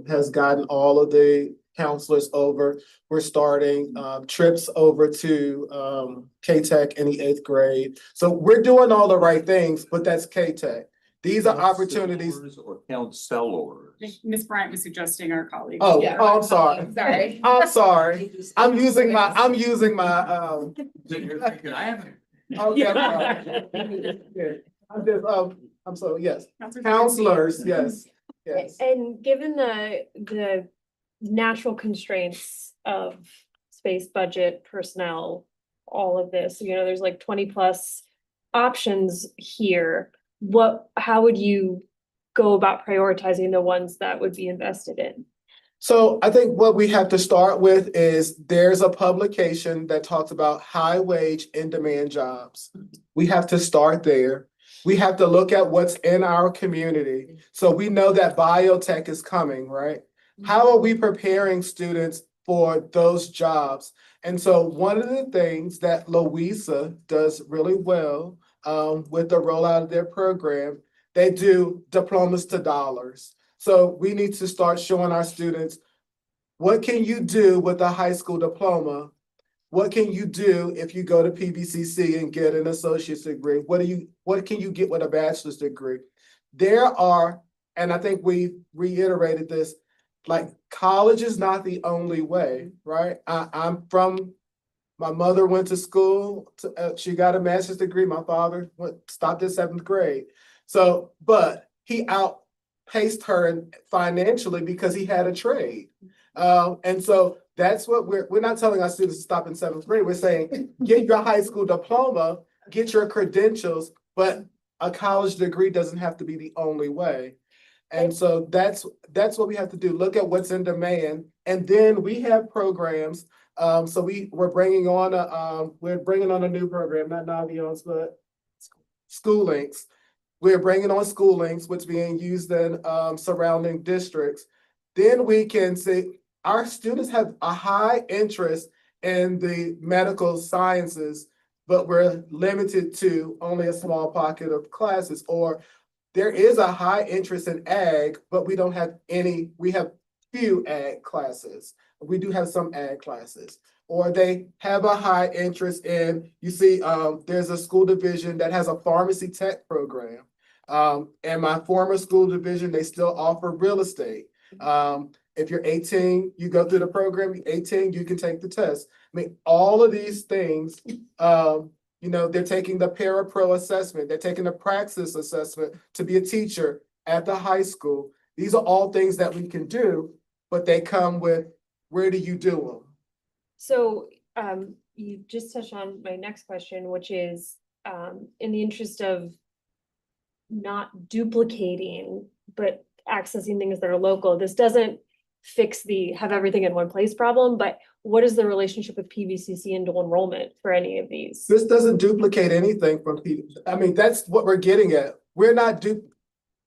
has gotten all of the counselors over. We're starting trips over to K-Tech in the 8th grade. So we're doing all the right things, but that's K-Tech. These are opportunities. Or counselors. Ms. Bryant was suggesting our colleagues. Oh, I'm sorry. Sorry. I'm sorry. I'm using my. You're thinking, I haven't. Okay, I'm sorry. I'm sorry, yes. Counselors, yes. And given the natural constraints of space, budget, personnel, all of this, there's like 20+ options here. How would you go about prioritizing the ones that would be invested in? So I think what we have to start with is there's a publication that talks about high wage in demand jobs. We have to start there. We have to look at what's in our community. So we know that biotech is coming, right? How are we preparing students for those jobs? And so one of the things that Louisa does really well with the rollout of their program, they do diplomas to dollars. So we need to start showing our students, what can you do with a high school diploma? What can you do if you go to PBCC and get an associate's degree? What can you get with a bachelor's degree? And I think we reiterated this, like college is not the only way, right? My mother went to school, she got a master's degree. My father stopped at 7th grade. So, but he outpaced her financially because he had a trade. And so that's what we're not telling our students to stop in 7th grade. We're saying, get your high school diploma, get your credentials, but a college degree doesn't have to be the only way. And so that's what we have to do. Look at what's in demand. And then we have programs. So we're bringing on a new program, not Naviance, but School Links. We're bringing on School Links, which is being used in surrounding districts. Then we can see our students have a high interest in the medical sciences, but we're limited to only a small pocket of classes, or there is a high interest in ag, but we have few ag classes. We do have some ag classes. or they have a high interest in, you see, there's a school division that has a pharmacy tech program. In my former school division, they still offer real estate. If you're 18, you go through the program, you're 18, you can take the test. I mean, all of these things, they're taking the parapro assessment, they're taking the praxis assessment to be a teacher at the high school. These are all things that we can do, but they come with, where do you do them? So, you just touched on my next question, which is, in the interest of not duplicating, but accessing things that are local, this doesn't fix the have everything in one place problem, but what is the relationship with PVCC and dual enrollment for any of these? This doesn't duplicate anything from people. I mean, that's what we're getting at. We're not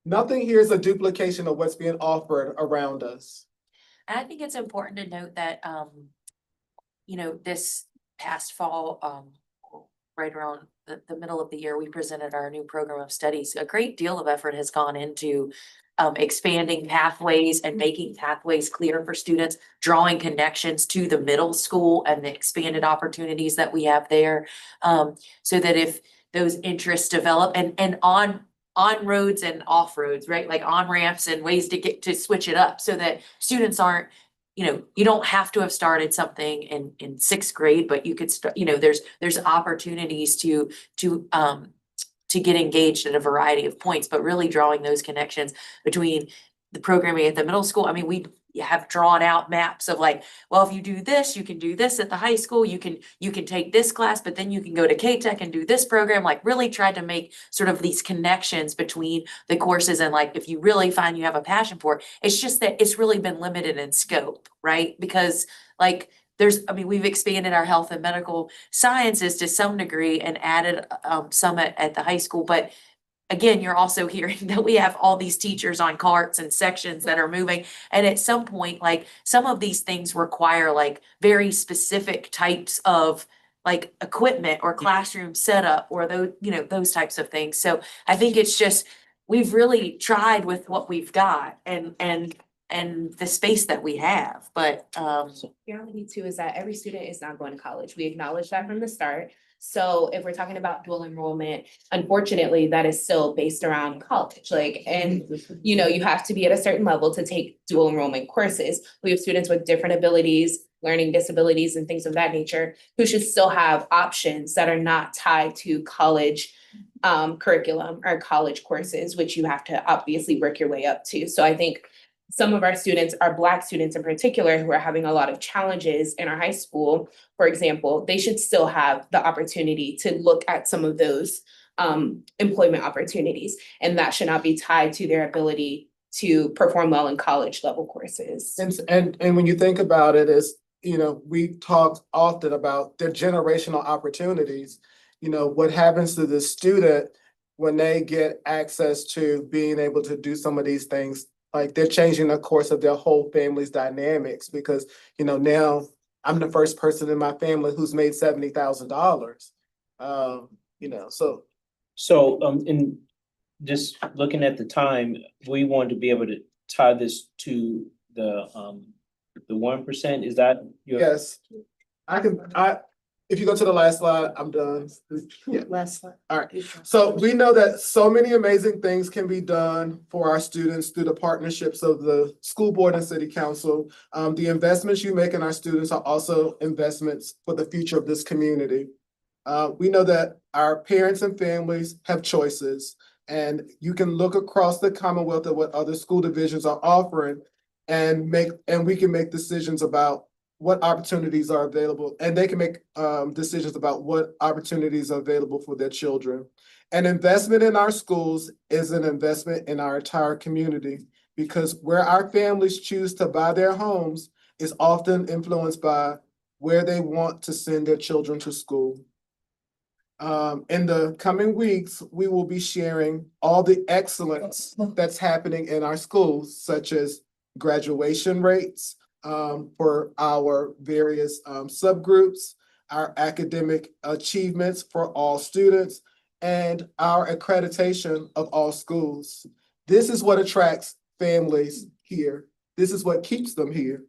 nothing here is a duplication of what's being offered around us. And I think it's important to note that, this past fall, right around the middle of the year, we presented our new program of studies. A great deal of effort has gone into expanding pathways and making pathways clear for students, drawing connections to the middle school and the expanded opportunities that we have there. So that if those interests develop and on roads and off roads, right? Like on ramps and ways to get to switch it up so that students aren't, you don't have to have started something in sixth grade, but you could start, there's opportunities to get engaged at a variety of points, but really drawing those connections between the programming at the middle school. I mean, we have drawn out maps of like, well, if you do this, you can do this at the high school, you can take this class, but then you can go to K-Tech and do this program, like really tried to make sort of these connections between the courses. And like, if you really find you have a passion for it, it's just that it's really been limited in scope, right? Because like, we've expanded our health and medical sciences to some degree and added some at the high school, but again, you're also hearing that we have all these teachers on carts and sections that are moving. And at some point, like some of these things require like very specific types of like equipment or classroom setup or those types of things. So I think it's just, we've really tried with what we've got and the space that we have, but reality too is that every student is not going to college. We acknowledge that from the start. So if we're talking about dual enrollment, unfortunately, that is still based around college. You have to be at a certain level to take dual enrollment courses. We have students with different abilities, learning disabilities and things of that nature, who should still have options that are not tied to college curriculum or college courses, which you have to obviously work your way up to. So I think some of our students, our Black students in particular, who are having a lot of challenges in our high school, for example, they should still have the opportunity to look at some of those employment opportunities. And that should not be tied to their ability to perform well in college level courses. And when you think about it, we talk often about their generational opportunities. What happens to the student when they get access to being able to do some of these things, like they're changing the course of their whole family's dynamics because, now I'm the first person in my family who's made $70,000. In just looking at the time, we wanted to be able to tie this to the 1%. Is that your? Yes, if you go to the last slide, I'm done. Yeah. Last slide. All right. So we know that so many amazing things can be done for our students through the partnerships of the school board and city council. The investments you make in our students are also investments for the future of this community. We know that our parents and families have choices, and you can look across the Commonwealth at what other school divisions are offering and we can make decisions about what opportunities are available, and they can make decisions about what opportunities are available for their children. An investment in our schools is an investment in our entire community because where our families choose to buy their homes is often influenced by where they want to send their children to school. In the coming weeks, we will be sharing all the excellence that's happening in our schools, such as graduation rates, for our various subgroups, our academic achievements for all students, and our accreditation of all schools. This is what attracts families here. This is what keeps them here.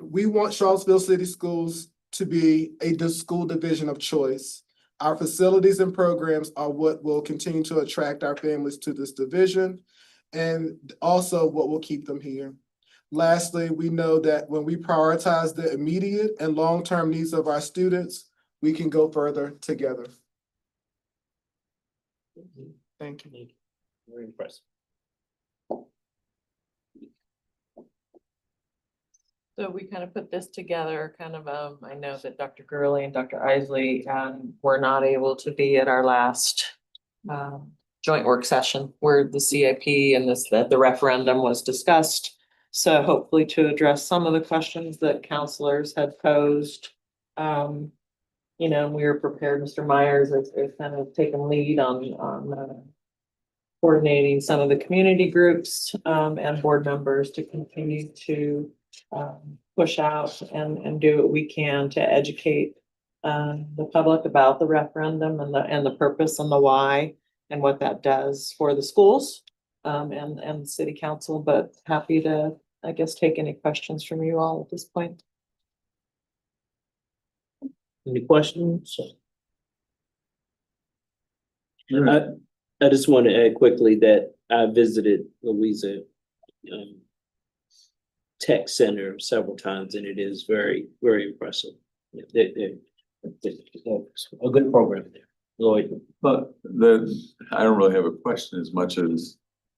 We want Charlottesville City Schools to be a school division of choice. Our facilities and programs are what will continue to attract our families to this division and also what will keep them here. Lastly, we know that when we prioritize the immediate and long-term needs of our students, we can go further together. Thank you. Very impressive. So we kind of put this together, I know that Dr. Gurley and Dr. Isley, were not able to be at our last, joint work session where the CIP and the referendum was discussed. So hopefully to address some of the questions that counselors had posed. We were prepared, Mr. Myers has kind of taken lead on coordinating some of the community groups, and board members to continue to push out and do what we can to educate the public about the referendum and the purpose and the why and what that does for the schools and city council, but happy to, I guess, take any questions from you all at this point. Any questions? I just want to add quickly that I visited Louisa Tech Center several times, and it is very, very impressive. They're a good program there. Lloyd. But I don't really have a question as much as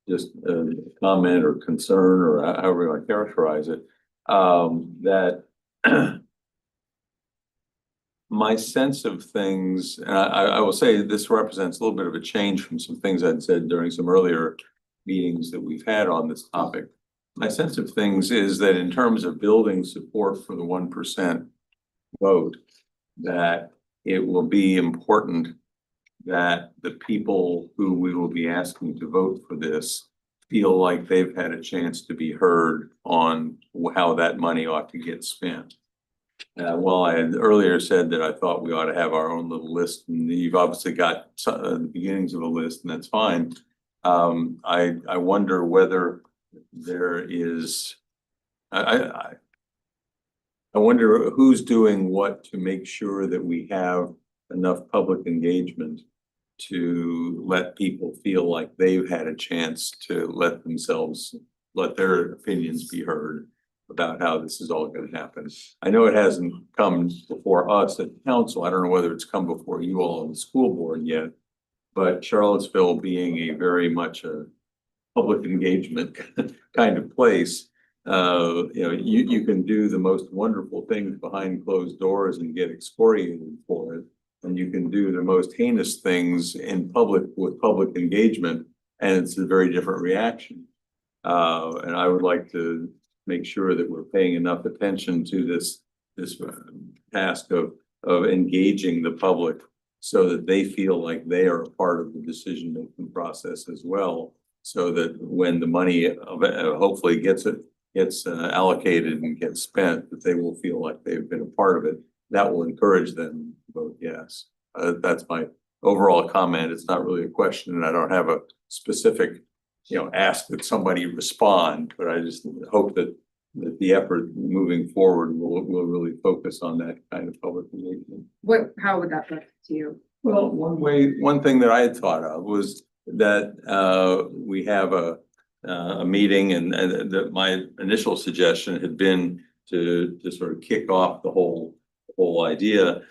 just a comment or concern or however you want to characterize it. That my sense of things, and I will say this represents a little bit of a change from some things I'd said during some earlier meetings that we've had on this topic. My sense of things is that in terms of building support for the 1% vote, that it will be important that the people who we will be asking to vote for this feel like they've had a chance to be heard on how that money ought to get spent. Well, I had earlier said that I thought we ought to have our own little list, and you've obviously got the beginnings of the list, and that's fine. I wonder whether there is, I wonder who's doing what to make sure that we have enough public engagement to let people feel like they've had a chance to let their opinions be heard about how this is all going to happen. I know it hasn't come before us at council. I don't know whether it's come before you all on the school board yet, but Charlottesville being a very much a public engagement kind of place, you can do the most wonderful things behind closed doors and get excoriated for it. And you can do the most heinous things in public with public engagement, and it's a very different reaction. And I would like to make sure that we're paying enough attention to this task of engaging the public so that they feel like they are a part of the decision-making process as well. So that when the money hopefully gets allocated and gets spent, that they will feel like they've been a part of it. That will encourage them to vote yes. That's my overall comment. It's not really a question, and I don't have a specific, ask that somebody respond, but I just hope that the effort moving forward will really focus on that kind of public engagement. How would that look to you? Well, one thing that I had thought of was that we have a meeting, and that my initial suggestion had been to sort of kick off the whole idea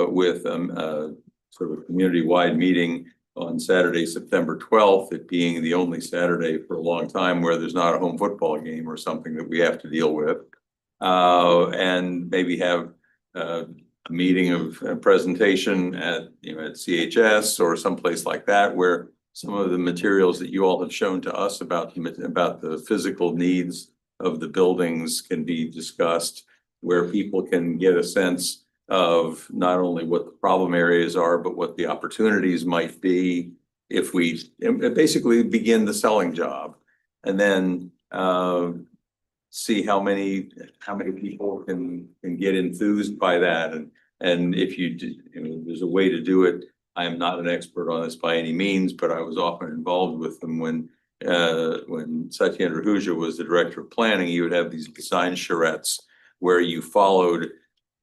with sort of a community-wide meeting on Saturday, September 12th, it being the only Saturday for a long time where there's not a home football game or something that we have to deal with. And maybe have a meeting of a presentation at CHS or someplace like that, where some of the materials that you all have shown to us about the physical needs of the buildings can be discussed, where people can get a sense of not only what the problem areas are, but what the opportunities might be if we basically begin the selling job, and then see how many people can get enthused by that. And if there's a way to do it. I am not an expert on this by any means, but I was often involved with them when Satyendra Ahuja was the director of planning. You would have these design charrettes where you followed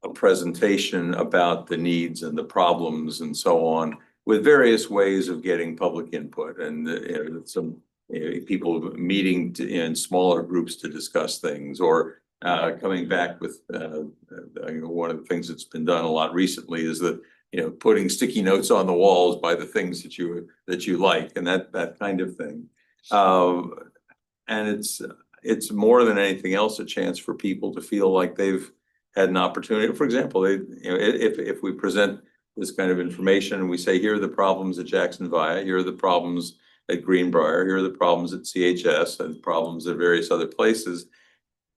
a presentation about the needs and the problems and so on, with various ways of getting public input and some people meeting in smaller groups to discuss things, or coming back with one of the things that's been done a lot recently is that putting sticky notes on the walls by the things that you like, and that kind of thing. And it's more than anything else a chance for people to feel like they've had an opportunity. For example, if we present this kind of information and we say, here are the problems at Jackson Via, here are the problems at Greenbrier, here are the problems at CHS and problems at various other places,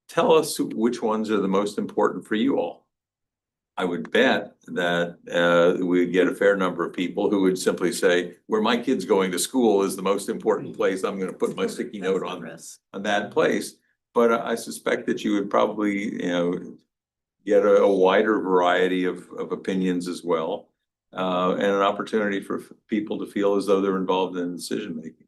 tell us which ones are the most important for you all. I would bet that we'd get a fair number of people who would simply say, where my kid's going to school is the most important place. I'm going to put my sticky note on that place. But I suspect that you would probably, get a wider variety of opinions as well, and an opportunity for people to feel as though they're involved in decision making.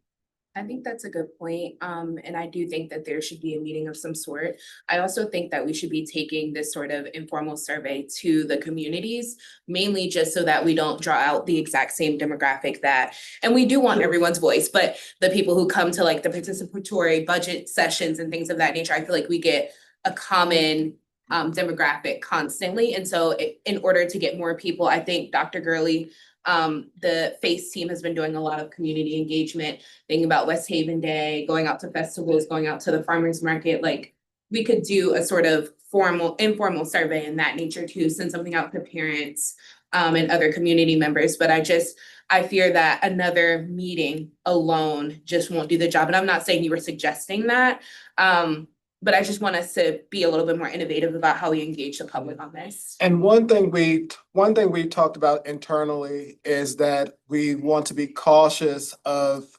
I think that's a good point. And I do think that there should be a meeting of some sort. I also think that we should be taking this sort of informal survey to the communities, mainly just so that we don't draw out the exact same demographic and we do want everyone's voice, but the people who come to like the participatory budget sessions and things of that nature, I feel like we get a common demographic constantly. And so in order to get more people, I think Dr. Gurley, the FACE team has been doing a lot of community engagement, thinking about West Haven Day, going out to festivals, going out to the farmers market. Like we could do a sort of informal survey in that nature too, send something out to parents and other community members. But I fear that another meeting alone just won't do the job. And I'm not saying you were suggesting that. But I just want us to be a little bit more innovative about how we engage the public on this. And one thing we talked about internally is that we want to be cautious of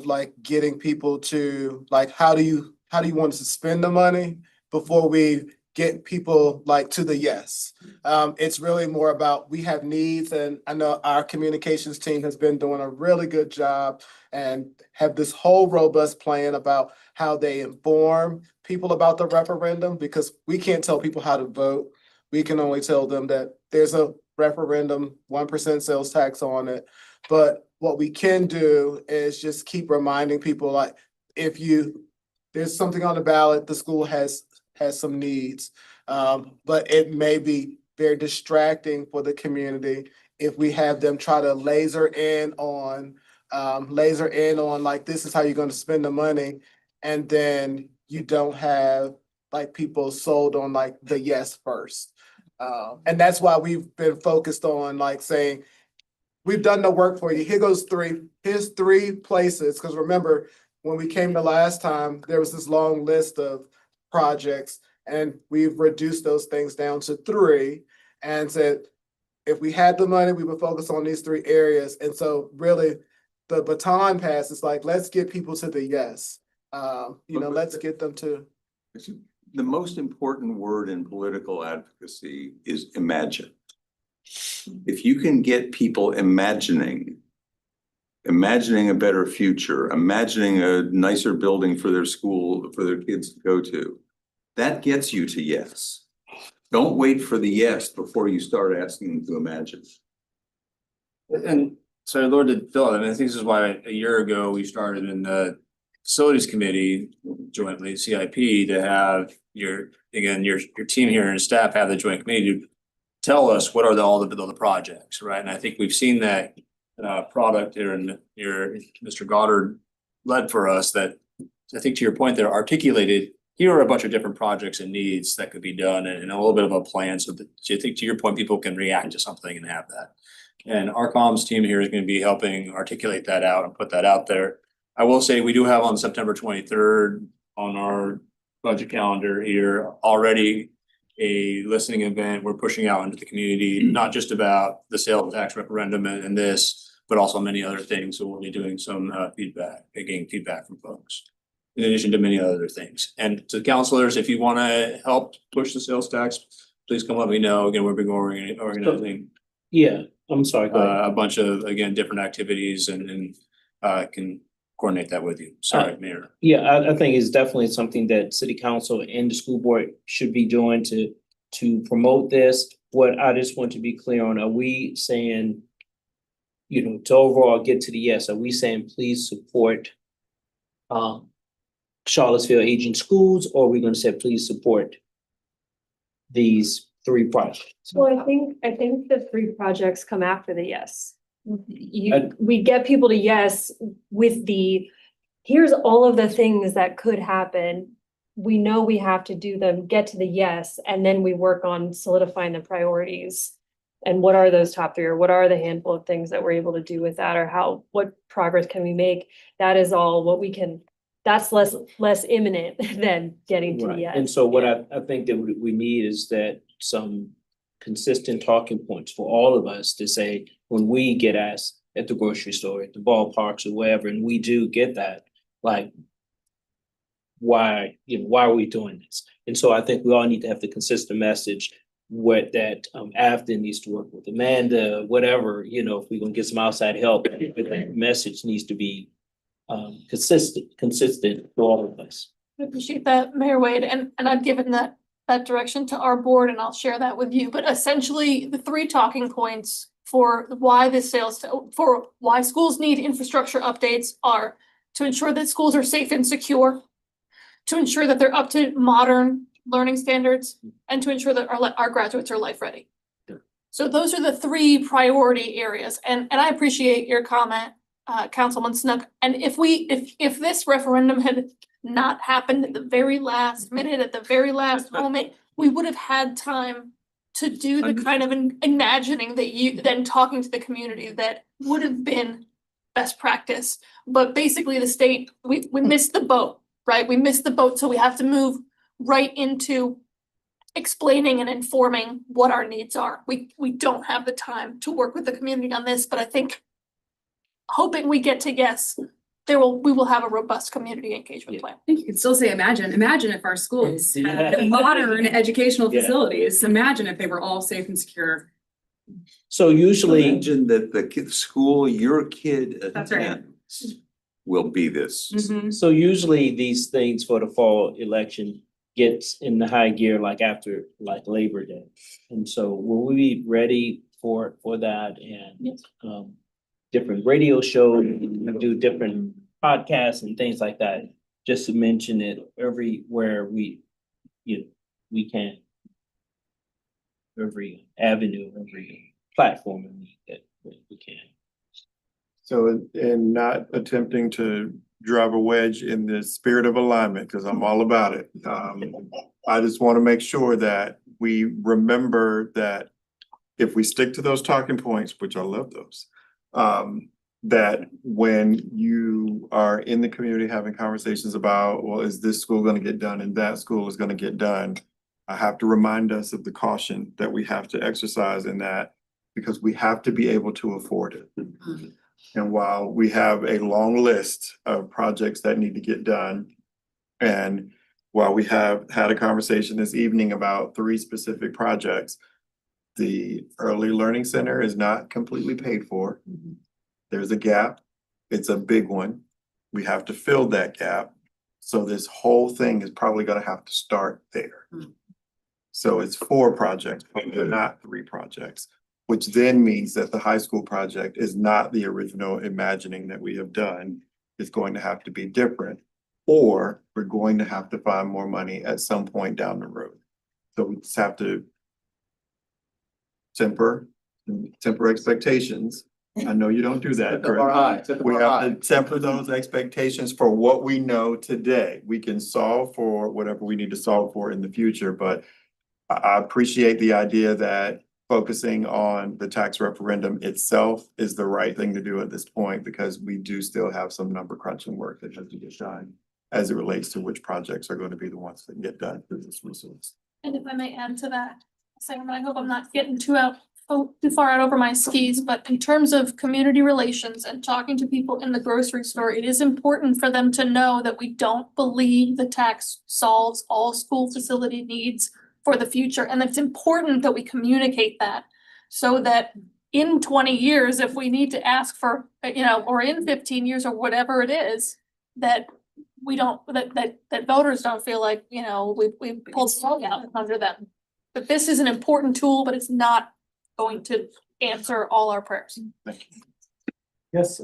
like getting people to like, how do you want us to spend the money before we get people like to the yes. It's really more about, we have needs, and I know our communications team has been doing a really good job and have this whole robust plan about how they inform people about the referendum, because we can't tell people how to vote. We can only tell them that there's a referendum, 1% sales tax on it. But what we can do is just keep reminding people, like, there's something on the ballot, the school has some needs, but it may be very distracting for the community if we have them try to laser in on like, this is how you're going to spend the money, and then you don't have like people sold on like the yes first. And that's why we've been focused on like saying, we've done the work for you. Here's three places. Because remember, when we came the last time, there was this long list of projects, and we've reduced those things down to 3 and said, if we had the money, we would focus on these 3 areas. And so really the baton pass is like, let's get people to the yes. Let's get them to. The most important word in political advocacy is imagine. If you can get people imagining a better future, imagining a nicer building for their school, for their kids to go to, that gets you to yes. Don't wait for the yes before you start asking them to imagine. And so, Lord, Phil, I think this is why a year ago we started in the facilities committee jointly, CIP, to have your team here and staff have the joint committee to tell us what are all the projects, right? And I think we've seen that product here, and Mr. Goddard led for us, that I think to your point there articulated, here are a bunch of different projects and needs that could be done, and a little bit of a plan, so that I think to your point, people can react to something and have that. And our comms team here is going to be helping articulate that out and put that out there. I will say we do have on September 23rd on our budget calendar here already a listening event we're pushing out into the community, not just about the sales tax referendum and this, but also many other things. So we'll be doing some getting feedback from folks, in addition to many other things. And to counselors, if you want to help push the sales tax, please come let me know. Again, we've been organizing. Yeah, I'm sorry. Go ahead. A bunch of, again, different activities, and can coordinate that with you. Sorry, Mayor. Yeah, I think it's definitely something that city council and the school board should be doing to promote this. What I just want to be clear on, are we saying, you know, to overall get to the yes, are we saying please support Charlottesville Aging Schools, or are we gonna say please support these 3 projects? Well, I think the 3 projects come after the yes. We get people to yes with here's all of the things that could happen. We know we have to do them, get to the yes, and then we work on solidifying the priorities. And what are those top 3, or what are the handful of things that we're able to do with that, or what progress can we make? That is all what we can, that's less imminent than getting to the Right, yes. and so what I think that we need is that some consistent talking points for all of us to say, when we get asked at the grocery store, at the ballparks or wherever, and we do get that, like, why are we doing this? And so I think we all need to have the consistent message that Afton needs to work with Amanda, whatever, you know, if we're gonna get some outside help, but that message needs to be consistent for all of us. I appreciate that, Mayor Wade, and I've given that direction to our board, and I'll share that with you. But essentially, the 3 talking points for why why schools need infrastructure updates are to ensure that schools are safe and secure, to ensure that they're up to modern learning standards, and to ensure that our graduates are life ready. So those are the 3 priority areas, and I appreciate your comment, Councilman Snook. And if this referendum had not happened at the very last minute, at the very last moment, we would have had time to do the kind of imagining then talking to the community that would have been best practice. But basically the state, we missed the boat, right? We missed the boat, so we have to move right into explaining and informing what our needs are. We don't have the time to work with the community on this, but I think hoping we get to yes, we will have a robust community engagement plan. I think you could still say imagine if our schools Yeah. had modern educational Yeah. facilities. Imagine if they were all safe and secure. So usually, Imagine that the school your kid That's right. attends will be this. so usually these things for the fall election gets in the high gear like after Labor Day. And so will we be ready for that and different radio shows, we do different podcasts and things like that, just to mention it everywhere we can. Every avenue, every platform that we can. So in not attempting to drive a wedge in the spirit of alignment, because I'm all about it. I just want to make sure that we remember that if we stick to those talking points, which I love those, that when you are in the community having conversations about, well, is this school going to get done and that school is going to get done? I have to remind us of the caution that we have to exercise in that, because we have to be able to afford it. And while we have a long list of projects that need to get done, and while we have had a conversation this evening about 3 specific projects, the Early Learning Center is not completely paid for. There's a gap. It's a big one. We have to fill that gap. So this whole thing is probably gonna have to start there. So it's 4 projects, but they're not 3 projects, which then means that the high school project is not the original imagining that we have done. It's going to have to be different, or we're going to have to find more money at some point down the road. So we just have to temper expectations. I know you don't do that. We have to temper those expectations for what we know today. We can solve for whatever we need to solve for in the future, but I appreciate the idea that focusing on the tax referendum itself is the right thing to do at this point, because we do still have some number crunching work that has to get done as it relates to which projects are going to be the ones that get done through this resource. And if I may add to that, Sam, I hope I'm not getting too far out over my skis, but in terms of community relations and talking to people in the grocery store, it is important for them to know that we don't believe the tax solves all school facility needs for the future. And it's important that we communicate that so that in 20 years, if we need to ask for, or in 15 years or whatever it is, that we don't, that voters don't feel like, we pulled the rug out under them. But this is an important tool, but it's not going to answer all our prayers. Yes,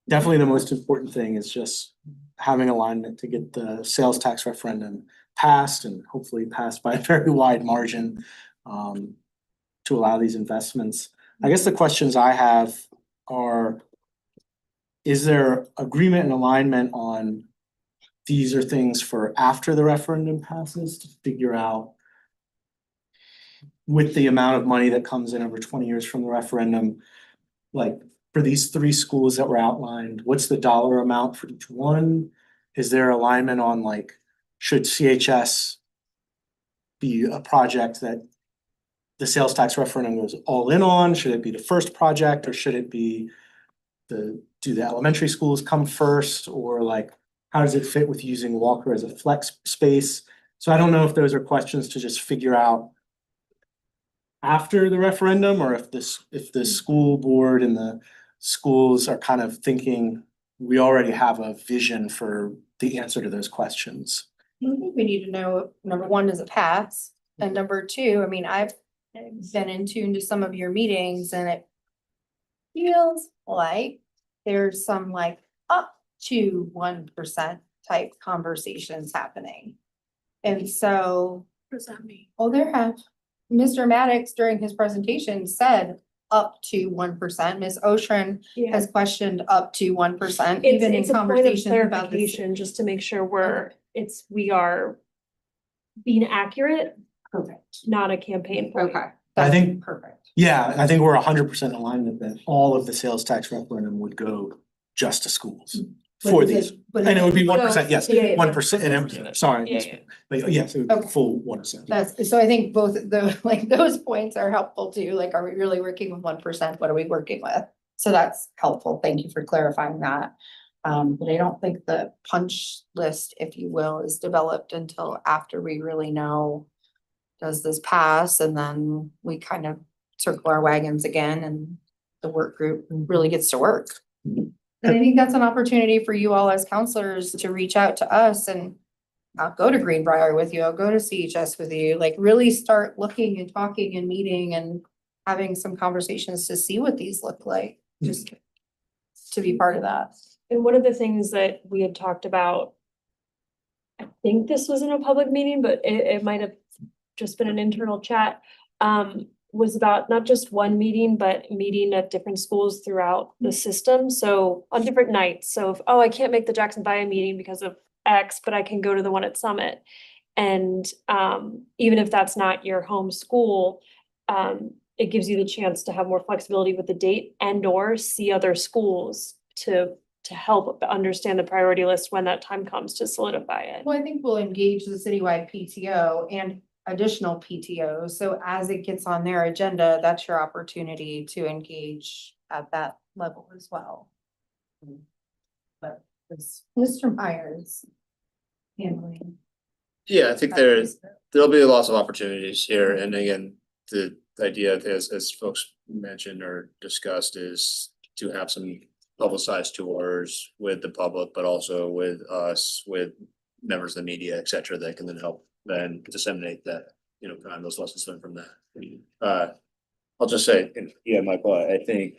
definitely the most important thing is just having alignment to get the sales tax referendum passed and hopefully passed by a very wide margin to allow these investments. I guess the questions I have are, is there agreement and alignment on these are things for after the referendum passes to figure out with the amount of money that comes in over 20 years from the referendum, like for these 3 schools that were outlined, what's the dollar amount for each one? Is there alignment on like, should CHS be a project that the sales tax referendum goes all in on? Should it be the first project, or should it be do the elementary schools come first? Or like, how does it fit with using Walker as a flex space? So I don't know if those are questions to just figure out after the referendum, or if the school board and the schools are kind of thinking we already have a vision for the answer to those questions. I think we need to know, number one, does it pass? And number two, I mean, I've been in tune to some of your meetings and it feels like there's some like up to 1% type conversations happening. And so. What does that mean? Oh, there have. Mr. Maddox during his presentation said up to 1%. Ms. Oshrin has questioned up to 1%, even in It's a point of conversations about this. clarification, just to make sure we are being accurate. Perfect. Not a campaign point. Okay. I think, perfect. Yeah, I think we're 100% aligned that all of the sales tax referendum would go just to schools for these. And it would be 1%, yes, 1%, and sorry, but yes, it would be full 1%. That's, so I think both the, like, those points are helpful too. Like, are we really working with 1%? What are we working with? So that's helpful. Thank you for clarifying that. But I don't think the punch list, if you will, is developed until after we really know, does this pass? And then we kind of circle our wagons again and the work group really gets to work. And I think that's an opportunity for you all as counselors to reach out to us, and I'll go to Greenbrier with you, I'll go to CHS with you, like really start looking and talking and meeting and having some conversations to see what these look like, just to be part of that. And one of the things that we had talked about, I think this was in a public meeting, but it might have just been an internal chat, was about not just one meeting, but meeting at different schools throughout the system. So on different nights. So if, I can't make the Jackson Bio meeting because of X, but I can go to the one at Summit. And even if that's not your home school, it gives you the chance to have more flexibility with the date and or see other schools to help understand the priority list when that time comes to solidify it. Well, I think we'll engage the citywide PTO and additional PTOs. So as it gets on their agenda, that's your opportunity to engage at that level as well. But it's Mr. Myers handling. Yeah, I think there'll be lots of opportunities here, and again, the idea as folks mentioned or discussed is to have some publicized tours with the public, but also with us, with members of the media, et cetera, that can then help then disseminate that, kind of those lessons learned from that. I'll just say, Michael, I think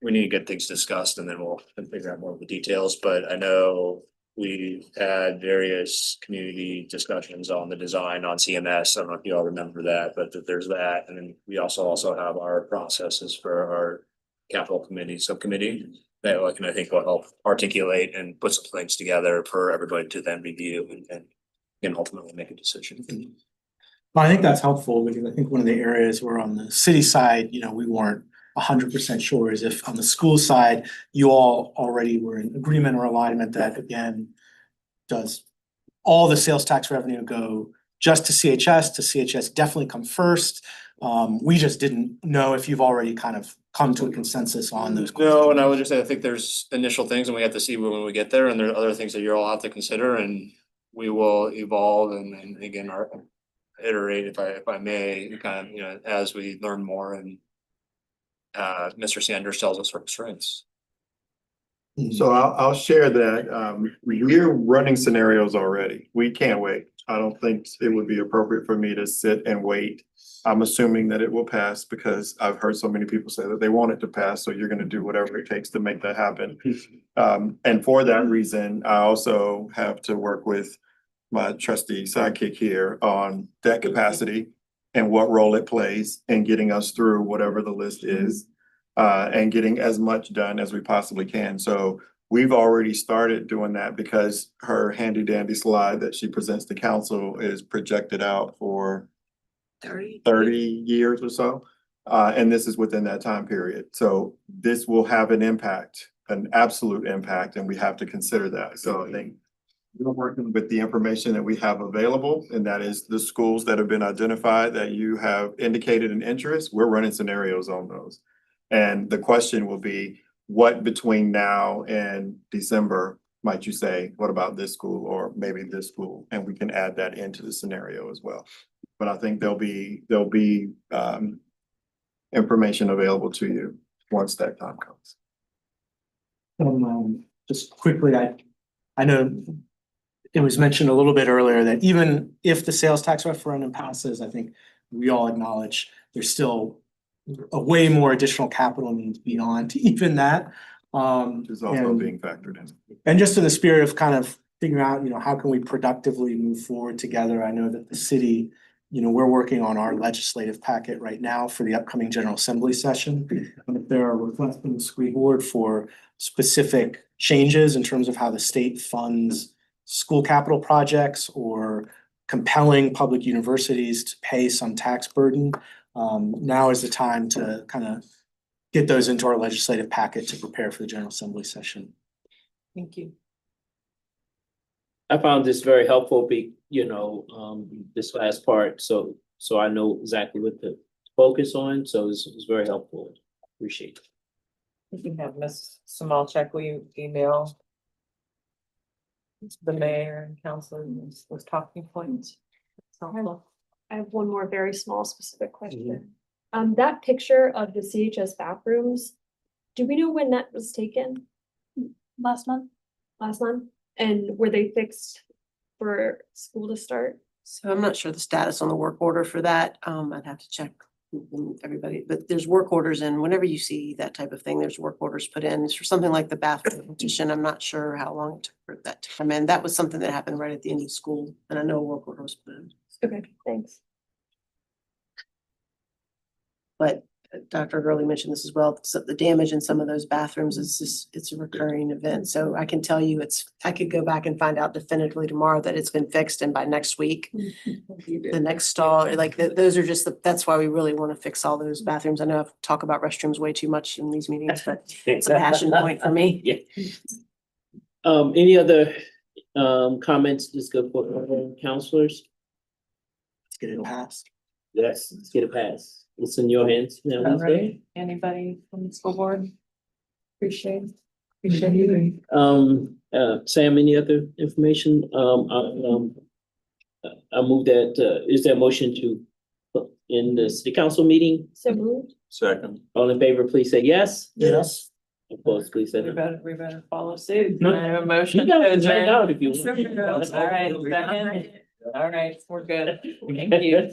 we need to get things discussed and then we'll figure out more of the details, but I know we had various community discussions on the design on CMS. I don't know if you all remember that, but there's that. And then we also have our processes for our capital committee, subcommittee that I think will help articulate and put some things together for everybody to then review and ultimately make a decision. Well, I think that's helpful because I think one of the areas where on the city side, we weren't 100% sure is if on the school side, you all already were in agreement or alignment that again, does all the sales tax revenue go just to CHS? To CHS definitely come first? We just didn't know if you've already kind of come to a consensus on those. No, and I would just say, I think there's initial things and we have to see when we get there, and there are other things that you all have to consider, and we will evolve and again, iterate if I may, kind of, as we learn more and Mr. Sanders tells us our strengths. So I'll share that. We're running scenarios already. We can't wait. I don't think it would be appropriate for me to sit and wait. I'm assuming that it will pass because I've heard so many people say that they want it to pass, so you're gonna do whatever it takes to make that happen. And for that reason, I also have to work with my trustee sidekick here on debt capacity and what role it plays in getting us through whatever the list is, and getting as much done as we possibly can. So we've already started doing that because her handy dandy slide that she presents to council is projected out for 30 years or so. And this is within that time period. So this will have an impact, an absolute impact, and we have to consider that. So I think we're working with the information that we have available, and that is the schools that have been identified that you have indicated an interest. We're running scenarios on those. And the question will be, what between now and December might you say, what about this school or maybe this school? And we can add that into the scenario as well. But I think there'll be information available to you once that time comes. Just quickly, I know it was mentioned a little bit earlier that even if the sales tax referendum passes, I think we all acknowledge there's still a way more additional capital needs beyond even that. Is also being factored in. And just in the spirit of kind of figuring out, how can we productively move forward together? I know that the city, we're working on our legislative packet right now for the upcoming General Assembly session. And if there are requests from the school board for specific changes in terms of how the state funds school capital projects or compelling public universities to pay some tax burden, now is the time to kind of get those into our legislative packet to prepare for the General Assembly session. Thank you. I found this very helpful, this last part, so I know exactly what to focus on, so it's very helpful. Appreciate it. You can have Ms. Samalchek, will you email the mayor and council with talking points? I have one more very small specific question. That picture of the CHS bathrooms, do we know when that was taken? Last month. Last month? And were they fixed for school to start? So I'm not sure the status on the work order for that. I'd have to check with everybody, but there's work orders, and whenever you see that type of thing, there's work orders put in. It's for something like the bathroom petition. I'm not sure how long it took for that to come in. That was something that happened right at the end of school, and I know a work order was put in. Okay, thanks. But Dr. Gurley mentioned this as well, so the damage in some of those bathrooms is just, it's a recurring event. So I can tell you I could go back and find out definitively tomorrow that it's been fixed, and by next week, the next stall, those are just that's why we really want to fix all those bathrooms. I know I've talked about restrooms way too much in these meetings, but it's a passion point for me. Yeah. Any other comments? Let's go for counselors. Let's get it passed. Yes, let's get it passed. It's in your hands now. All right, anybody from the school board? Appreciate you. Sam, any other information? I move that, is there a motion to in the city council meeting? So moved. Second. All in favor, please say yes. Yes. Opposed, please say We no. better follow suit. No. I have a motion. You gotta to check adjourn. out if you want. All right, second. All right, we're good. Thank you.